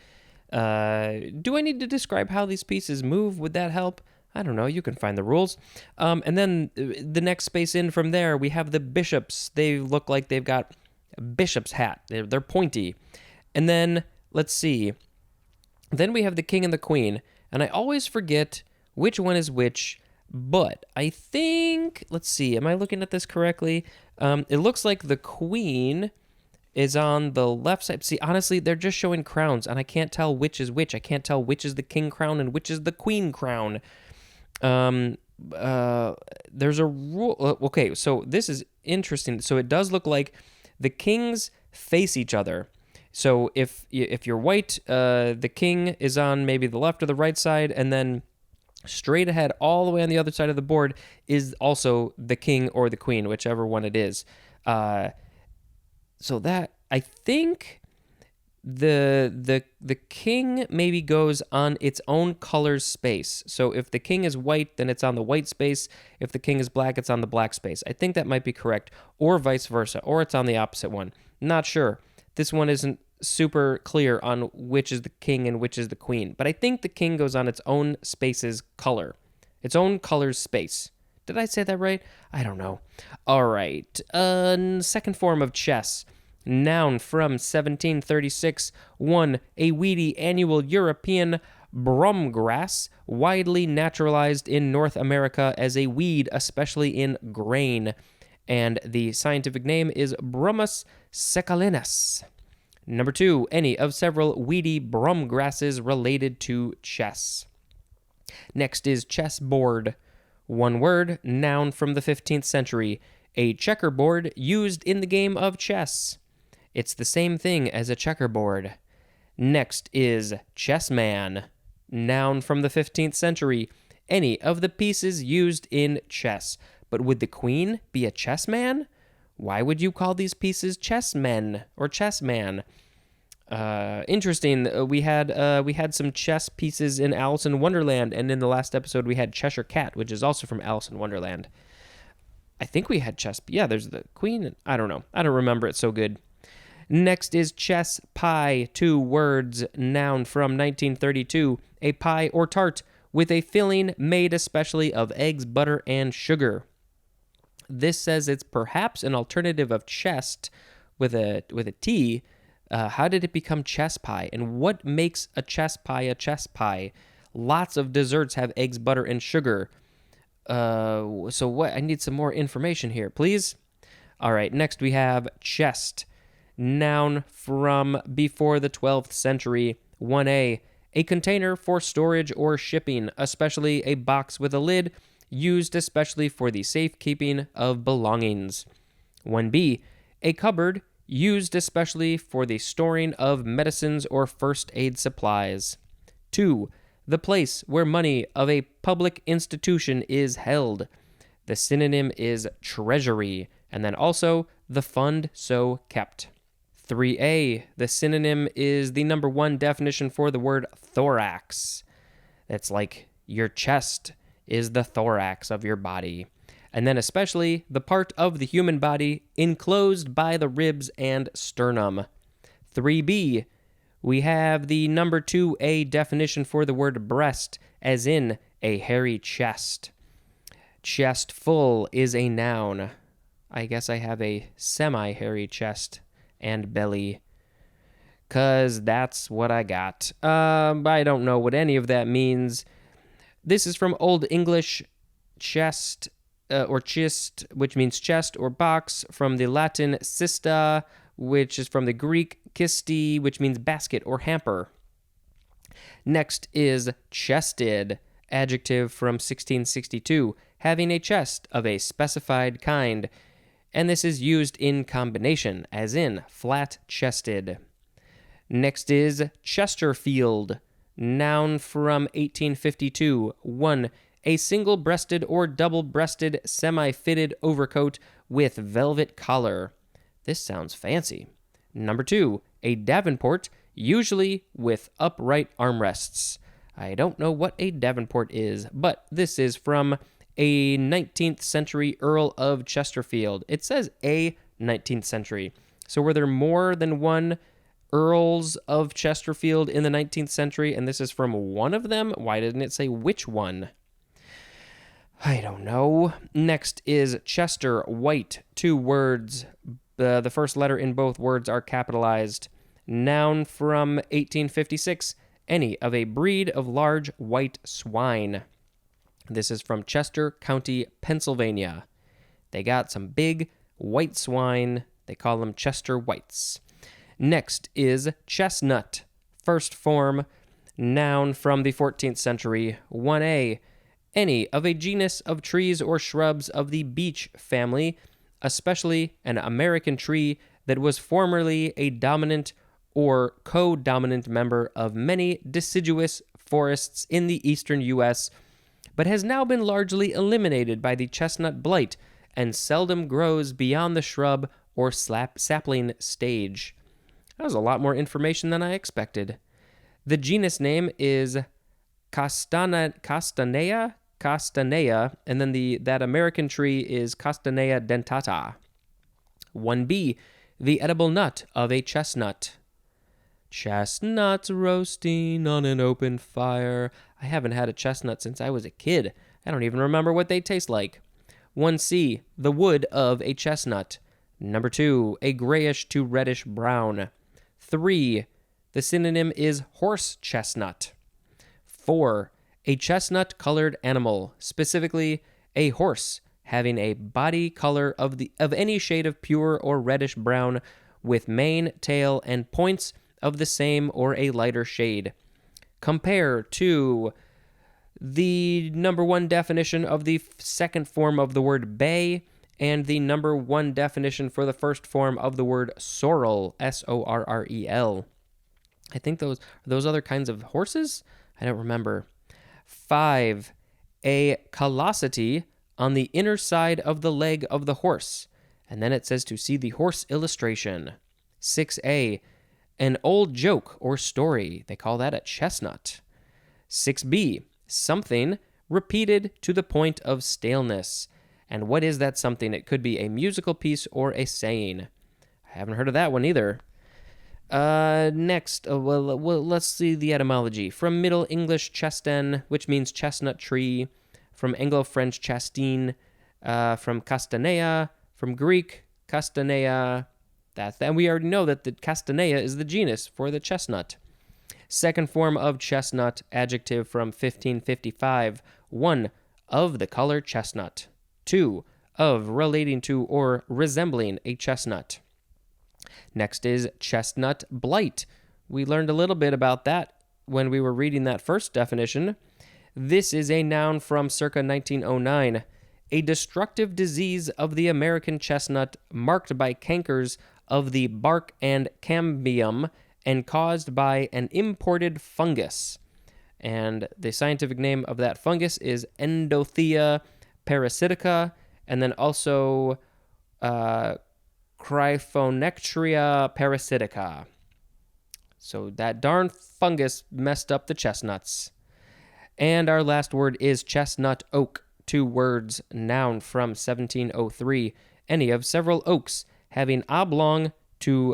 Speaker 1: Do I need to describe how these pieces move? Would that help? I don't know. You can find the rules. And then the next space in from there, we have the bishops. They look like they've got a bishop's hat. They're pointy. And then, let's see. Then we have the king and the queen, and I always forget which one is which. But I think, let's see, am I looking at this correctly? It looks like the queen is on the left side. See, honestly, they're just showing crowns, and I can't tell which is which. I can't tell which is the king crown and which is the queen crown. There's a rule. Okay, so this is interesting. So it does look like the kings face each other. So if you're white, the king is on maybe the left or the right side, and then straight ahead, all the way on the other side of the board, is also the king or the queen, whichever one it is. So that, I think, the king maybe goes on its own color's space. So if the king is white, then it's on the white space. If the king is black, it's on the black space. I think that might be correct, or vice versa, or it's on the opposite one. Not sure. This one isn't super clear on which is the king and which is the queen, but I think the king goes on its own space's color, its own color's space. Did I say that right? I don't know. All right. Second form of chess. Noun from 1736. 1. A weedy annual European bromgrass, widely naturalized in North America as a weed, especially in grain. And the scientific name is Bromus secalenus. Number 2. Any of several weedy bromgrasses related to chess. Next is chessboard. One word, noun from the 15th century. A checkerboard used in the game of chess. It's the same thing as a checkerboard. Next is chessman. Noun from the 15th century. Any of the pieces used in chess. But would the queen be a chessman? Why would you call these pieces chessmen or chessman? Interesting. We had some chess pieces in Alice in Wonderland, and in the last episode we had Cheshire Cat, which is also from Alice in Wonderland. I think we had chess. Yeah, there's the queen. I don't know. I don't remember it so good. Next is chess pie. 2 words, noun from 1932. A pie or tart with a filling made especially of eggs, butter, and sugar. This says it's perhaps an alternative of chest with a T. How did it become chess pie? And what makes a chess pie a chess pie? Lots of desserts have eggs, butter, and sugar. So what? I need some more information here, please. All right, next we have chest. Noun from before the 12th century. 1A. A container for storage or shipping, especially a box with a lid, used especially for the safekeeping of belongings. 1B. A cupboard, used especially for the storing of medicines or first aid supplies. 2. The place where money of a public institution is held. The synonym is treasury, and then also the fund so kept. 3A. The synonym is the number 1 definition for the word thorax. That's like your chest is the thorax of your body. And then especially the part of the human body enclosed by the ribs and sternum. 3B. We have the number 2A definition for the word breast, as in a hairy chest. Chest full is a noun. I guess I have a semi-hairy chest and belly, 'cause that's what I got. I don't know what any of that means. This is from Old English chest or chist, which means chest or box, from the Latin cista, which is from the Greek kisti, which means basket or hamper. Next is chested, adjective from 1662, having a chest of a specified kind, and this is used in combination, as in flat-chested. Next is Chesterfield, noun from 1852. 1. A single-breasted or double-breasted semi-fitted overcoat with velvet collar. This sounds fancy. Number 2. A Davenport, usually with upright armrests. I don't know what a Davenport is, but this is from a 19th century Earl of Chesterfield. It says a 19th century. So were there more than one Earls of Chesterfield in the 19th century, and this is from one of them? Why didn't it say which one? I don't know. Next is Chester White. 2 words. The first letter in both words are capitalized. Noun from 1856. Any of a breed of large white swine. This is from Chester County, Pennsylvania. They got some big white swine. They call them Chester Whites. Next is chestnut. First form, noun from the 14th century. 1A. Any of a genus of trees or shrubs of the beech family, especially an American tree that was formerly a dominant or co-dominant member of many deciduous forests in the eastern U.S., but has now been largely eliminated by the chestnut blight and seldom grows beyond the shrub or sapling stage. That was a lot more information than I expected. The genus name is Castanea, and then that American tree is Castanea dentata. 1B, the edible nut of a chestnut. Chestnuts roasting on an open fire. I haven't had a chestnut since I was a kid. I don't even remember what they taste like. 1C, the wood of a chestnut. Number 2, a grayish to reddish brown. 3, the synonym is horse chestnut. 4, a chestnut-colored animal, specifically a horse, having a body color of any shade of pure or reddish brown, with mane, tail, and points of the same or a lighter shade. Compare to the number 1 definition of the second form of the word bay and the number 1 definition for the first form of the word sorrel, S-O-R-R-E-L. I think those other kinds of horses? I don't remember. 5, a callosity on the inner side of the leg of the horse. And then it says to see the horse illustration. 6A, an old joke or story. They call that a chestnut. 6B, something repeated to the point of staleness. And what is that something? It could be a musical piece or a saying. I haven't heard of that one either. Next, let's see the etymology. From Middle English chesten, which means chestnut tree. From Anglo-French chastine. From castanea. From Greek, castanea. And we already know that the castanea is the genus for the chestnut. Second form of chestnut, adjective from 1555. 1, of the color chestnut. 2, of relating to or resembling a chestnut. Next is chestnut blight. We learned a little bit about that when we were reading that first definition. This is a noun from circa 1909. A destructive disease of the American chestnut marked by cankers of the bark and cambium and caused by an imported fungus. And the scientific name of that fungus is Endothea parasitica, and then also Cryphonectria parasitica. So that darn fungus messed up the chestnuts. And our last word is chestnut oak. 2 words, noun from 1703. Any of several oaks having oblong to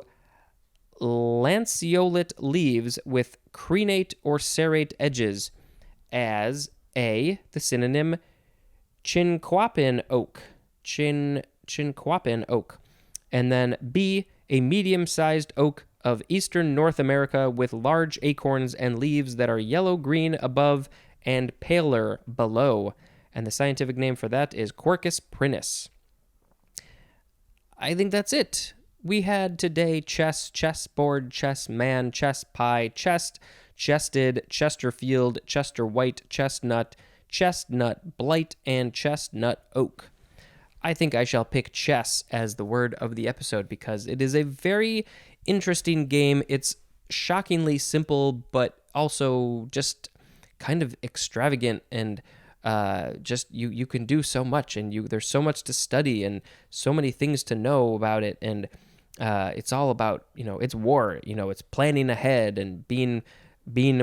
Speaker 1: lanceolate leaves with crenate or serrate edges, as A, the synonym chinquapin oak. Chinquapin oak. And then B, a medium-sized oak of eastern North America with large acorns and leaves that are yellow-green above and paler below. And the scientific name for that is Quercus prinus. I think that's it. We had today chess, chessboard, chess man, chess pie, chest, chested, Chesterfield, Chester white, chestnut, chestnut blight, and chestnut oak. I think I shall pick chess as the word of the episode because it is a very interesting game. It's shockingly simple, but also just kind of extravagant, and just you can do so much, and there's so much to study and so many things to know about it, and it's all about, it's war, it's planning ahead and being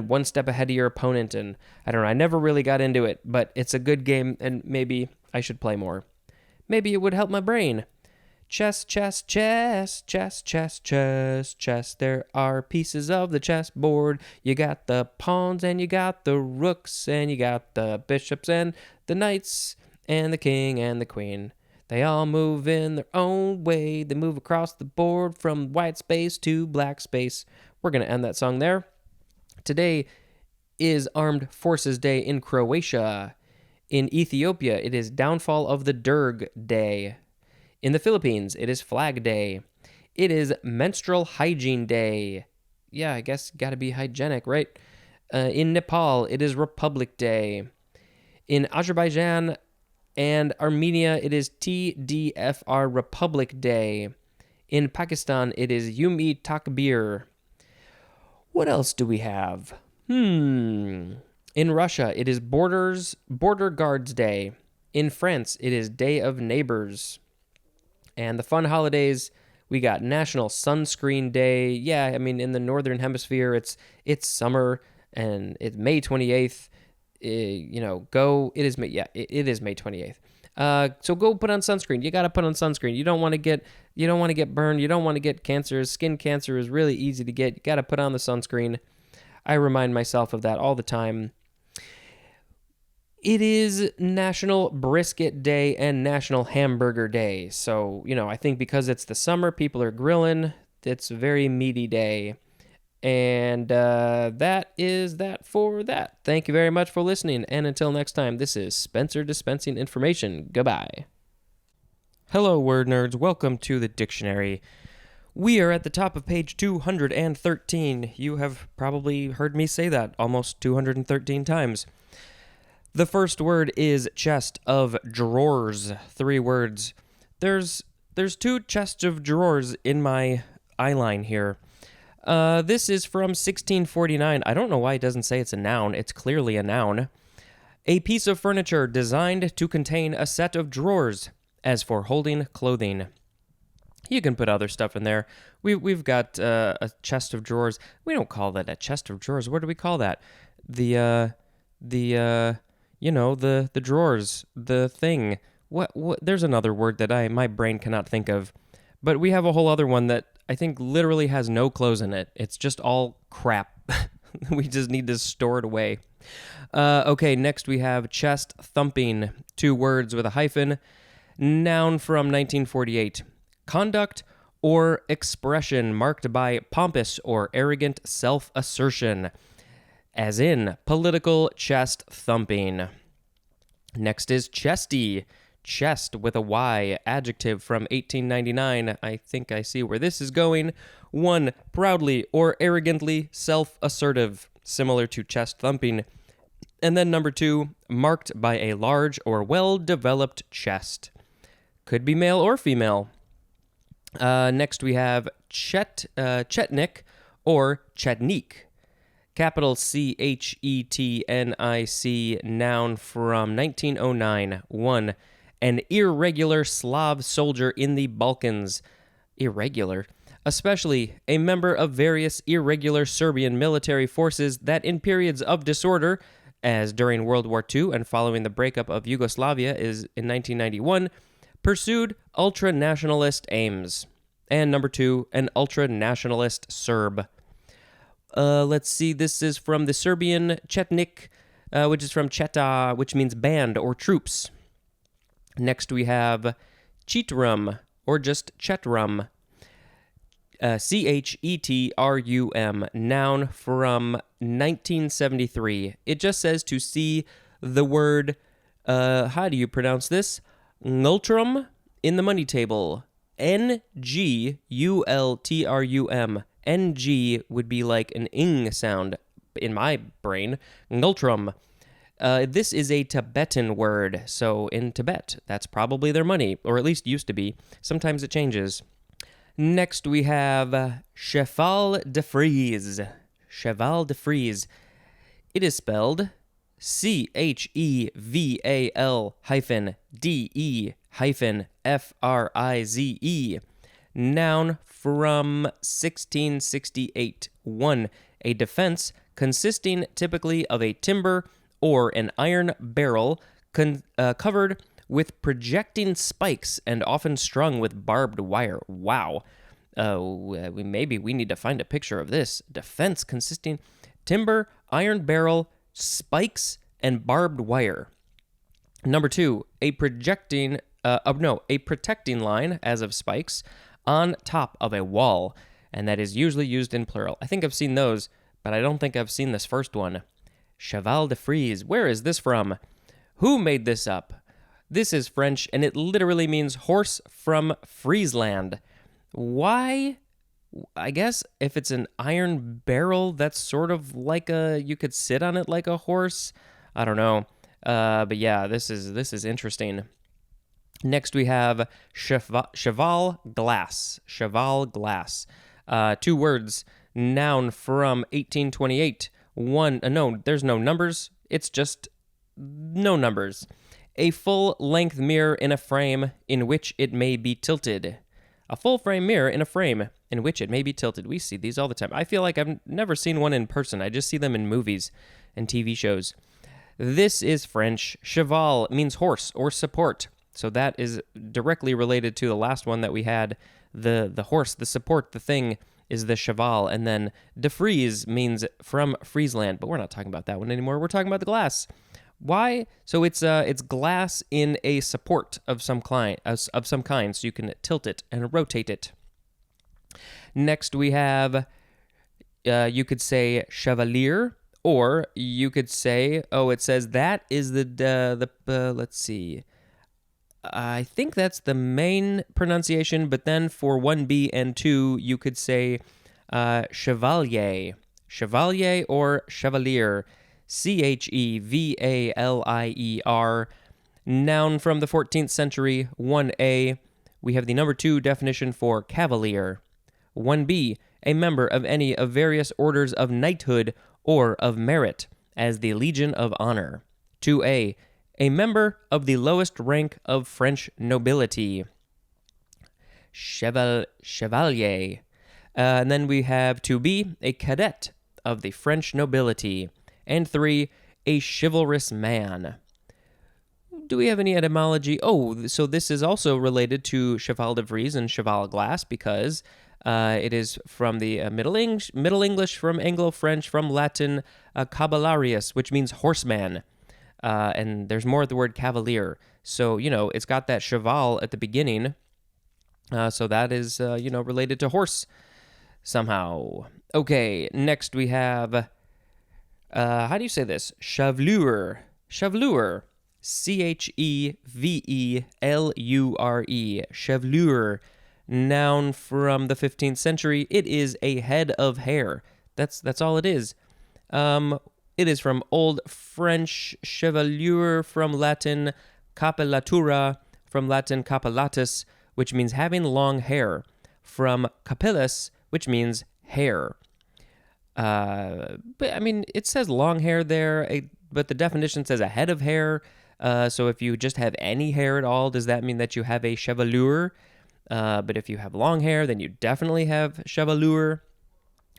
Speaker 1: one step ahead of your opponent. And I don't know, I never really got into it, but it's a good game, and maybe I should play more. Maybe it would help my brain. Chess, chess, chess, chess, chess, chess, chess. There are pieces of the chessboard. You got the pawns, and you got the rooks, and you got the bishops, and the knights, and the king, and the queen. They all move in their own way. They move across the board from white space to black space. We're going to end that song there. Today is Armed Forces Day in Croatia. In Ethiopia, it is Downfall of the Derg Day. In the Philippines, it is Flag Day. It is Menstrual Hygiene Day. Yeah, I guess gotta be hygienic, right? In Nepal, it is Republic Day. In Azerbaijan and Armenia, it is TDFR Republic Day. In Pakistan, it is Yum-e-Takbir. What else do we have? In Russia, it is Border Guards Day. In France, it is Day of Neighbors. And the fun holidays, We got National Sunscreen Day. Yeah, I mean, in the Northern Hemisphere, it's summer, and it's May 28th. Go. It is May. Yeah, it is May 28th. So go put on sunscreen. You got to put on sunscreen. You don't want to get burned. You don't want to get cancer. Skin cancer is really easy to get. You got to put on the sunscreen. I remind myself of that all the time. It is National Brisket Day and National Hamburger Day. So, I think because it's the summer, people are grilling. It's a very meaty day. And that is that for that. Thank you very much for listening. And until next time, this is Spencer dispensing information. Goodbye. Hello, word nerds. Welcome to the dictionary. We are at the top of page 213. You have probably heard me say that almost 213 times. The first word is chest of drawers. 3 words. There's 2 chests of drawers in my eyeline here. This is from 1649. I don't know why it doesn't say it's a noun. It's clearly a noun. A piece of furniture designed to contain a set of drawers, as for holding clothing. You can put other stuff in there. We've got a chest of drawers. We don't call that a chest of drawers. What do we call that? The drawers, the thing. What? There's another word that my brain cannot think of. But we have a whole other one that I think literally has no clothes in it. It's just all crap. We just need to store it away. Okay, next we have chest thumping. 2 words with a hyphen. Noun from 1948. Conduct or expression marked by pompous or arrogant self-assertion, as in political chest thumping. Next is chesty. Chest with a Y, adjective from 1899. I think I see where this is going. 1, proudly or arrogantly self-assertive, similar to chest thumping. And then number 2, marked by a large or well-developed chest. Could be male or female. Next we have chetnik or chetnik. Capital Chetnic, noun from 1909. 1, an irregular Slav soldier in the Balkans. Irregular. Especially a member of various irregular Serbian military forces that in periods of disorder, as during World War II and following the breakup of Yugoslavia is in 1991, pursued ultra-nationalist aims. And number 2, an ultra-nationalist Serb. Let's see, this is from the Serbian Chetnik, which is from Cheta, which means band or troops. Next we have Chetrum, or just Chetrum. Chetrum, noun from 1973. It just says to see the word, how do you pronounce this? Ngultrum in the money table. Ngultrum. NG would be like an ing sound in my brain. Ngultrum. This is a Tibetan word, so in Tibet, that's probably their money, or at least used to be. Sometimes it changes. Next we have cheval de frise. Cheval de frise. It is spelled CHEVAL-DE-FRIZE. Noun from 1668. 1, a defense consisting typically of a timber or an iron barrel covered with projecting spikes and often strung with barbed wire. Wow. Maybe we need to find a picture of this. Defense consisting timber, iron barrel, spikes, and barbed wire. Number 2, a protecting line, as of spikes, on top of a wall, and that is usually used in plural. I think I've seen those, but I don't think I've seen this first one. Cheval de frise. Where is this from? Who made this up? This is French, and it literally means horse from Friesland. Why? I guess if it's an iron barrel, that's sort of like you could sit on it like a horse. I don't know. But yeah, this is interesting. Next we have cheval glass. Cheval glass. 2 words. Noun from 1828. 1. No, there's no numbers. It's just no numbers. A full-length mirror in a frame in which it may be tilted. A full-frame mirror in a frame in which it may be tilted. We see these all the time. I feel like I've never seen one in person. I just see them in movies and TV shows. This is French. Cheval means horse or support. So that is directly related to the last one that we had. The horse, the support, the thing is the cheval. And then de Frise means from Friesland. But we're not talking about that one anymore. We're talking about the glass. Why? So it's glass in a support of some kind, so you can tilt it and rotate it. Next we have, you could say chevalier, or you could say, it says that is let's see. I think that's the main pronunciation, but then for 1B and 2, you could say chevalier. Chevalier or chevalier. Chevalier. Noun from the 14th century. 1A, we have the number 2 definition for cavalier. 1B, a member of any of various orders of knighthood or of merit, as the Legion of Honor. 2A, a member of the lowest rank of French nobility. Chevalier. And then we have 2B, a cadet of the French nobility. And 3, a chivalrous man. Do we have any etymology? So this is also related to cheval de Frise and cheval glass because it is from the Middle English, from Anglo-French, from Latin, caballarius, which means horseman. And there's more of the word cavalier. So, it's got that cheval at the beginning. So that is, related to horse somehow. Okay, next we have, how do you say this? Chevelure. Chevelure. Chevelure. Chevelure. Noun from the 15th century. It is a head of hair. That's all it is. It is from Old French chevelure, from Latin capellatura, from Latin capellatus, which means having long hair, from capillus, which means hair. But I mean, it says long hair there, but the definition says a head of hair. So if you just have any hair at all, does that mean that you have a chevelure? But if you have long hair, then you definitely have chevelure.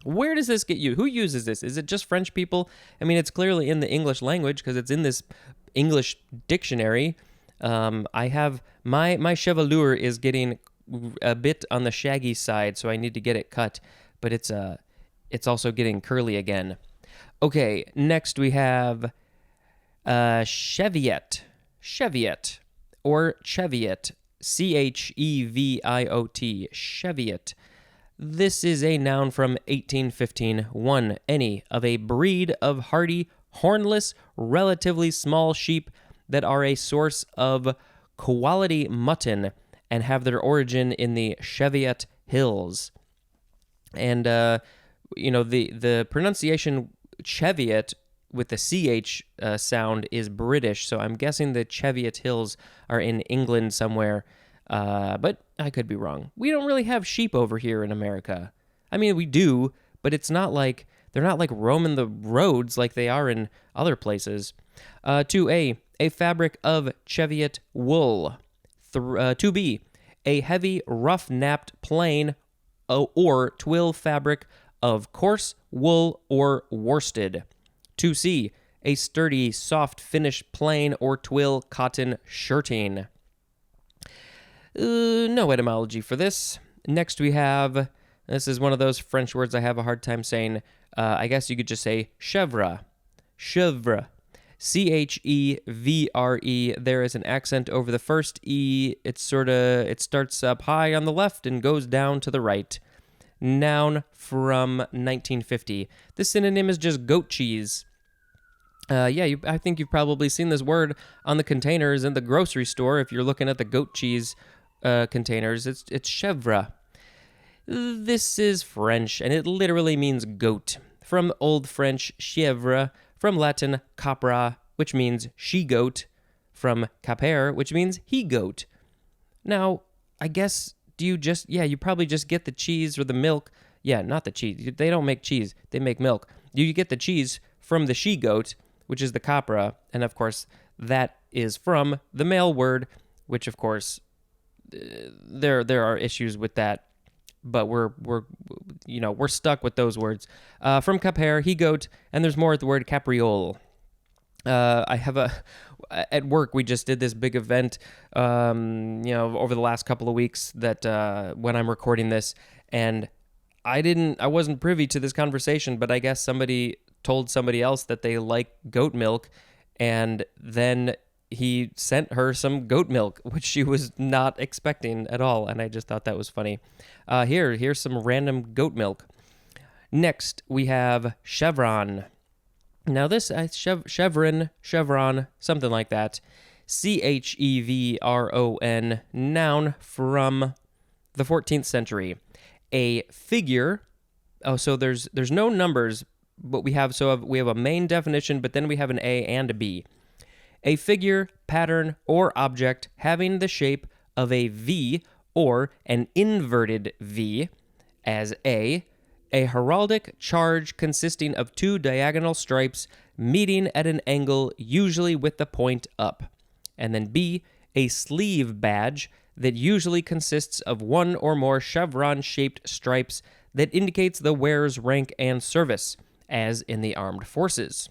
Speaker 1: Where does this get you? Who uses this? Is it just French people? I mean, it's clearly in the English language because it's in this English dictionary. I have my chevelure is getting a bit on the shaggy side, so I need to get it cut. But it's also getting curly again. Okay, next we have cheviot. Cheviot or cheviot. Cheviot. Cheviot. This is a noun from 1815. 1. Any of a breed of hardy, hornless, relatively small sheep that are a source of quality mutton and have their origin in the Cheviot Hills. And, the pronunciation Cheviot with the CH sound is British, so I'm guessing the Cheviot Hills are in England somewhere. But I could be wrong. We don't really have sheep over here in America. I mean, we do, but it's not like they're not like roaming the roads like they are in other places. 2A, a fabric of Cheviot wool. 2B, a heavy, rough-napped plain or twill fabric of coarse wool or worsted. 2C, a sturdy, soft finished plain or twill cotton shirting. No etymology for this. Next we have, this is one of those French words I have a hard time saying. I guess you could just say chèvre. Chèvre. Chevre. There is an accent over the first E. It starts up high on the left and goes down to the right. Noun from 1950. This synonym is just goat cheese. I think you've probably seen this word on the containers in the grocery store. If you're looking at the goat cheese containers, it's chèvre. This is French, and it literally means goat. From Old French, chèvre, from Latin, capra, which means she-goat, from capere, which means he-goat. Now, I guess, you probably just get the cheese or the milk. Yeah, not the cheese. They don't make cheese. They make milk. You get the cheese from the she-goat, which is the capra, and of course, that is from the male word, which of course there are issues with that, but we're stuck with those words. From capere, he goat, and there's more at the word capriole. I have at work, we just did this big event, over the last couple of weeks that when I'm recording this, and I wasn't privy to this conversation, but I guess somebody told somebody else that they like goat milk, and then he sent her some goat milk, which she was not expecting at all, and I just thought that was funny. Here's some random goat milk. Next, we have chevron. Now this chevron, something like that. Chevron, noun from the 14th century. A figure. Oh, so there's no numbers, but we have a main definition, but then we have an A and a B. A figure, pattern, or object having the shape of a V or an inverted V, as a heraldic charge consisting of two diagonal stripes meeting at an angle, usually with the point up. And then B, a sleeve badge that usually consists of one or more chevron-shaped stripes that indicates the wearer's rank and service, as in the armed forces.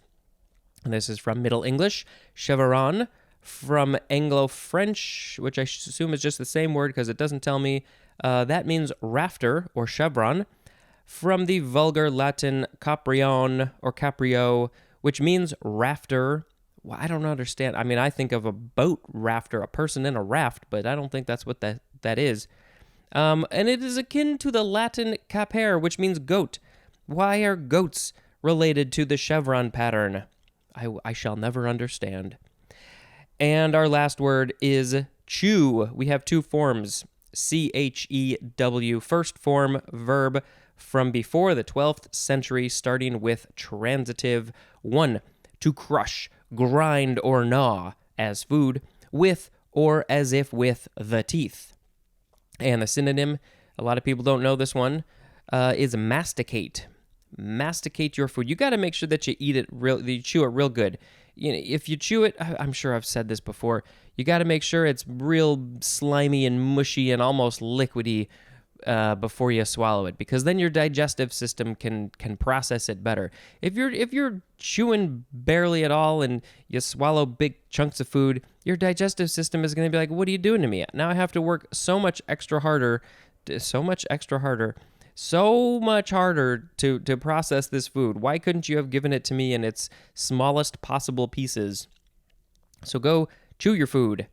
Speaker 1: And this is from Middle English, chevron, from Anglo-French, which I assume is just the same word because it doesn't tell me. That means rafter or chevron. From the vulgar Latin caprion or caprio, which means rafter. Well, I don't understand. I mean, I think of a boat rafter, a person in a raft, but I don't think that's what that is. And it is akin to the Latin capere, which means goat. Why are goats related to the chevron pattern? I shall never understand. And our last word is chew. We have two forms. CHEW, first form verb from before the 12th century, starting with transitive. 1. To crush, grind, or gnaw as food, with or as if with the teeth. And the synonym, a lot of people don't know this one, is masticate. Masticate your food. You got to make sure that you you chew it real good. If you chew it, I'm sure I've said this before, you got to make sure it's real slimy and mushy and almost liquidy before you swallow it, because then your digestive system can process it better. If you're chewing barely at all and you swallow big chunks of food, your digestive system is going to be like, "What are you doing to me? Now I have to work so much harder to process this food. Why couldn't you have given it to me in its smallest possible pieces?" So go chew your food.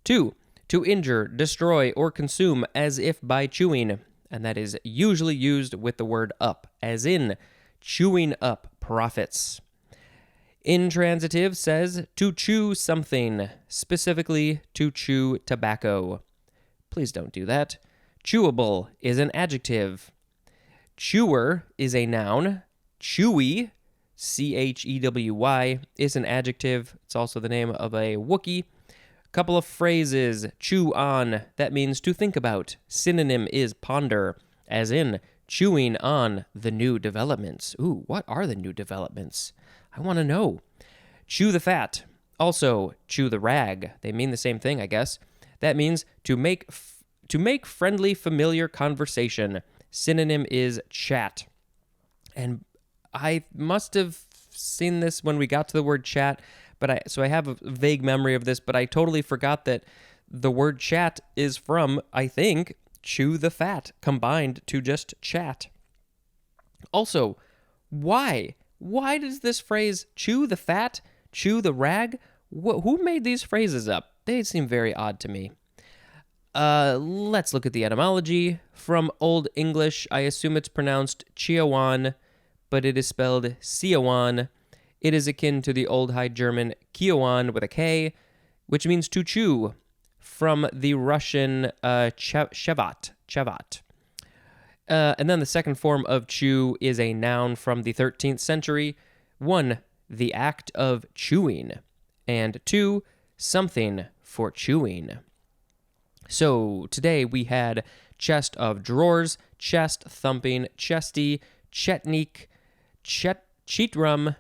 Speaker 1: 2. To injure, destroy, or consume as if by chewing. And that is usually used with the word up, as in chewing up profits. Intransitive says to chew something, specifically to chew tobacco. Please don't do that. Chewable is an adjective. Chewer is a noun. Chewy, CHEWY, is an adjective. It's also the name of a Wookiee. Couple of phrases. Chew on, that means to think about. Synonym is ponder, as in chewing on the new developments. Ooh, what are the new developments? I want to know. Chew the fat. Also, chew the rag. They mean the same thing, I guess. That means to make friendly, familiar conversation. Synonym is chat. And I must have seen this when we got to the word chat, so I have a vague memory of this, but I totally forgot that the word chat is from, I think, chew the fat, combined to just chat. Also, why? Why does this phrase chew the fat, chew the rag? Who made these phrases up? They seem very odd to me. Let's look at the etymology. From Old English, I assume it's pronounced Chiawan, but it is spelled Siawan. It is akin to the Old High German Kiowan with a K, which means to chew, from the Russian chevat. And then the second form of chew is a noun from the 13th century. 1, the act of chewing, and 2, something for chewing. So today we had chest of drawers, chest thumping, chesty, chetnik, cheatrum,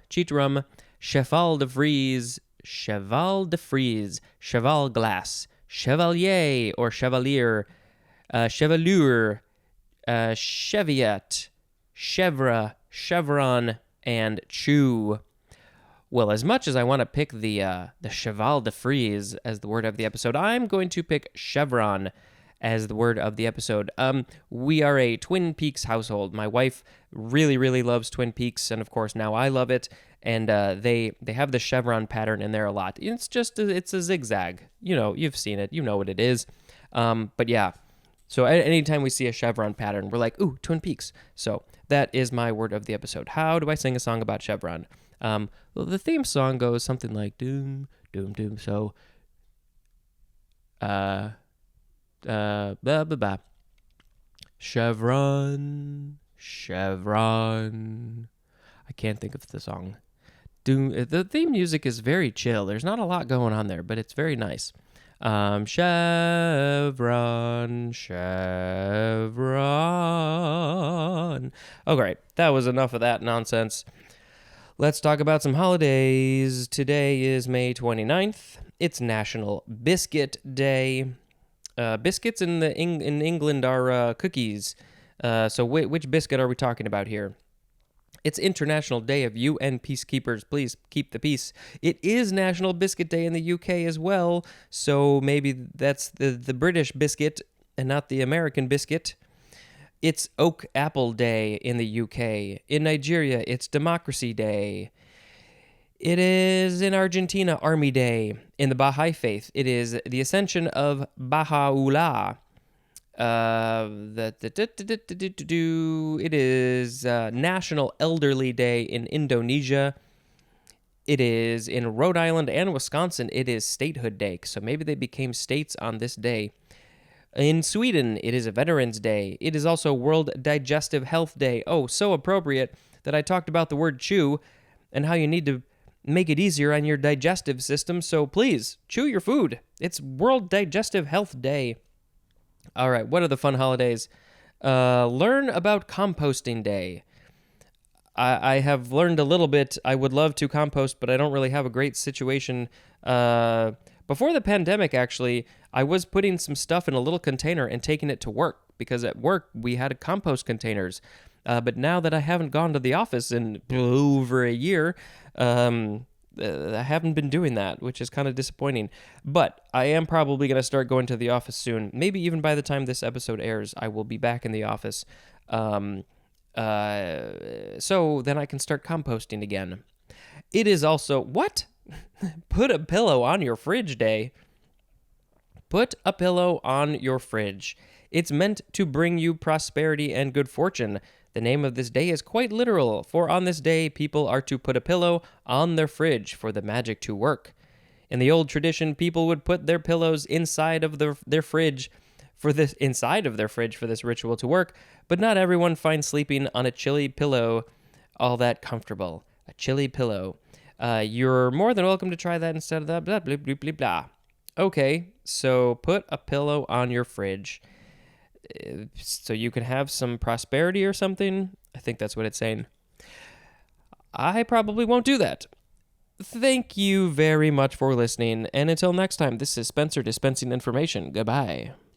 Speaker 1: cheval de frise, cheval glass, chevalier or chevalier, chevelure, cheviot, chevre, chevron, and chew. Well, as much as I want to pick the cheval de frise as the word of the episode, I'm going to pick chevron as the word of the episode. We are a Twin Peaks household. My wife really, really loves Twin Peaks, and of course now I love it. And they have the chevron pattern in there a lot. It's a zigzag. You know, you've seen it. You know what it is. But yeah. So anytime we see a chevron pattern, we're like, ooh, Twin Peaks. So that is my word of the episode. How do I sing a song about chevron? Well, the theme song goes something like doom, doom, doom. So, blah, blah, blah. Chevron, chevron. I can't think of the song. Doom. The theme music is very chill. There's not a lot going on there, but it's very nice. Chevron, chevron. Oh, great. That was enough of that nonsense. Let's talk about some holidays. Today is May 29th. It's National Biscuit Day. Biscuits in England are cookies. So which biscuit are we talking about here? It's International Day of UN Peacekeepers. Please keep the peace. It is National Biscuit Day in the UK as well. So maybe that's the British biscuit and not the American biscuit. It's Oak Apple Day in the UK. In Nigeria, it's Democracy Day. It is in Argentina, Army Day. In the Baha'i Faith, it is the Ascension of Baha'u'llah. It is National Elderly Day in Indonesia. It is in Rhode Island and Wisconsin. It is Statehood Day. So maybe they became states on this day. In Sweden, it is a Veterans Day. It is also World Digestive Health Day. Oh, so appropriate that I talked about the word chew and how you need to make it easier on your digestive system. So please, chew your food. It's World Digestive Health Day. All right, what are the fun holidays? Learn about Composting Day. I have learned a little bit. I would love to compost, but I don't really have a great situation. Before the pandemic, actually, I was putting some stuff in a little container and taking it to work because at work we had compost containers. But now that I haven't gone to the office in over a year, I haven't been doing that, which is kind of disappointing. But I am probably going to start going to the office soon. Maybe even by the time this episode airs, I will be back in the office. So then I can start composting again. It is also... What? Put a pillow on your fridge day. Put a pillow on your fridge. It's meant to bring you prosperity and good fortune. The name of this day is quite literal, for on this day, people are to put a pillow on their fridge for the magic to work. In the old tradition, people would put their pillows inside of their fridge for this ritual to work, but not everyone finds sleeping on a chilly pillow all that comfortable. A chilly pillow. You're more than welcome to try that instead of that blah, blah, blah, blah, blah. Okay, so put a pillow on your fridge so you can have some prosperity or something. I think that's what it's saying. I probably won't do that. Thank you very much for listening, and until next time, this is Spencer dispensing information. Goodbye.